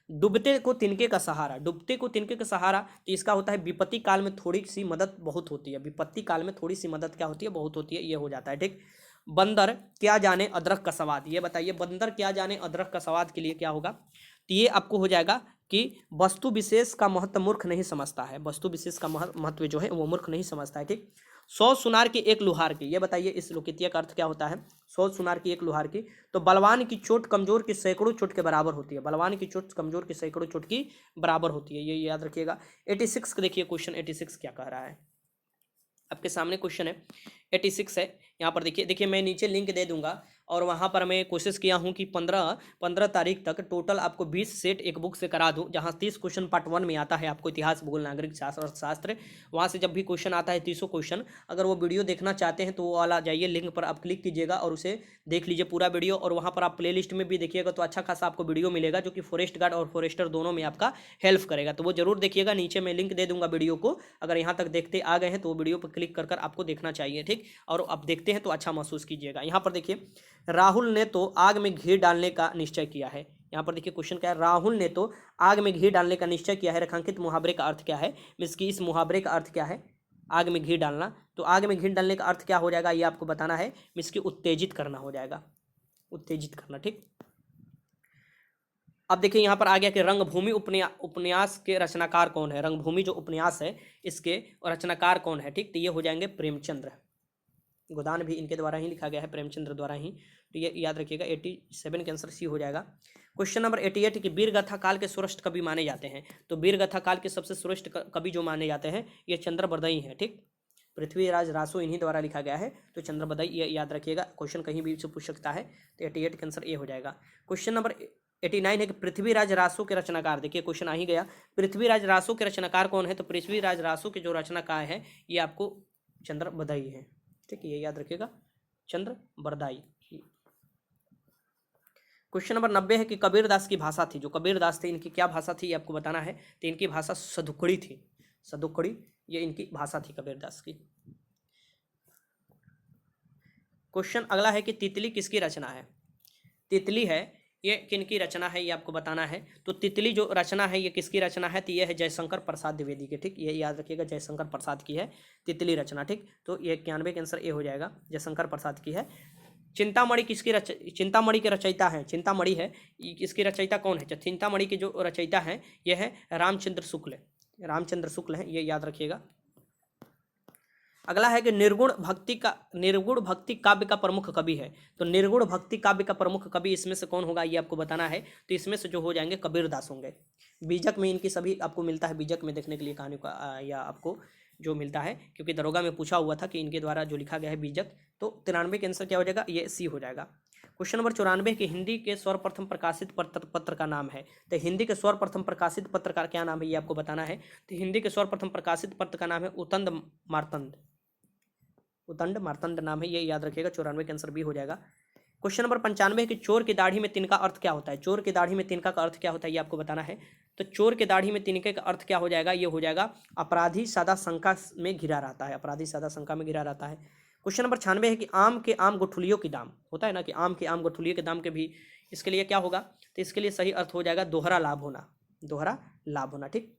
डूबते को तिनके का सहारा, डूबते को तिनके का सहारा, तो इसका होता है विपत्ति काल में थोड़ी सी मदद बहुत होती है, विपत्ति काल में थोड़ी सी मदद क्या होती है, बहुत होती है, ये हो जाता है। ठीक, बंदर क्या जाने अदरक का स्वाद, ये बताइए बंदर क्या जाने अदरक का स्वाद के लिए क्या होगा, तो ये आपको हो जाएगा कि वस्तु विशेष का महत्व मूर्ख नहीं समझता है, वस्तु विशेष का महत्व जो है वो मूर्ख नहीं समझता है। ठीक, 100 सुनार की एक लुहार की, ये बताइए इस लोकितिया का अर्थ क्या होता है, 100 सुनार की एक लुहार की, तो बलवान की चोट कमजोर की सैकड़ों चोट के बराबर होती है, बलवान की चोट कमजोर की सैकड़ों चोट की बराबर होती है, ये याद रखिएगा। 86 का देखिए क्वेश्चन 86 क्या कह रहा है, आपके सामने क्वेश्चन है 86 है, यहाँ पर देखिए, देखिए मैं नीचे लिंक दे दूंगा, और वहाँ पर मैं कोशिश किया हूँ कि 15 तारीख तक टोटल आपको 20 सेट एक बुक से करा दूँ, जहाँ 30 क्वेश्चन पार्ट 1 में आता है आपको इतिहास भूगोल नागरिक शास्त्र अर्थशास्त्र, वहाँ से जब भी क्वेश्चन आता है 30 क्वेश्चन, अगर वो वीडियो देखना चाहते हैं तो वो वाला जाइए लिंक पर आप क्लिक कीजिएगा और उसे देख लीजिए पूरा वीडियो, और वहाँ पर आप प्ले लिस्ट में भी देखिएगा तो अच्छा खासा आपको वीडियो मिलेगा जो कि फॉरेस्ट गार्ड और फॉरेस्टर दोनों में आपका हेल्प करेगा, तो वो जरूर देखिएगा, नीचे मैं लिंक दे दूंगा वीडियो को, अगर यहाँ तक देखते आ गए हैं तो वो वीडियो पर क्लिक कर आपको देखना चाहिए। ठीक, और आप देखते हैं तो अच्छा महसूस कीजिएगा। यहाँ पर देखिए, राहुल ने तो आग में घी डालने का निश्चय किया है, यहाँ पर देखिए क्वेश्चन क्या है, राहुल ने तो आग में घी डालने का निश्चय किया है, रेखांकित मुहावरे का अर्थ क्या है, मीन्स की इस मुहावरे का अर्थ क्या है, आग में घी डालना, तो आग में घी डालने का अर्थ क्या हो जाएगा ये आपको बताना है, मीन्स की उत्तेजित करना हो जाएगा, उत्तेजित करना। ठीक, अब देखिए यहाँ पर आ गया कि रंगभूमि उपन्यास के रचनाकार कौन है, रंगभूमि जो उपन्यास है इसके रचनाकार कौन है। ठीक, तो ये हो जाएंगे प्रेमचंद्र, गोदान भी इनके द्वारा ही लिखा गया है, प्रेमचंद्र द्वारा ही, तो ये याद रखिएगा। 87 के आंसर सी हो जाएगा। क्वेश्चन नंबर 88 कि वीरगाथा काल के श्रेष्ठ कवि माने जाते हैं, तो वीरगाथा काल के सबसे श्रेष्ठ कवि जो माने जाते हैं ये चंद्रबरदई हैं। ठीक, पृथ्वीराज रासो इन्हीं द्वारा लिखा गया है, तो चंद्रबरदई ये याद रखिएगा, क्वेश्चन कहीं भी से पूछ सकता है, तो 88 का आंसर ये हो जाएगा। क्वेश्चन नंबर 89 है कि पृथ्वीराज रासो के रचनाकार, देखिए क्वेश्चन आ ही गया, पृथ्वीराज रासो के रचनाकार कौन है, तो पृथ्वीराज रासो के जो रचनाकार है ये आपको चंद्रबरदई है। ठीक, ये याद रखिएगा, चंद्रबरदाई। क्वेश्चन नंबर 90 है कि कबीरदास की भाषा थी, जो कबीरदास थे इनकी क्या भाषा थी ये आपको बताना है, तो इनकी भाषा सदुकड़ी थी, सदुकड़ी ये इनकी भाषा थी कबीरदास की। क्वेश्चन अगला है कि तितली किसकी रचना है, तितली है ये किनकी रचना है ये आपको बताना है, तो तितली जो रचना है ये किसकी रचना है, तो ये है जयशंकर प्रसाद द्विवेदी की। ठीक, ये याद रखिएगा, जयशंकर प्रसाद की है तितली रचना। ठीक, तो ये 91 के आंसर ये हो जाएगा, जयशंकर प्रसाद की है। चिंतामणि किसकी चिंतामणि के रचयिता हैं, चिंतामणि है इसकी रचयिता कौन है, चिंतामणि के जो रचयिता हैं ये है रामचंद्र शुक्ल, रामचंद्र शुक्ल हैं, ये याद रखिएगा। अगला है कि निर्गुण भक्ति काव्य का प्रमुख कवि है, तो निर्गुण भक्ति काव्य का प्रमुख कवि इसमें से कौन होगा ये आपको बताना है, तो इसमें से जो हो जाएंगे कबीरदास होंगे। बीजक में इनकी सभी आपको मिलता है, बीजक में देखने के लिए कहानी का या आपको जो मिलता है, क्योंकि दरोगा में पूछा हुआ था कि इनके द्वारा जो लिखा गया है बीजक, तो 93 के आंसर क्या हो जाएगा, ये सी हो जाएगा। क्वेश्चन नंबर 94 कि हिंदी के सर्वप्रथम प्रकाशित पत्र का नाम है, तो हिंदी के सर्वप्रथम प्रकाशित पत्र का क्या नाम है ये आपको बताना है, तो हिंदी के सर्वप्रथम प्रकाशित पत्र का नाम है उतंड मार्तंड नाम है, ये याद रखिएगा। 94 के आंसर बी हो जाएगा। क्वेश्चन नंबर 95 कि चोर की दाढ़ी में तिनका अर्थ क्या होता है, चोर की दाढ़ी में तिनका का अर्थ क्या होता है ये आपको बताना है, तो चोर के दाढ़ी में तिनके का अर्थ क्या हो जाएगा, ये हो जाएगा अपराधी सदा शंका में घिरा रहता है, अपराधी सदा शंका में घिरा रहता है। क्वेश्चन नंबर 96 है कि आम के आम गुठलियों के दाम, होता है ना कि आम के आम गुठलियों के दाम के भी, इसके लिए क्या होगा, तो इसके लिए सही अर्थ हो जाएगा दोहरा लाभ होना, दोहरा लाभ होना। ठीक,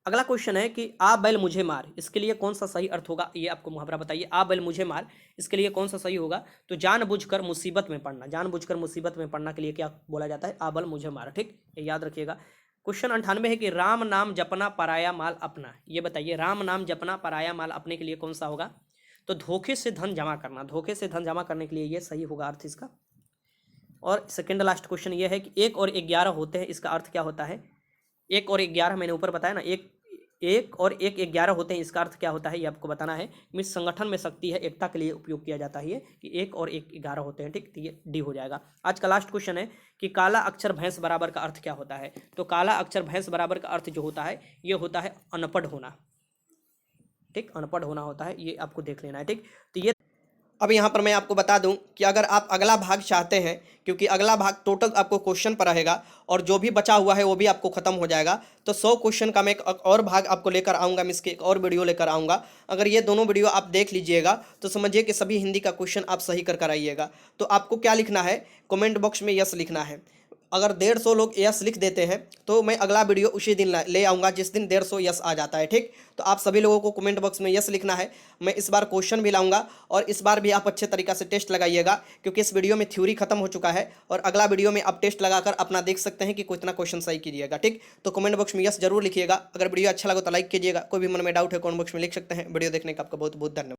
अगला क्वेश्चन है कि आ बैल मुझे मार, इसके लिए कौन सा सही अर्थ होगा, ये आपको मुहावरा बताइए। आ बैल मुझे मार, इसके लिए कौन सा सही होगा। तो जानबूझकर मुसीबत में पड़ना, जानबूझकर मुसीबत में पड़ना के लिए क्या बोला जाता है, आ बैल मुझे मार। ठीक, ये याद रखिएगा। क्वेश्चन 98 है कि राम नाम जपना पराया माल अपना, ये बताइए राम नाम जपना पराया माल अपने के लिए कौन सा होगा। तो धोखे से धन जमा करना, धोखे से धन जमा करने के लिए ये सही होगा अर्थ इसका। और सेकेंड लास्ट क्वेश्चन ये है कि 1 और 11 होते हैं, इसका अर्थ क्या होता है। 1 और 11 मैंने ऊपर बताया ना, एक और 11 होते हैं, इसका अर्थ क्या होता है ये आपको बताना है। मिस संगठन में शक्ति है, एकता के लिए उपयोग किया जाता है ये, कि 1 और 11 होते हैं। ठीक, तो ये डी हो जाएगा। आज का लास्ट क्वेश्चन है कि काला अक्षर भैंस बराबर का अर्थ क्या होता है। तो काला अक्षर भैंस बराबर का अर्थ जो होता है ये होता है अनपढ़ होना। ठीक, अनपढ़ होना होता है, ये आपको देख लेना है। ठीक, तो ये अब यहाँ पर मैं आपको बता दूं कि अगर आप अगला भाग चाहते हैं, क्योंकि अगला भाग टोटल आपको क्वेश्चन पर रहेगा और जो भी बचा हुआ है वो भी आपको खत्म हो जाएगा, तो 100 क्वेश्चन का मैं एक और भाग आपको लेकर आऊँगा, मैं इसके एक और वीडियो लेकर आऊँगा। अगर ये दोनों वीडियो आप देख लीजिएगा तो समझिए कि सभी हिंदी का क्वेश्चन आप सही कर आइएगा। तो आपको क्या लिखना है, कमेंट बॉक्स में यस लिखना है। अगर 150 लोग यस लिख देते हैं तो मैं अगला वीडियो उसी दिन ले आऊँगा जिस दिन 150 यस आ जाता है। ठीक, तो आप सभी लोगों को कमेंट बॉक्स में यस लिखना है। मैं इस बार क्वेश्चन भी लाऊंगा और इस बार भी आप अच्छे तरीक़ा से टेस्ट लगाइएगा, क्योंकि इस वीडियो में थ्योरी खत्म हो चुका है और अगला वीडियो में आप टेस्ट लगाकर अपना देख सकते हैं कि कितना क्वेश्चन सही कीजिएगा। ठीक, तो कमेंट बॉक्स में यस जरूर लिखिएगा। अगर वीडियो अच्छा लगा तो लाइक कीजिएगा, कोई भी मन में डाउट है कमेंट बॉक्स में लिख सकते हैं। वीडियो देखने का आपका बहुत बहुत धन्यवाद।